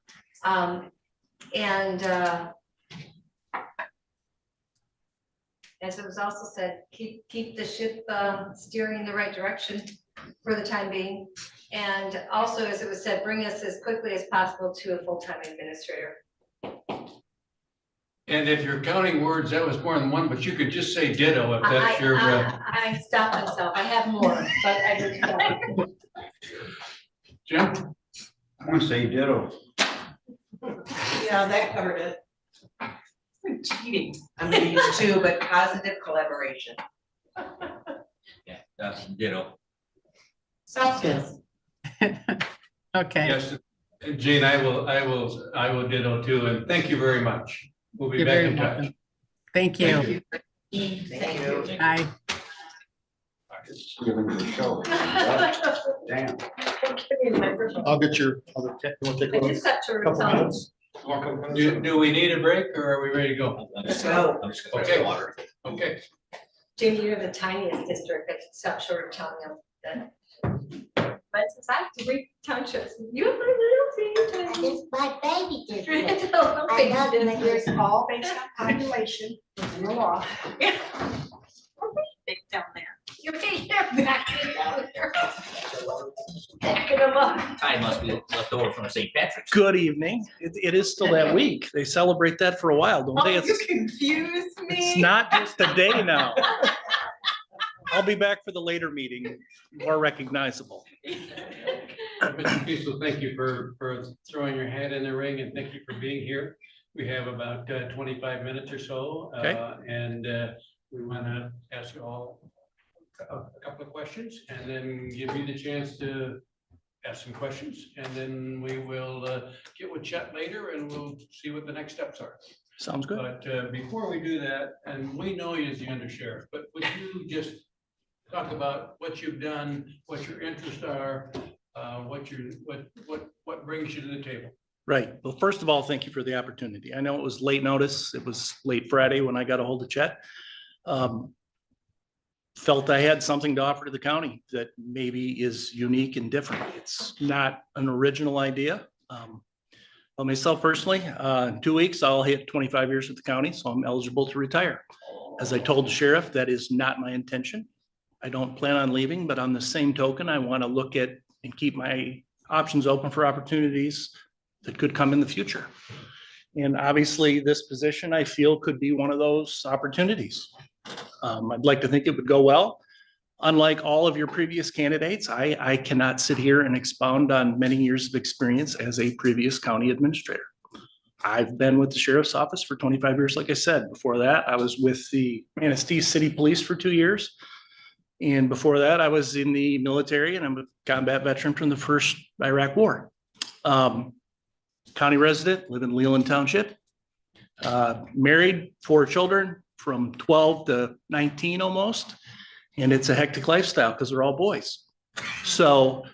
As it was also said, keep the ship steering in the right direction for the time being. And also, as it was said, bring us as quickly as possible to a full-time administrator. And if you're counting words, that was more than one, but you could just say ditto if that's your. I stopped myself. I have more, but I did stop. Jim? I want to say ditto. Yeah, that covered it. Cheating. I'm gonna use two, but positive collaboration. Yeah, that's ditto. Soft skills. Okay. Yes, Gene, I will ditto too, and thank you very much. We'll be You're back very in touch. welcome. Thank you. Thank you. Bye. Giving you a show. Damn. I'll get your other, you want to take I a just got to couple tell minutes? Do we need a break or are we ready to go? Let's go. I'm just gonna Okay. drink water. Okay. Jamie, you're the tiniest district. I could stop short of telling them that. But since I have 3 townships, you have my little team. It's my baby district. I love know my It's all based on population within the law. Big down there. You're backing down there. Backing them up. Time must be left over from St. Patrick's. Good evening. It is still that week. They celebrate that for a while, don't they? Oh, you It's confused me. not just a day now. I'll be back for the later meeting, more recognizable. Mr. Kiesel, thank you for throwing your hat in the ring and thank you for being here. We have about 25 minutes or so. Okay. And we want to ask you all a couple of questions and then give you the chance to ask some questions. And then we will get with Chet later and we'll see what the next steps are. Sounds good. But before we do that, and we know you as the undersheriff, but would you just talk about what you've done, what your interests are, what brings you to the table? Right. Well, first of all, thank you for the opportunity. I know it was late notice. It was late Friday when I got a hold of Chet. Felt I had something to offer to the county that maybe is unique and different. It's not an original idea. Well, myself personally, in 2 weeks, I'll hit 25 years with the county, so I'm eligible to retire. As I told the sheriff, that is not my intention. I don't plan on leaving, but on the same token, I want to look at and keep my options open for opportunities that could come in the future. And obviously, this position I feel could be one of those opportunities. I'd like to think it would go well. unlike all of your previous candidates, I cannot sit here and expound on many years of experience as a previous county administrator. I've been with the sheriff's office for 25 years, like I said. Before that, I was with the Manistee City Police for 2 years. And before that, I was in the military, and I'm a combat veteran from the first Iraq War. County resident, live in Leelanau Township. Married, 4 children from 12 to 19 almost. And it's a hectic lifestyle because they're all boys. So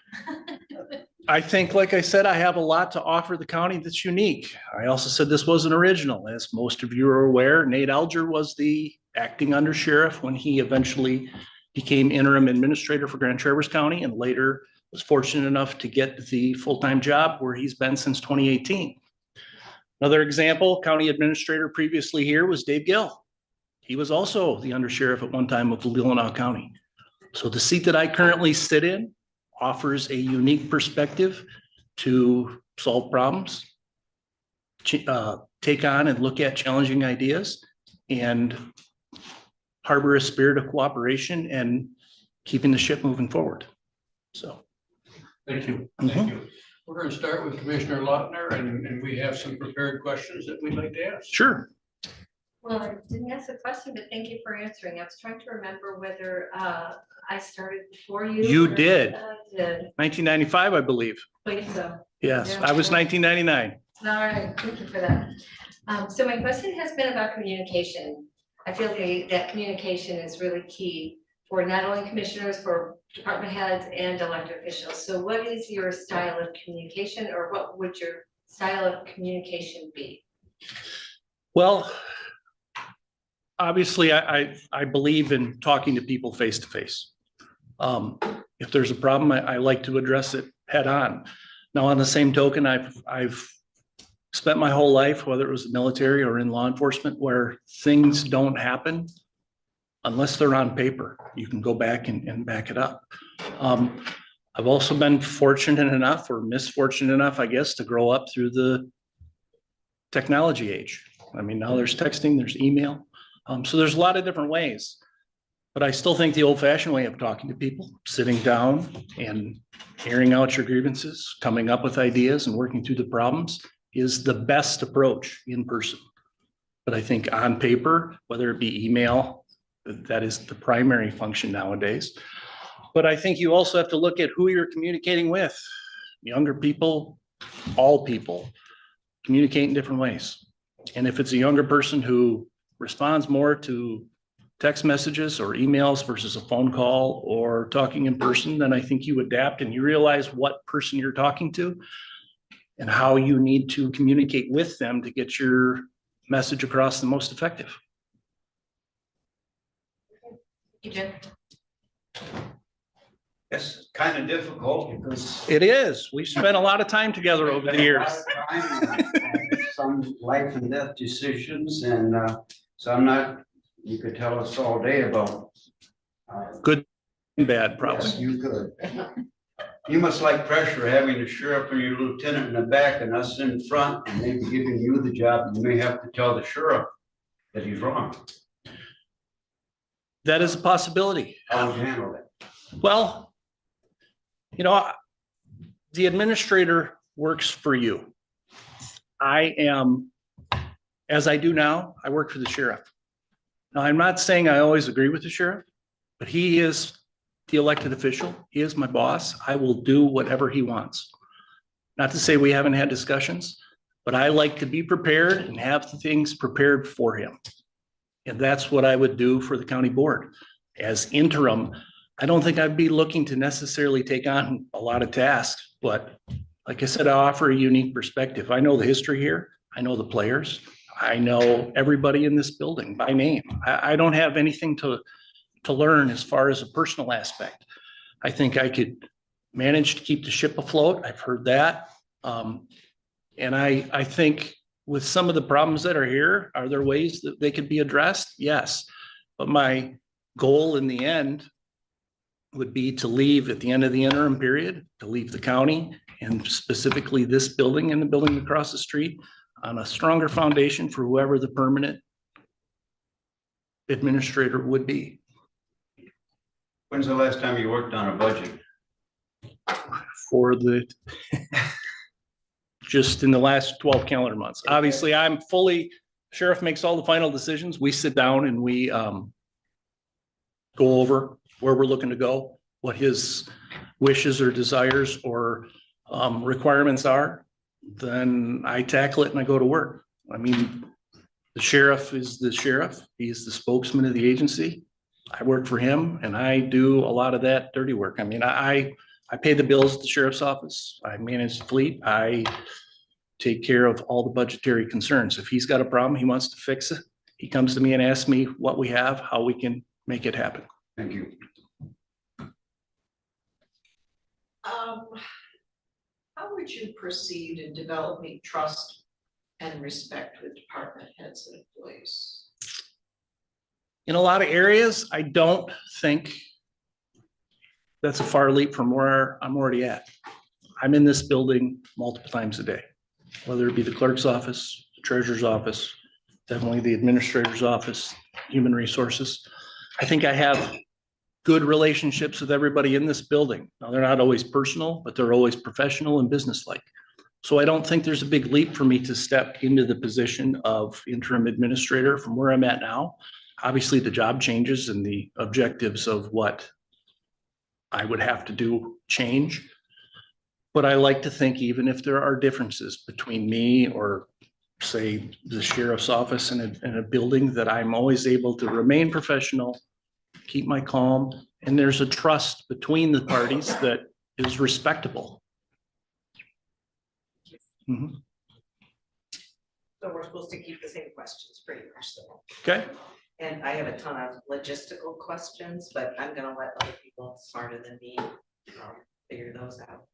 I think, like I said, I have a lot to offer the county that's unique. I also said this wasn't original. As most of you are aware, Nate Alger was the acting undersheriff when he eventually became interim administrator for Grand Traverse County, and later was fortunate enough to get the full-time job where he's been since 2018. Another example, county administrator previously here was Dave Gill. He was also the undersheriff at one time of Leelanau County. So the seat that I currently sit in offers a unique perspective to solve problems, take on and look at challenging ideas, and harbor a spirit of cooperation and keeping the ship moving forward. So. Thank you. Thank you. We're going to start with Commissioner Lautner, and we have some prepared questions that we'd like to ask. Sure. Well, I didn't ask a question, but thank you for answering. I was trying to remember whether I started before you. You or did. I did. 1995, I believe. Wait, so. Yes, Yeah. I was 1999. All right, thank you for that. So my question has been about communication. I feel that communication is really key for not only commissioners, for department heads and elected officials. So what is your style of communication, or what would your style of communication be? Well, obviously, I believe in talking to people face to face. If there's a problem, I like to address it head on. Now, on the same token, I've spent my whole life, whether it was the military or in law enforcement, where things don't happen unless they're on paper. You can go back and back it up. I've also been fortunate enough, or misfortunate enough, I guess, to grow up through the technology age. I mean, now there's texting, there's email. So there's a lot of different ways, but I still think the old fashioned way of talking to people, sitting down and hearing out your grievances, coming up with ideas and working through the problems is the best approach in person. But I think on paper, whether it be email, that is the primary function nowadays. But I think you also have to look at who you're communicating with. Younger people, all people communicate in different ways. And if it's a younger person who responds more to text messages or emails versus a phone call or talking in person, then I think you adapt and you realize what person you're talking to and how you need to communicate with them to get your message across the most effective. It's kind of difficult because It is. We've spent a lot of time together over the years. some life and death decisions, and so I'm not, you could tell us all day about. Good and bad, probably. Yes, you could. You must like pressure, having the sheriff or your lieutenant in the back and us in front, and maybe giving you the job. You may have to tell the sheriff that he's wrong. That is a possibility. How would you handle that? Well, you know, the administrator works for you. I am, as I do now, I work for the sheriff. Now, I'm not saying I always agree with the sheriff, but he is the elected official. He is my boss. I will do whatever he wants. Not to say we haven't had discussions, but I like to be prepared and have the things prepared for him. And that's what I would do for the county board. As interim, I don't think I'd be looking to necessarily take on a lot of tasks, but like I said, I offer a unique perspective. I know the history here. I know the players. I know everybody in this building by name. I don't have anything to learn as far as a personal aspect. I think I could manage to keep the ship afloat. I've heard that. And I think with some of the problems that are here, are there ways that they could be addressed? Yes. But my goal in the end would be to leave at the end of the interim period, to leave the county and specifically this building and the building across the street on a stronger foundation for whoever the permanent administrator would be. When's the last time you worked on a budget? For the just in the last 12 calendar months. Obviously, I'm fully, sheriff makes all the final decisions. We sit down and we go over where we're looking to go, what his wishes or desires or requirements are. Then I tackle it and I go to work. I mean, the sheriff is the sheriff. He's the spokesman of the agency. I work for him and I do a lot of that dirty work. I mean, I pay the bills at the sheriff's office. I manage the fleet. I take care of all the budgetary concerns. If he's got a problem, he wants to fix it, he comes to me and asks me what we have, how we can make it happen. Thank you. How would you proceed in developing trust and respect with department heads and employees? In a lot of areas, I don't think that's a far leap from where I'm already at. I'm in this building multiple times a day, whether it be the clerk's office, the treasurer's office, definitely the administrator's office, human resources. I think I have good relationships with everybody in this building. Now, they're not always personal, but they're always professional and businesslike. So I don't think there's a big leap for me to step into the position of interim administrator from where I'm at now. Obviously, the job changes and the objectives of what I would have to do change. But I like to think even if there are differences between me or say the sheriff's office in a building, that I'm always able to remain professional, keep my calm, and there's a trust between the parties that is respectable. Mhm. So we're supposed to keep the same questions pretty much so. Okay. And I have a ton of logistical questions, but I'm gonna let other people smarter than me figure those out.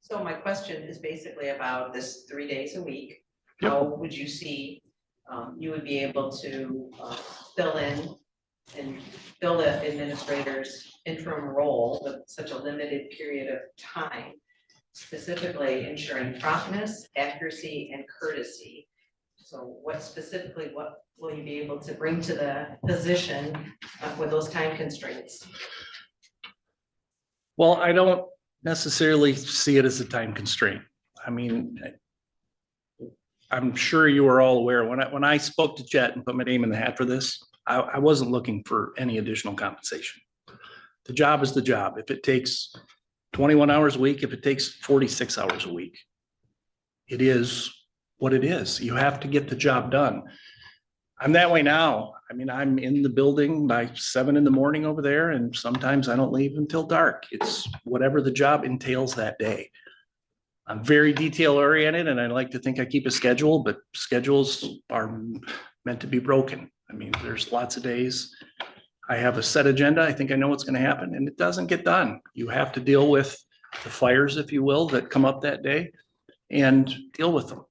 So my question is basically about this 3 days a week. How would you see you would be able to fill in and fill the administrator's interim role with such a limited period of time, specifically ensuring promptness, accuracy, and courtesy? So what specifically, what will you be able to bring to the position with those time constraints? Well, I don't necessarily see it as a time constraint. I mean, I'm sure you are all aware, when I spoke to Chet and put my name in the hat for this, I wasn't looking for any additional compensation. The job is the job. If it takes 21 hours a week, if it takes 46 hours a week, it is what it is. You have to get the job done. I'm that way now. I mean, I'm in the building by 7 in the morning over there, and sometimes I don't leave until dark. It's whatever the job entails that day. I'm very detail oriented and I like to think I keep a schedule, but schedules are meant to be broken. I mean, there's lots of days I have a set agenda. I think I know what's going to happen and it doesn't get done. You have to deal with the fires, if you will, that come up that day and deal with them.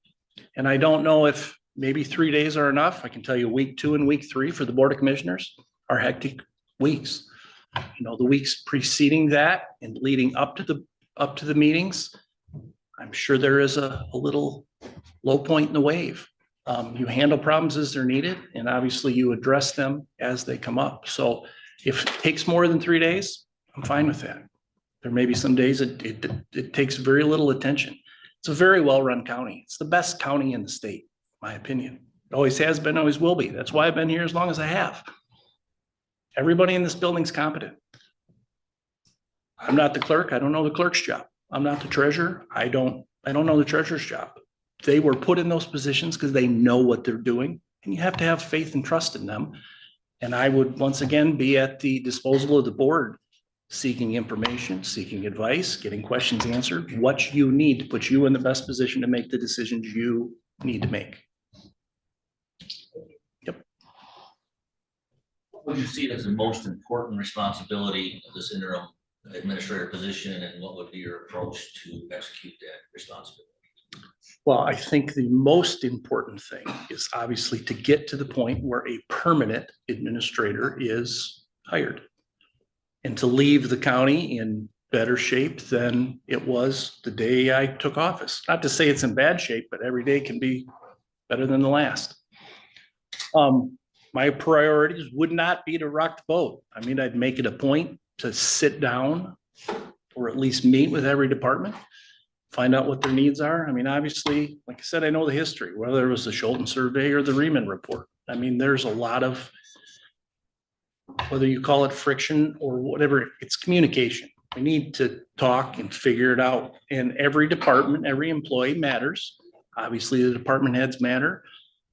And I don't know if maybe 3 days are enough. I can tell you week 2 and week 3 for the Board of Commissioners are hectic weeks. You know, the weeks preceding that and leading up to the meetings, I'm sure there is a little low point in the wave. You handle problems as they're needed, and obviously you address them as they come up. So if it takes more than 3 days, I'm fine with that. There may be some days it takes very little attention. It's a very well-run county. It's the best county in the state, in my opinion. It always has been, always will be. That's why I've been here as long as I have. Everybody in this building's competent. I'm not the clerk. I don't know the clerk's job. I'm not the treasurer. I don't know the treasurer's job. They were put in those positions because they know what they're doing, and you have to have faith and trust in them. And I would once again be at the disposal of the board, seeking information, seeking advice, getting questions answered, what you need to put you in the best position to make the decisions you need to make. Yep. What would you see as the most important responsibility of this interim administrator position, and what would be your approach to execute that responsibility? Well, I think the most important thing is obviously to get to the point where a permanent administrator is hired and to leave the county in better shape than it was the day I took office. Not to say it's in bad shape, but every day can be better than the last. My priorities would not be to rock the boat. I mean, I'd make it a point to sit down or at least meet with every department, find out what their needs are. I mean, obviously, like I said, I know the history, whether it was the Scholten survey or the Riemann report. I mean, there's a lot of, whether you call it friction or whatever, it's communication. We need to talk and figure it out. And every department, every employee matters. Obviously, the department heads matter.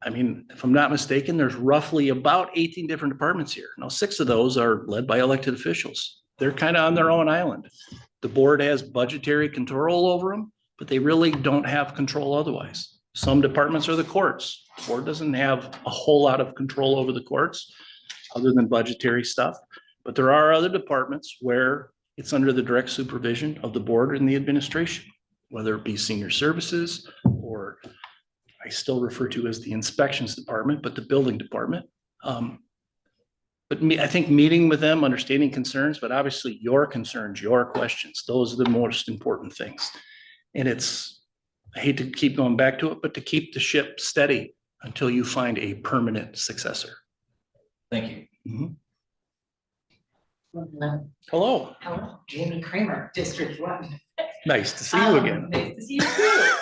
I mean, if I'm not mistaken, there's roughly about 18 different departments here. Now, 6 of those are led by elected officials. They're kind of on their own island. The board has budgetary control over them, but they really don't have control otherwise. Some departments are the courts. The board doesn't have a whole lot of control over the courts other than budgetary stuff. But there are other departments where it's under the direct supervision of the board and the administration, whether it be senior services or I still refer to as the inspections department, but the building department. I think meeting with them, understanding concerns, but obviously your concerns, your questions, those are the most important things. And I hate to keep going back to it, but to keep the ship steady until you find a permanent successor. Thank you. Mhm. Hello, Hello, Jamie Kramer, District 1. nice to see you again. Nice to see you too.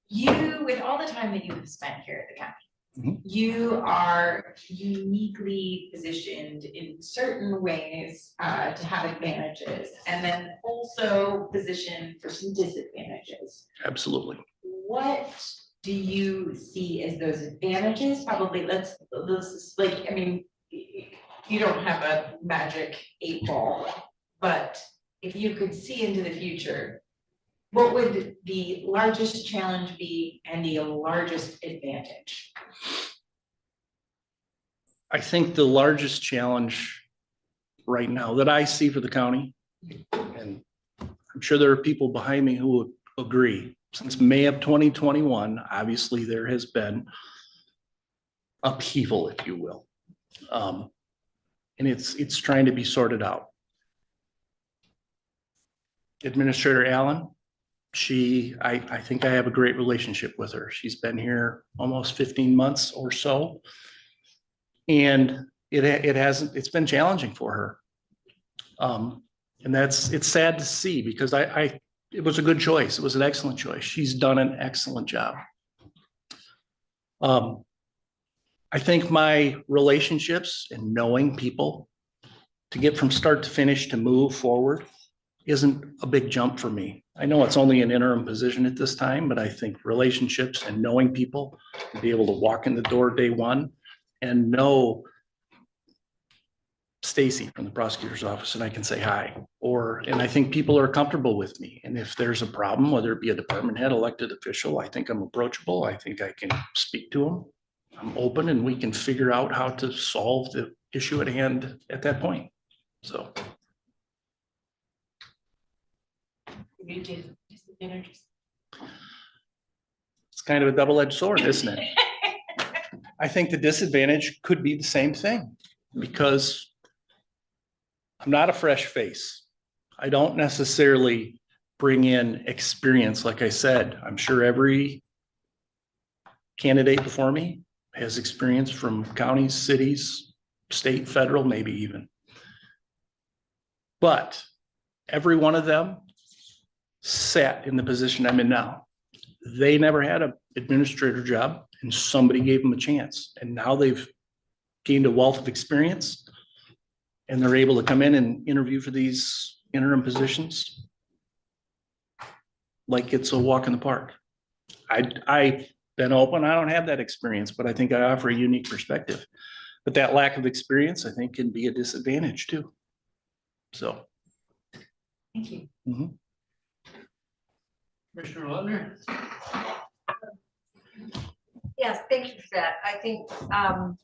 You, with all the time that you have spent here at the county, Mhm. you are uniquely positioned in certain ways to have advantages, and then also positioned for some disadvantages. Absolutely. What do you see as those advantages? Probably, let's like, I mean, you don't have a magic 8 ball, but if you could see into the future, what would the largest challenge be and the largest advantage? I think the largest challenge right now that I see for the county, and I'm sure there are people behind me who would agree, since May of 2021, obviously there has been upheaval, if you will. And it's trying to be sorted out. Administrator Allen, I think I have a great relationship with her. She's been here almost 15 months or so. And it's been challenging for her. And it's sad to see because it was a good choice. It was an excellent choice. She's done an excellent job. I think my relationships and knowing people to get from start to finish to move forward isn't a big jump for me. I know it's only an interim position at this time, but I think relationships and knowing people, to be able to walk in the door day one and know Stacy from the prosecutor's office and I can say hi, and I think people are comfortable with me. And if there's a problem, whether it be a department head, elected official, I think I'm approachable. I think I can speak to them. I'm open and we can figure out how to solve the issue at hand at that point. So. Disadvantages. It's kind of a double-edged sword, isn't it? I think the disadvantage could be the same thing because I'm not a fresh face. I don't necessarily bring in experience. Like I said, I'm sure every candidate before me has experience from counties, cities, state, federal, maybe even. But every one of them sat in the position I'm in now. They never had an administrator job and somebody gave them a chance. And now they've gained a wealth of experience and they're able to come in and interview for these interim positions like it's a walk in the park. I've been open. I don't have that experience, but I think I offer a unique perspective. But that lack of experience, I think, can be a disadvantage too. So. Thank you. Mhm. Commissioner Lautner? Yes, thank you for that. I think, and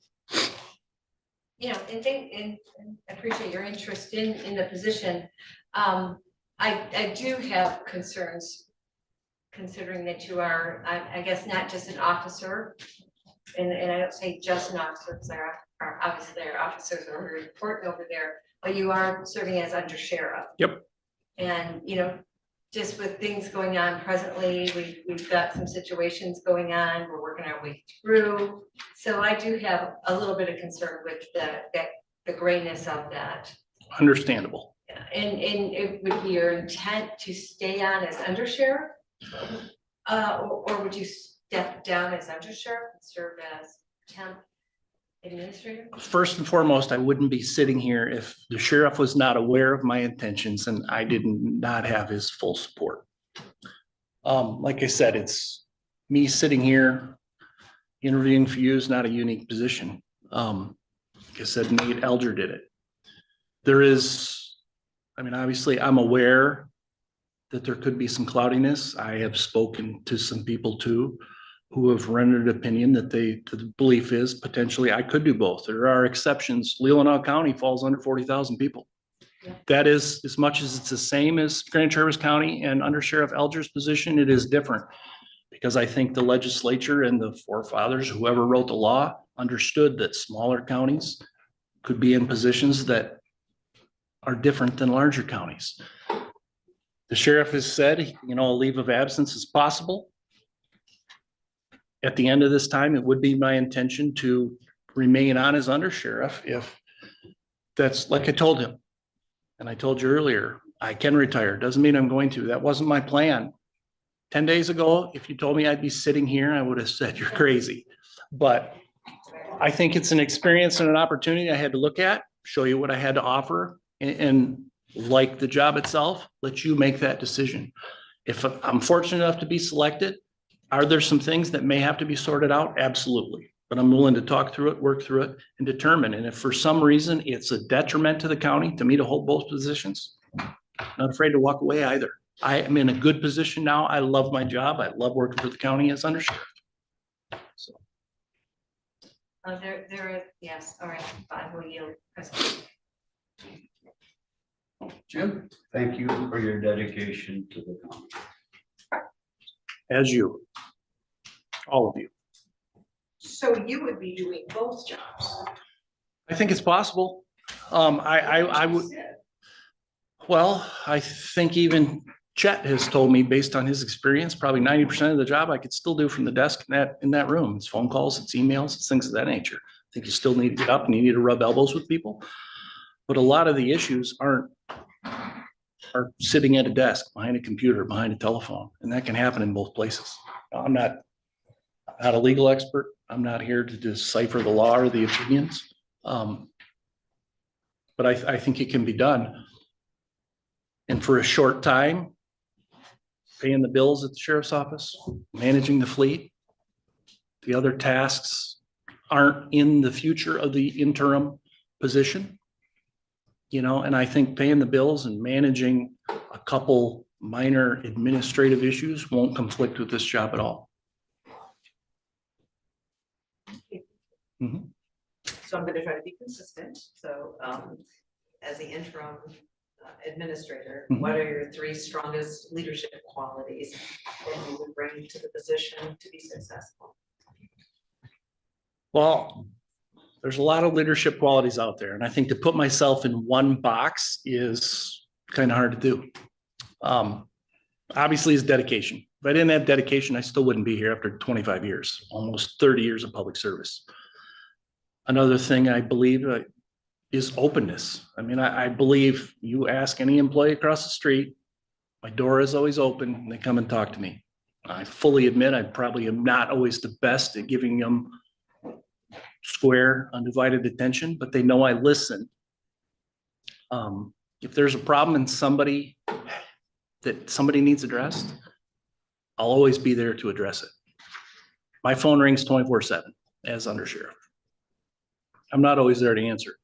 I appreciate your interest in the position. I do have concerns considering that you are, I guess, not just an officer. And I don't say just an officer because there are obviously there are officers who are important over there, but you are serving as under sheriff. Yep. And, just with things going on presently, we've got some situations going on, we're working our way through. So I do have a little bit of concern with the grayness of that. understandable. And it would be your intent to stay on as undersheriff? Or would you step down as undersheriff and serve as temp administrator? First and foremost, I wouldn't be sitting here if the sheriff was not aware of my intentions and I did not have his full support. Like I said, it's me sitting here interviewing for you is not a unique position. Like I said, Nate Elger did it. There is, I mean, obviously I'm aware that there could be some cloudiness. I have spoken to some people too, who have rendered opinion that the belief is potentially I could do both. There are exceptions. Leelanau County falls under 40,000 people. Yeah. That is, as much as it's the same as Grand Traverse County and Under Sheriff Elger's position, it is different. Because I think the legislature and the forefathers, whoever wrote the law, understood that smaller counties could be in positions that are different than larger counties. The sheriff has said, you know, a leave of absence is possible. At the end of this time, it would be my intention to remain on as undersheriff if that's, like I told him. And I told you earlier, I can retire. Doesn't mean I'm going to. That wasn't my plan. 10 days ago, if you told me I'd be sitting here, I would have said you're crazy. But I think it's an experience and an opportunity I had to look at, show you what I had to offer, and like the job itself, let you make that decision. If I'm fortunate enough to be selected, are there some things that may have to be sorted out? Absolutely. But I'm willing to talk through it, work through it, and determine. And if for some reason it's a detriment to the county to me to hold both positions, I'm not afraid to walk away either. I am in a good position now. I love my job. I love working for the county as undersheriff. So. Yes, all right, I will yield. President. Jim, thank you for your dedication to the county. As you, all of you. So you would be doing both jobs? I think it's possible. I would, well, I think even Chet has told me, based on his experience, probably 90% of the job I could still do from the desk in that room. It's phone calls, it's emails, it's things of that nature. I think you still need to get up and you need to rub elbows with people. But a lot of the issues are sitting at a desk, behind a computer, behind a telephone, and that can happen in both places. I'm not a legal expert. I'm not here to decipher the law or the opinions. But I think it can be done. And for a short time, paying the bills at the sheriff's office, managing the fleet, the other tasks aren't in the future of the interim position. You know, and I think paying the bills and managing a couple minor administrative issues won't conflict with this job at all. Mm-hmm. So I'm gonna try to be consistent. So as the interim administrator, what are your 3 strongest leadership qualities that you would bring to the position to be successful? Well, there's a lot of leadership qualities out there. And I think to put myself in one box is kind of hard to do. Obviously is dedication. If I didn't have dedication, I still wouldn't be here after 25 years, almost 30 years of public service. Another thing I believe is openness. I mean, I believe you ask any employee across the street, my door is always open and they come and talk to me. I fully admit I probably am not always the best at giving them square, undivided attention, but they know I listen. If there's a problem and somebody needs addressed, I'll always be there to address it. My phone rings 24/7 as undersheriff. I'm not always there to answer.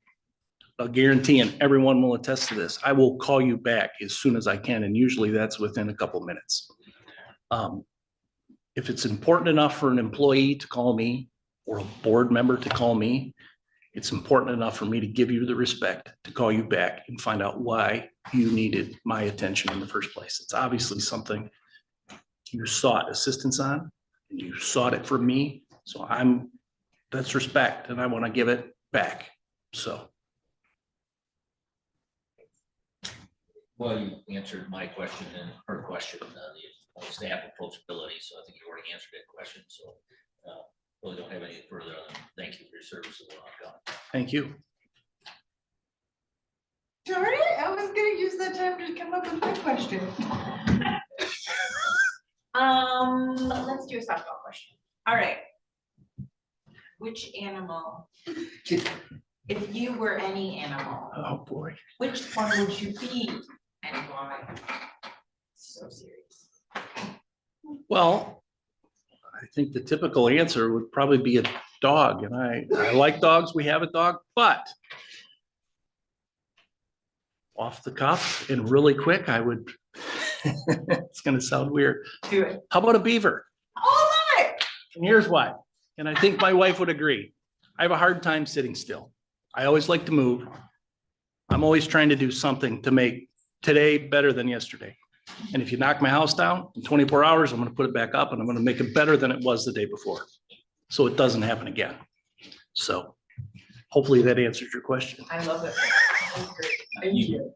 I'll guarantee, and everyone will attest to this, I will call you back as soon as I can, and usually that's within a couple minutes. If it's important enough for an employee to call me or a board member to call me, it's important enough for me to give you the respect to call you back and find out why you needed my attention in the first place. It's obviously something you sought assistance on, and you sought it from me. So that's respect, and I want to give it back. So. Well, you answered my question and her question, the staff approachability. So I think you already answered that question. So really don't have any further than thank you for your service to Leelanau County. Thank you. Darn it, I was gonna use that time to come up with my question. Let's do a softball question. All right. Which animal, if you were any animal, Oh, boy. which one would you be and why? So serious. Well, I think the typical answer would probably be a dog, and I like dogs. We have a dog, but off the cuff and really quick, I would, it's gonna sound weird. Do it. How about a beaver? Oh, love it. And here's why. And I think my wife would agree. I have a hard time sitting still. I always like to move. I'm always trying to do something to make today better than yesterday. And if you knock my house down in 24 hours, I'm gonna put it back up and I'm gonna make it better than it was the day before. So it doesn't happen again. So hopefully that answers your question. I love it. You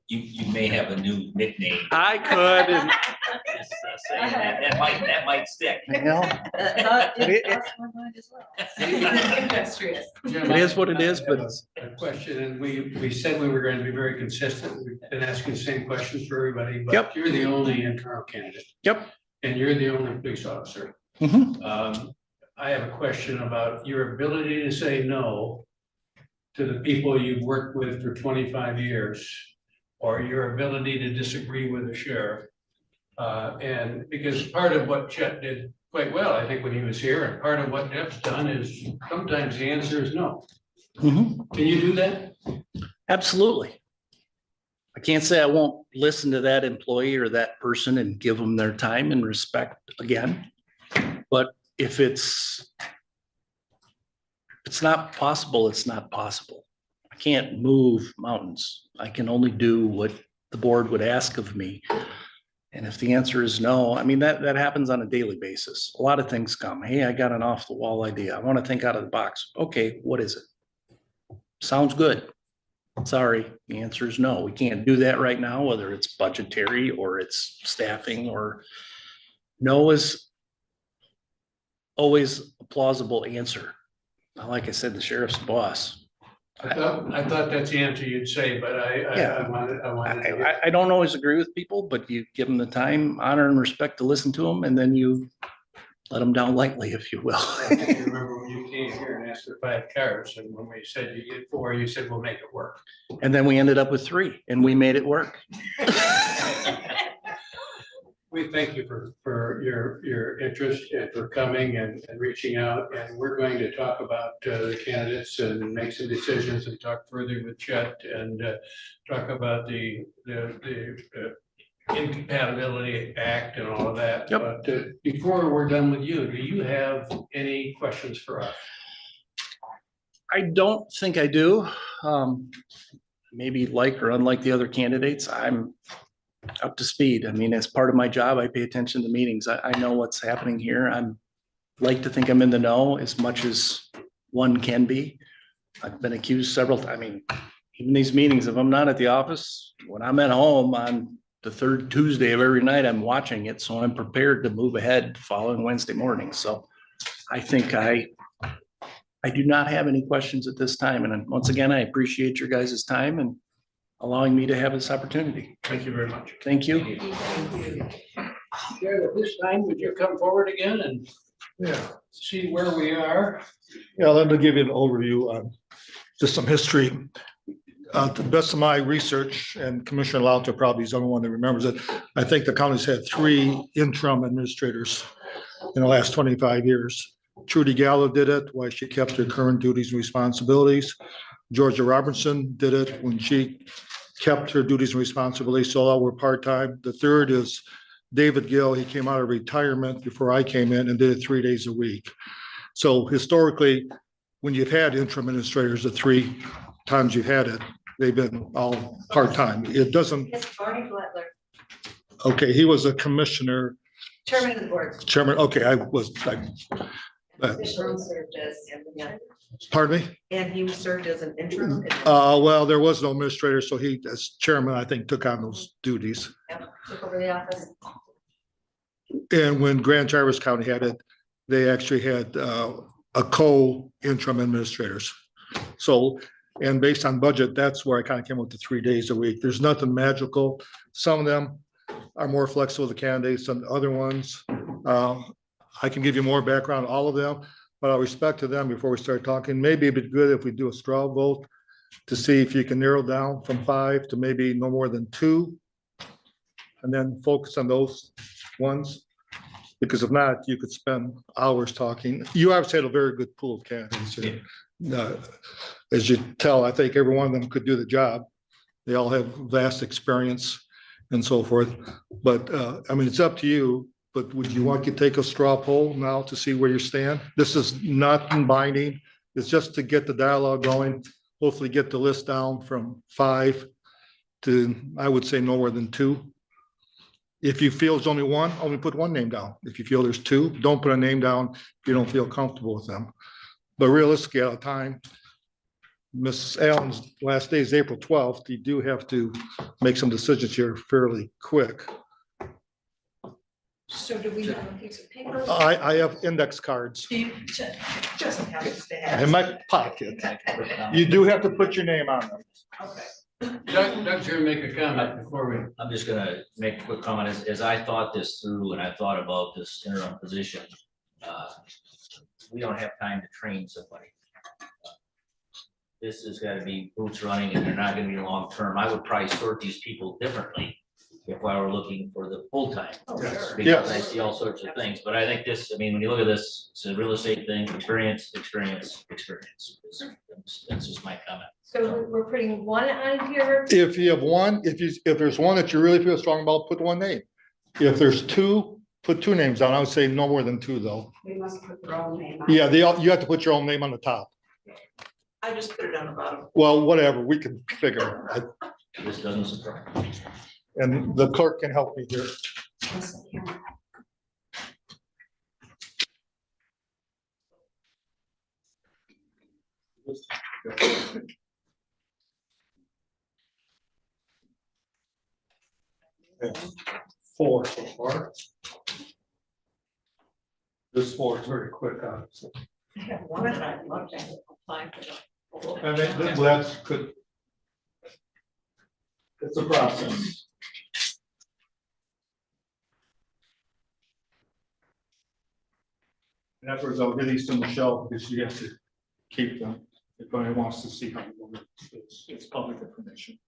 may have a new nickname. I could, and, Just, saying that might stick. you know, it Industrious. Jim, is what it is, I but have a question, and we said we were going to be very consistent. We've been asking the same questions for everybody, but Yep. you're the only internal candidate. Yep. And you're the only police officer. Mhm. I have a question about your ability to say no to the people you've worked with for 25 years, or your ability to disagree with the sheriff. And because part of what Chet did quite well, I think, when he was here, and part of what Jeff's done is sometimes the answer is no. Mhm. Can you do that? Absolutely. I can't say I won't listen to that employee or that person and give them their time and respect again. But if it's not possible, it's not possible. I can't move mountains. I can only do what the board would ask of me. And if the answer is no, I mean, that happens on a daily basis. A lot of things come. Hey, I got an off the wall idea. I want to think out of the box. Okay, what is it? Sounds good. Sorry, the answer is no. We can't do that right now, whether it's budgetary or it's staffing, or no is always a plausible answer. Like I said, the sheriff's the boss. I thought that's the answer you'd say, but Yeah. I wanted to hear. I don't always agree with people, but you give them the time, honor, and respect to listen to them, and then you let them down lightly, if you will. I think you remember when you came here and asked for 5 cars, and when we said you get 4, you said, we'll make it work. And then we ended up with 3, and we made it work. We thank you for your interest and for coming and reaching out. And we're going to talk about the candidates and make some decisions and talk further with Chet and talk about the Incompatibility Act and all of that. Yep. But before we're done with you, do you have any questions for us? I don't think I do. Maybe like or unlike the other candidates, I'm up to speed. I mean, as part of my job, I pay attention to meetings. I know what's happening here. I'm like to think I'm in the know as much as one can be. I've been accused several times. I mean, even these meetings, if I'm not at the office, when I'm at home on the 3rd Tuesday of every night, I'm watching it. So I'm prepared to move ahead the following Wednesday morning. So I think I do not have any questions at this time. And once again, I appreciate your guys' time and allowing me to have this opportunity. Thank you very much. Thank you. Jared, at this time, would you come forward again and see where we are? Yeah, let me give you an overview on just some history. To the best of my research, and Commissioner Lauter probably is the only one that remembers it, I think the county's had 3 interim administrators in the last 25 years. Trudy Gallo did it while she kept her current duties and responsibilities. Georgia Robertson did it when she kept her duties and responsibilities, so all were part-time. The third is David Gill. He came out of retirement before I came in and did it 3 days a week. So historically, when you've had interim administrators, the 3 times you've had it, they've been all part-time. It doesn't, Yes, Barney Butler, okay, he was a commissioner, chairman of the board. chairman, okay, Officially served as, yeah. pardon me? And he served as an interim. Well, there was no administrator, so he, as chairman, I think, took on those duties. Took over the office. And when Grand Traverse County had it, they actually had a co-interim administrators. So And based on budget, that's where I kind of came up to 3 days a week. There's nothing magical. Some of them are more flexible, the candidates, than the other ones. I can give you more background on all of them, but I'll respect to them before we start talking. Maybe it'd be good if we do a straw vote to see if you can narrow down from 5 to maybe no more than 2. And then focus on those ones. Because if not, you could spend hours talking. You obviously had a very good pool of candidates here. As you tell, I think every one of them could do the job. They all have vast experience and so forth. But I mean, it's up to you, but would you want to take a straw poll now to see where you stand? This is not binding. It's just to get the dialogue going, hopefully get the list down from 5 to, I would say, no more than 2. If you feel it's only 1, only put 1 name down. If you feel there's 2, don't put a name down if you don't feel comfortable with them. But realistically, at a time, Ms. Allen's last day is April 12th. You do have to make some decisions here fairly quick. So do we have a piece of paper? I have index cards Just happens to have. in my pocket. You do have to put your name on them. Okay. Doug's here to make a comment before we. I'm just gonna make a quick comment. As I thought this through and I thought about this interim position, we don't have time to train somebody. This has got to be boots running and they're not gonna be long term. I would probably sort these people differently if I were looking for the full time. Yes. Because I see all sorts of things, but I think this, I mean, when you look at this, it's a real estate thing, experience. That's just my comment. So we're putting 1 on here. If you have 1, if there's 1 that you really feel strong about, put 1 name. If there's 2, put 2 names down. I would say no more than 2 though. They must put their own name on. Yeah, you have to put your own name on the top. I just put it on the bottom. Well, whatever, we can figure it. This doesn't surprise me. And the clerk can help me here. Yeah, 4 so far. This 4 is very quick, so. I have one that I'd love to apply for the. And that's good. It's a process. And afterwards, I'll get these to Michelle because you have to keep them if anybody wants to see how you work. It's public information.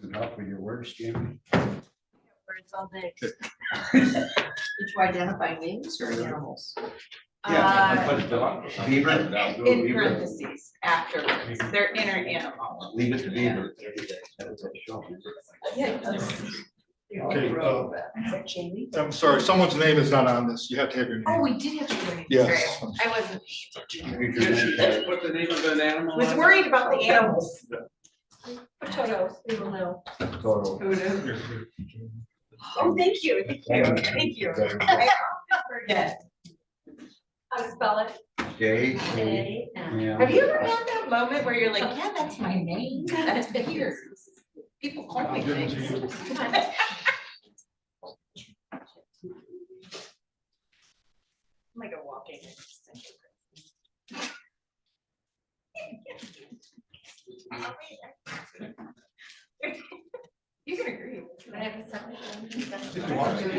Enough with your words, Jamie. Words all day. Did you identify names or animals? Beaver. In parentheses, afterwards, their inner animal. Leave it to Beaver. Okay, Is that Jamie? I'm sorry, someone's name is not on this. You have to have your Oh, name. we did have to do it. Yes. I wasn't, Put the name of an animal. was on worried about the animals. Potatoes, we will know. Total. Oh, thank you, thank you. I forget. How to spell it? J. A-N. Yeah. Have you ever had that moment where you're like, yeah, that's my name, that's here. People call me things. I'm like a walking. You can agree. I have a second. If you want. We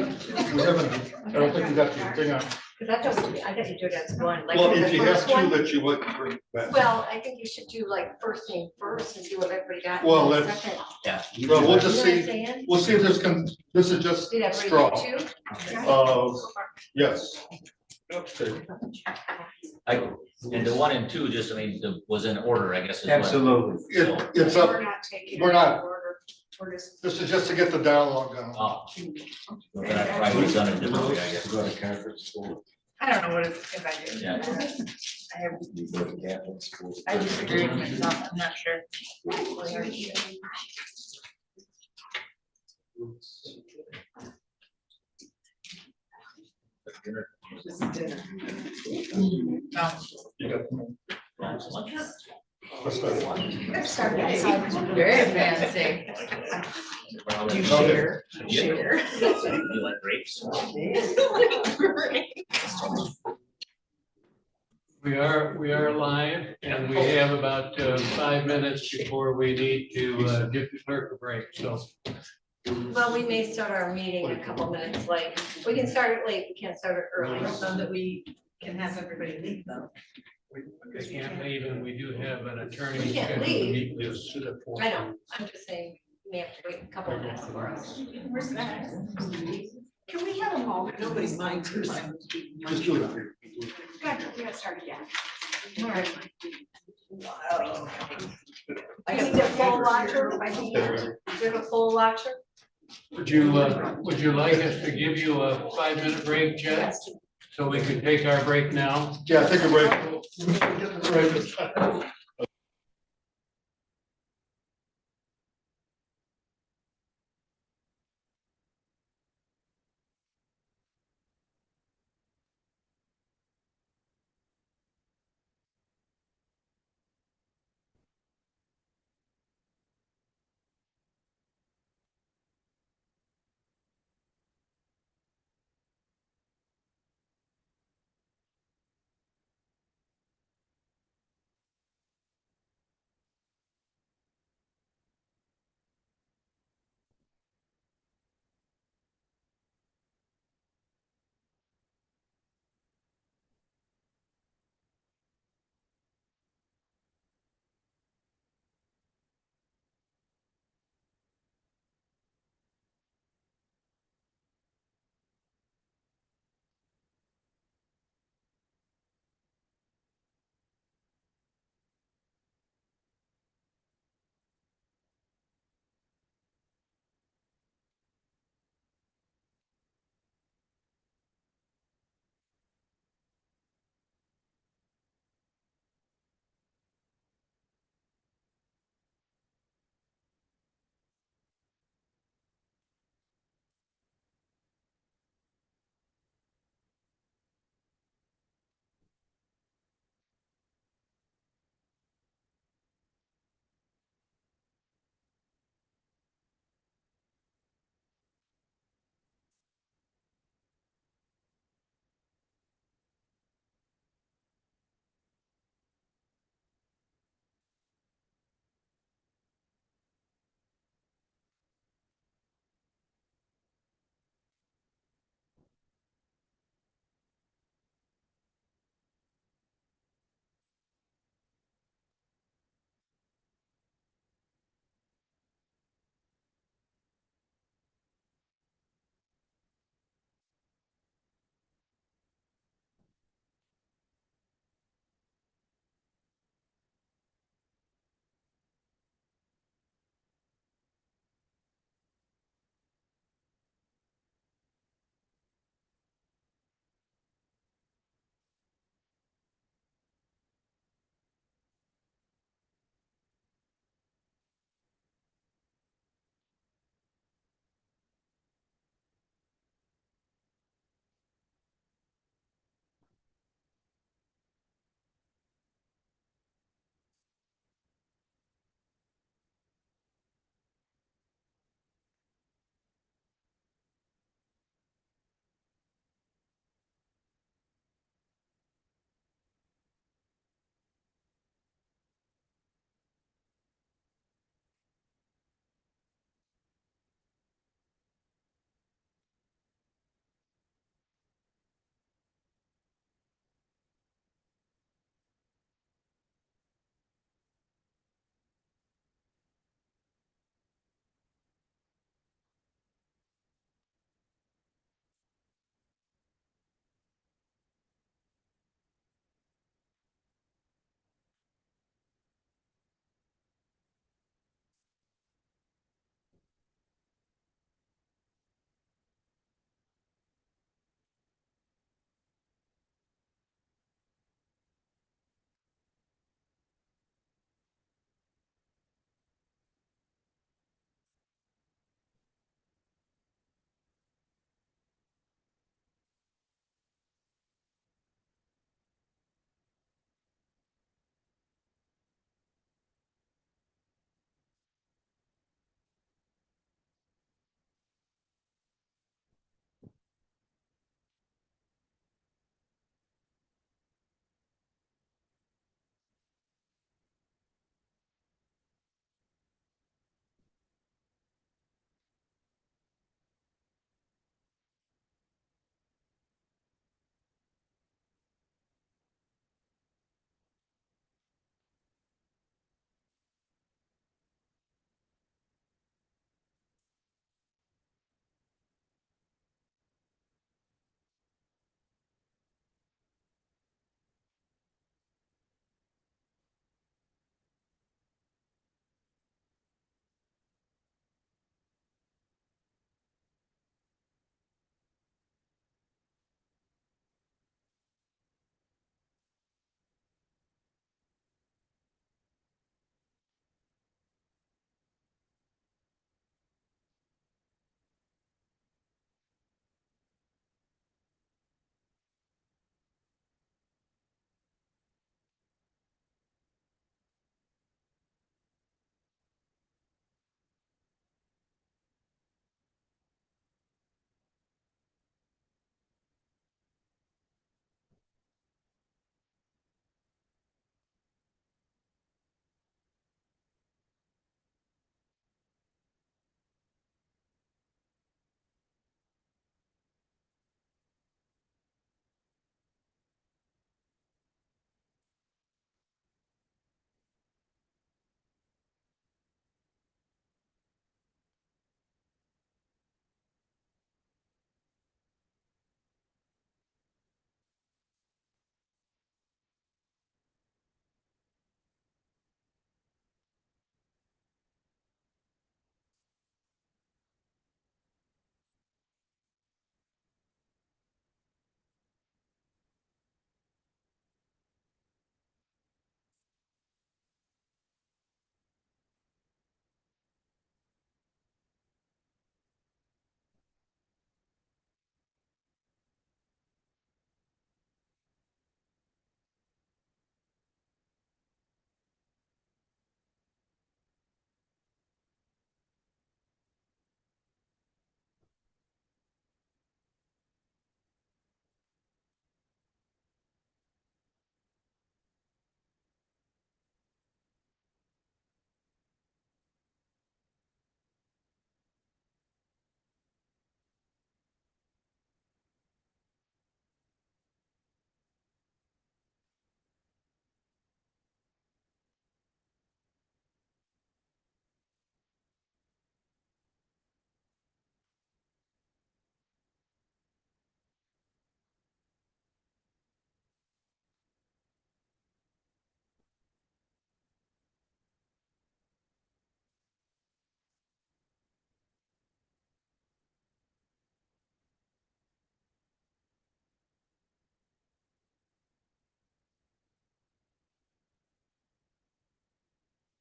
haven't- I don't think you got your thing on. Because I got you do it as 1. Like Well, the if you have first 2 one. that you would bring back. Well, I think you should do like first name first and see what everybody got. Well, and let's- second. Yeah. Well, we'll You just know what I'm see, saying? we'll see if this can, this is just Did everybody straw. get 2? Yes. Okay. And the 1 and 2, just, I mean, was in order, I guess. is what- Absolutely. It's We're up, not taking. we're it not. out of order. We're just. this is just to get the dialogue going. Oh. Then I probably would have done it differently, I guess. Go to Catholic school. I don't know what it's, if I do. Yeah. I have, You go to Catholic school. I disagree with myself, I'm not sure. You got them. Let's start. Start outside. Very fancy. Do you share? Share. You like grapes? We are live and we have about 5 minutes before we need to give the clerk a break, so. Well, we may start our meeting a couple minutes late. We can start it late, we can't start it early. So that we can have everybody leave though. They can't leave and we do have an attorney. We can't scheduled to leave. meet this at 4. I know, I'm just saying, we may have to wait a couple of minutes for us. Where's that? Can we have a moment? Nobody's mind. Just do it. Gotcha, we gotta start again. All right. I need a full watcher, I need. Do you have a full watcher? Would you like us to give you a 5-minute break, Chet? Yes. So we could take our break now? Yeah, take a break.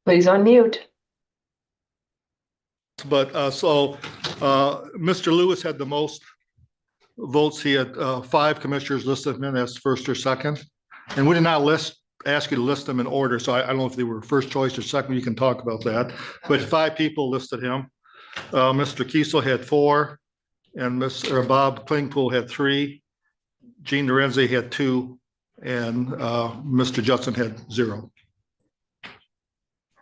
Please unmute. But Mr. Lewis had the most votes. He had 5 commissioners listed him as first or second. And we did not ask you to list them in order. So I don't know if they were first choice or second. You can talk about that. But 5 people listed him. Mr. Kiesel had 4, and Mr. Bob Klingpool had 3. Gene Lorenzi had 2, and Mr. Judson had 0.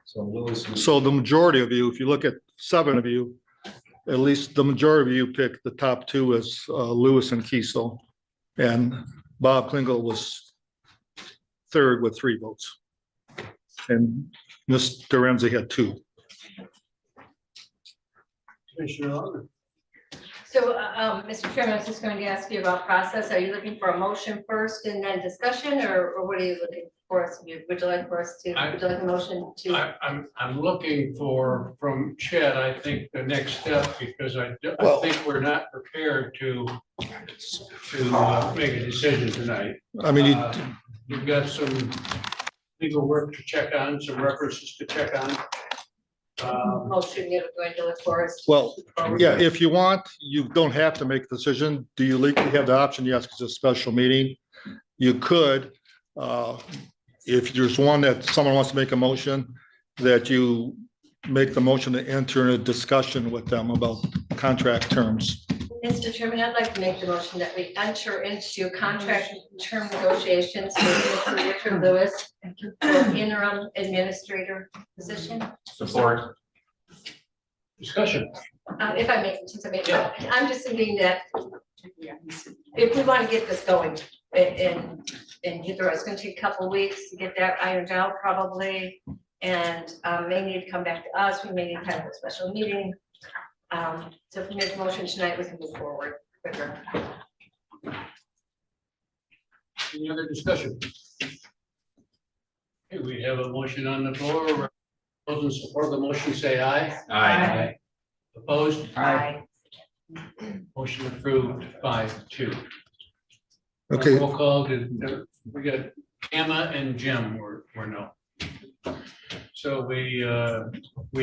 So the majority of you, if you look at 7 of you, at least the majority of you picked the top 2 as Lewis and Kiesel. And Bob Klingel was 3rd with 3 votes. And Mr. Renzi had 2. Commissioner Arnold. So, Mr. Chairman, I was just going to ask you about process. Are you looking for a motion first and then discussion, or what are you looking for us? Would you like for us to, would you like a motion to? I'm looking for, from Chet, I think the next step, because I think we're not prepared to make a decision tonight. I mean, You've got some legal work to check on, some references to check on. Motion you're going to look for us. well, yeah, if you want, you don't have to make a decision. Do you legally have the option? Yes, it's a special meeting. You could, if there's one that someone wants to make a motion, that you make the motion to enter a discussion with them about contract terms. Mr. Chairman, I'd like to make the motion that we enter into contract term negotiations with Mr. Richard Lewis for interim administrator position. Support. Discussion. If I make, since I made, I'm just thinking that if we want to get this going and get through, it's going to take a couple of weeks to get that ironed out probably. And may need to come back to us. We may need to have a special meeting. So if we make a motion tonight, we can move forward quicker. Any other discussion? Okay, we have a motion on the floor. Those in support of the motion say aye. Aye. Opposed? Aye. Motion approved 5-2. Okay. Roll call, we got Emma and Jim were no. So we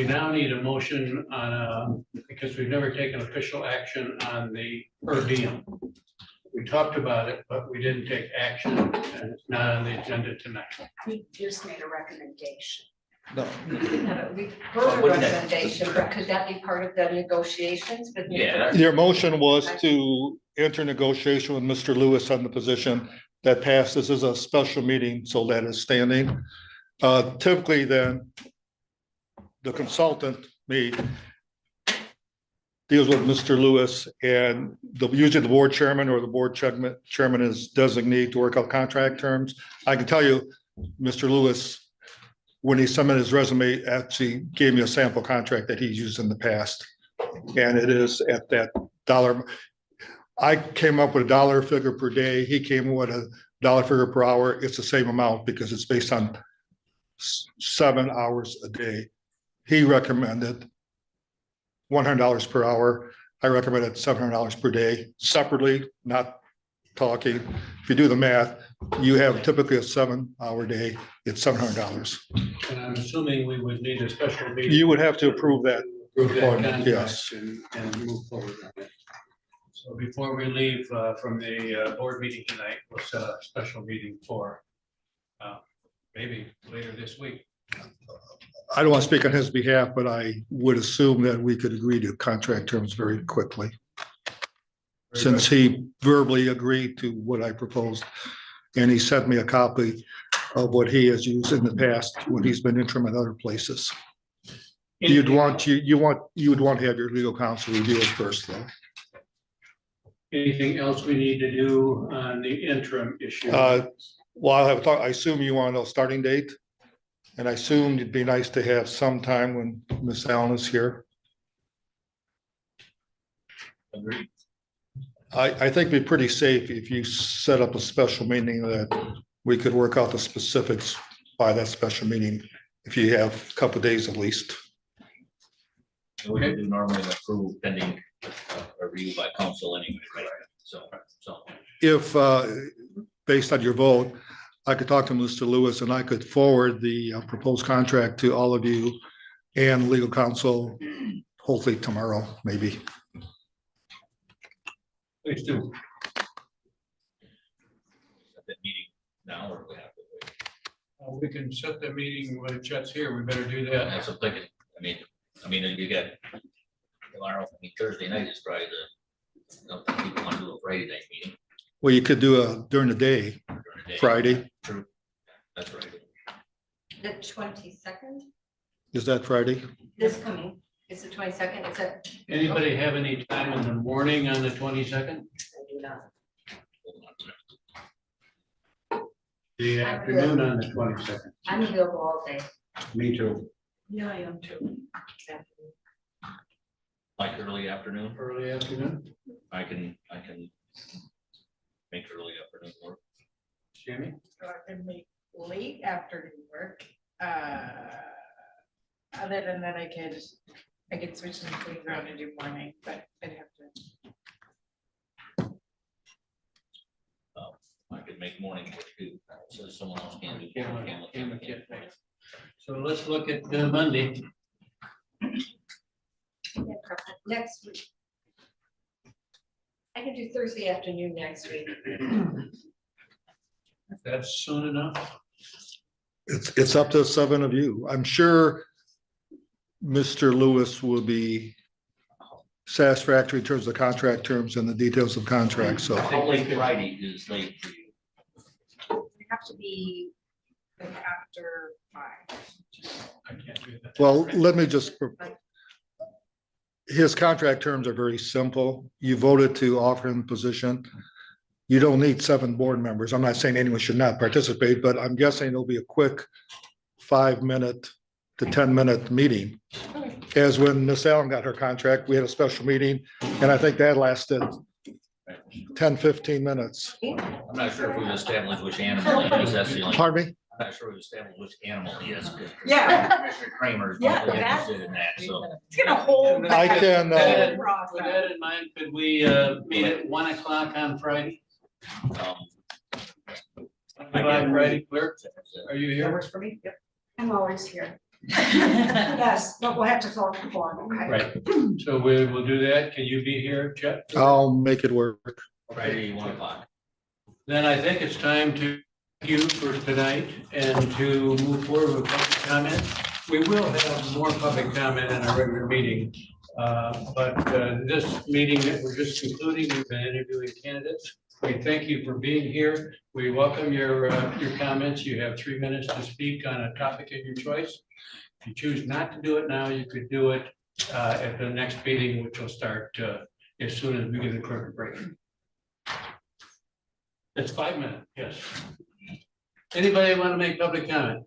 now need a motion on, because we've never taken official action on the per diem. We talked about it, but we didn't take action, and it's not on the agenda tonight. We just made a recommendation. No. We've heard a recommendation, but could that be part of the negotiations? Yeah. Your motion was to enter negotiation with Mr. Lewis on the position. That passed. This is a special meeting, so that is standing. Typically then, the consultant, me, deals with Mr. Lewis, and usually the board chairman or the board chairman is designated to work out contract terms. I can tell you, Mr. Lewis, when he submitted his resume, actually gave me a sample contract that he's used in the past. And it is at that dollar. I came up with a dollar figure per day. He came with a dollar figure per hour. It's the same amount because it's based on 7 hours a day. He recommended $100 per hour. I recommended $700 per day separately, not talking. If you do the math, you have typically a 7-hour day, it's $700. And I'm assuming we would need a special meeting. You would have to approve that. Approve that contract Yes. and move forward on it. So before we leave from the board meeting tonight, we'll set a special meeting for maybe later this week. I don't want to speak on his behalf, but I would assume that we could agree to contract terms very quickly. Since he verbally agreed to what I proposed, and he sent me a copy of what he has used in the past when he's been interim at other places. You would want to have your legal counsel review it first, though. Anything else we need to do on the interim issue? Well, I'll have a talk. I assume you want a starting date, and I assume it'd be nice to have some time when Ms. Allen is here. Agreed. I think it'd be pretty safe if you set up a special meeting that we could work out the specifics by that special meeting, if you have a couple of days at least. We do normally approve pending a review by council anyway, right? So. If, based on your vote, I could talk to Mr. Lewis and I could forward the proposed contract to all of you and legal counsel, hopefully tomorrow, maybe. Please do. That meeting now, or we have to wait? We can set the meeting when Chet's here. We better do that. That's what I'm thinking. I mean, you got tomorrow, Thursday night is probably I don't think people want to do a Friday night meeting Well, you could do a during the day, during the day. Friday. True. That's right. The 22nd, Is that Friday? this coming, is the 22nd, it's a. Anybody have any time in the morning on the 22nd? I do not. The afternoon on the 22nd? I'm available all day. Me too. Yeah, I am too. Like early afternoon, Early afternoon? I can make early afternoon work. Jamie? So I can make late afternoon work. Other than that, I could switch some things around and do morning, but I'd have to. I could make morning work too, so someone else can do. So let's look at Monday. Yeah, perfect. Next week. I can do Thursday afternoon next week. If that's soon enough. It's up to 7 of you. I'm sure Mr. Lewis will be satisfactory in terms of contract terms and the details of contract, so. How late Friday is late for you? We have to be after 5. I can't do that. Well, let me just. His contract terms are very simple. You voted to offer him the position. You don't need 7 board members. I'm not saying anyone should not participate, but I'm guessing it'll be a quick 5-minute to 10-minute meeting. As when Miss Allen got her contract, we had a special meeting, and I think that lasted 10, 15 minutes. I'm not sure if we've established which animal he is, that's the only. Pardon me? I'm not sure we've established which animal he is. Yeah. Commissioner Kramer is Yeah, definitely that's- interested in that, so. It's gonna hold. I can, With that in mind, could we meet at 1 o'clock on Friday? Friday, clerk, are you That here? works for me, yep. I'm always here. Yes, but we'll have to vote for form, okay? Right, so we will do that. Can you be here, Chet? I'll make it work. Friday, 1 o'clock. Then I think it's time to thank you for tonight and to move forward with public comment. We will have more public comment in our regular meeting. But this meeting that we're just concluding, we've been interviewing candidates. We thank you for being here. We welcome your comments. You have 3 minutes to speak on a topic of your choice. If you choose not to do it now, you could do it at the next meeting, which will start as soon as we get a quick break. It's 5 minutes, yes. Anybody want to make public comment?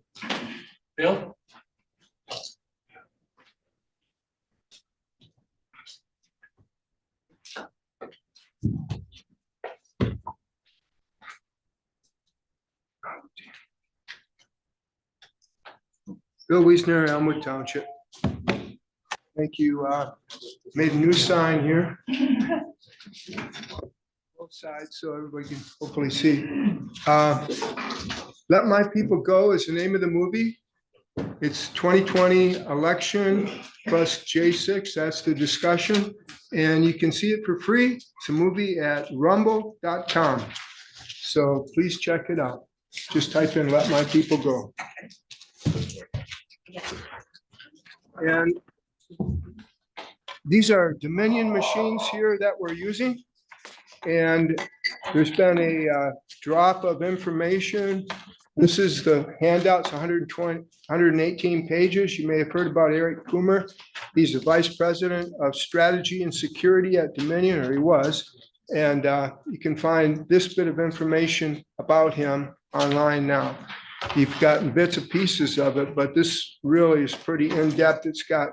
Bill? Bill Wiesner, Elmwood Township. Thank you. Made a new sign here. Both sides, so everybody can hopefully see. Let My People Go is the name of the movie. It's 2020 election plus J6, that's the discussion. And you can see it for free. It's a movie at rumble.com. So please check it out. Just type in Let My People Go. And these are Dominion machines here that we're using. And there's been a drop of information. This is the handouts, 118 pages. You may have heard about Eric Coomer. He's the Vice President of Strategy and Security at Dominion, or he was. And you can find this bit of information about him online now. You've gotten bits and pieces of it, but this really is pretty in-depth. It's got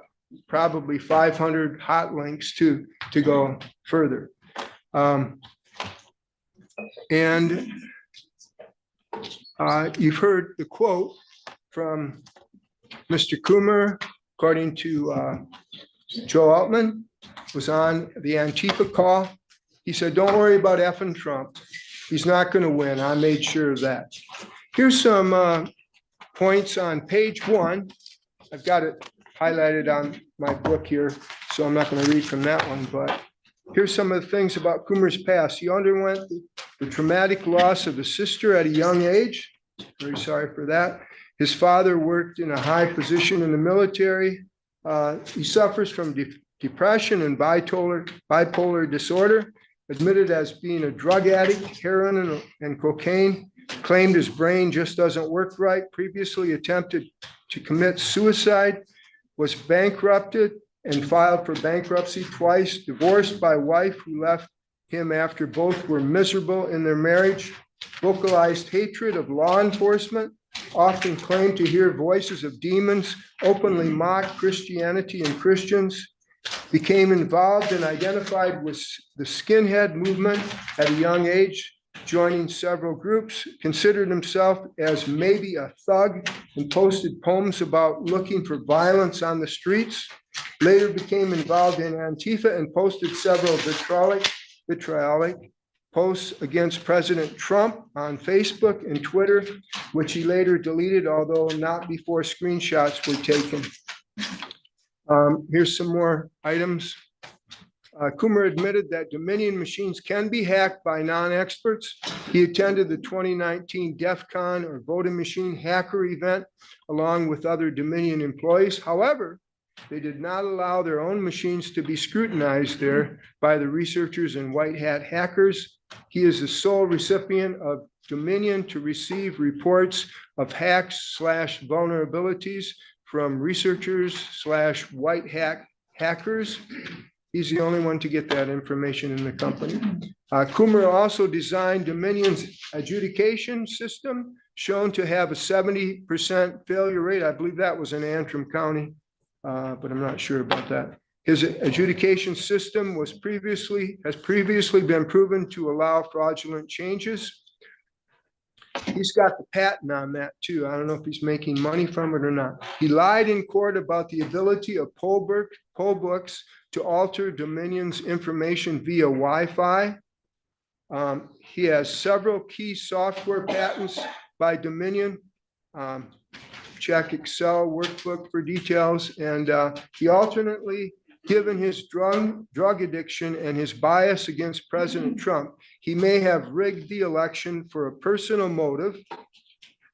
probably 500 hot links to go further. You've heard the quote from Mr. Coomer, according to Joe Altman, was on the Antifa call. He said, "Don't worry about effing Trump. He's not going to win. I made sure of that." Here's some points on page 1. I've got it highlighted on my book here, so I'm not going to read from that one, but here's some of the things about Coomer's past. He underwent the traumatic loss of a sister at a young age. Very sorry for that. His father worked in a high position in the military. He suffers from depression and bipolar disorder, admitted as being a drug addict, heroin and cocaine, claimed his brain just doesn't work right, previously attempted to commit suicide, was bankrupted and filed for bankruptcy twice, divorced by wife who left him after both were miserable in their marriage, vocalized hatred of law enforcement, often claimed to hear voices of demons, openly mocked Christianity and Christians, became involved and identified with the skinhead movement at a young age, joining several groups, considered himself as maybe a thug, and posted poems about looking for violence on the streets. Later became involved in Antifa and posted several vitriolic posts against President Trump on Facebook and Twitter, which he later deleted, although not before screenshots were taken. Here's some more items. Coomer admitted that Dominion machines can be hacked by non-experts. He attended the 2019 DEF CON or voting machine hacker event along with other Dominion employees. However, they did not allow their own machines to be scrutinized there by the researchers and white hat hackers. He is the sole recipient of Dominion to receive reports of hacks / vulnerabilities from researchers / white hat hackers. He's the only one to get that information in the company. Coomer also designed Dominion's adjudication system, shown to have a 70% failure rate. I believe that was in Antrim County, but I'm not sure about that. His adjudication system has previously been proven to allow fraudulent changes. He's got the patent on that too. I don't know if he's making money from it or not. He lied in court about the ability of poll books to alter Dominion's information via Wi-Fi. He has several key software patents by Dominion. Check Excel workbook for details. And he alternately, given his drug addiction and his bias against President Trump, he may have rigged the election for a personal motive,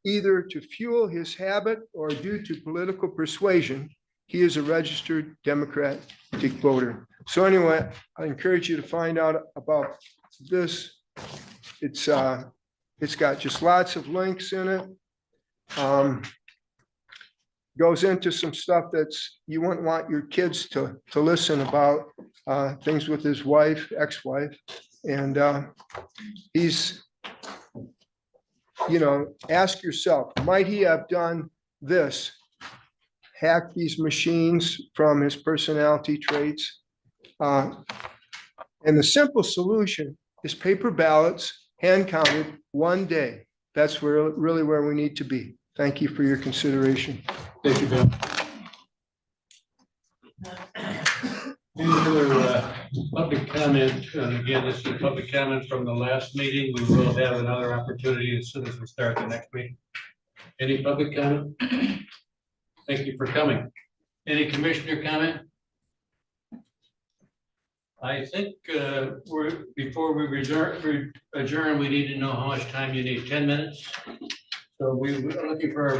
either to fuel his habit or due to political persuasion. He is a registered Democratic voter. So anyway, I encourage you to find out about this. It's got just lots of links in it. Goes into some stuff that's you wouldn't want your kids to listen about, things with his wife, ex-wife. And he's, ask yourself, might he have done this? Hack these machines from his personality traits. And the simple solution is paper ballots, hand counted one day. That's really where we need to be. Thank you for your consideration. Thank you, Bill. Any other public comment? And again, this is public comment from the last meeting. We will have another opportunity as soon as we start the next meeting. Any public comment? Thank you for coming. Any commissioner comment? I think before we adjourn, we need to know how much time you need. 10 minutes? So we're looking for a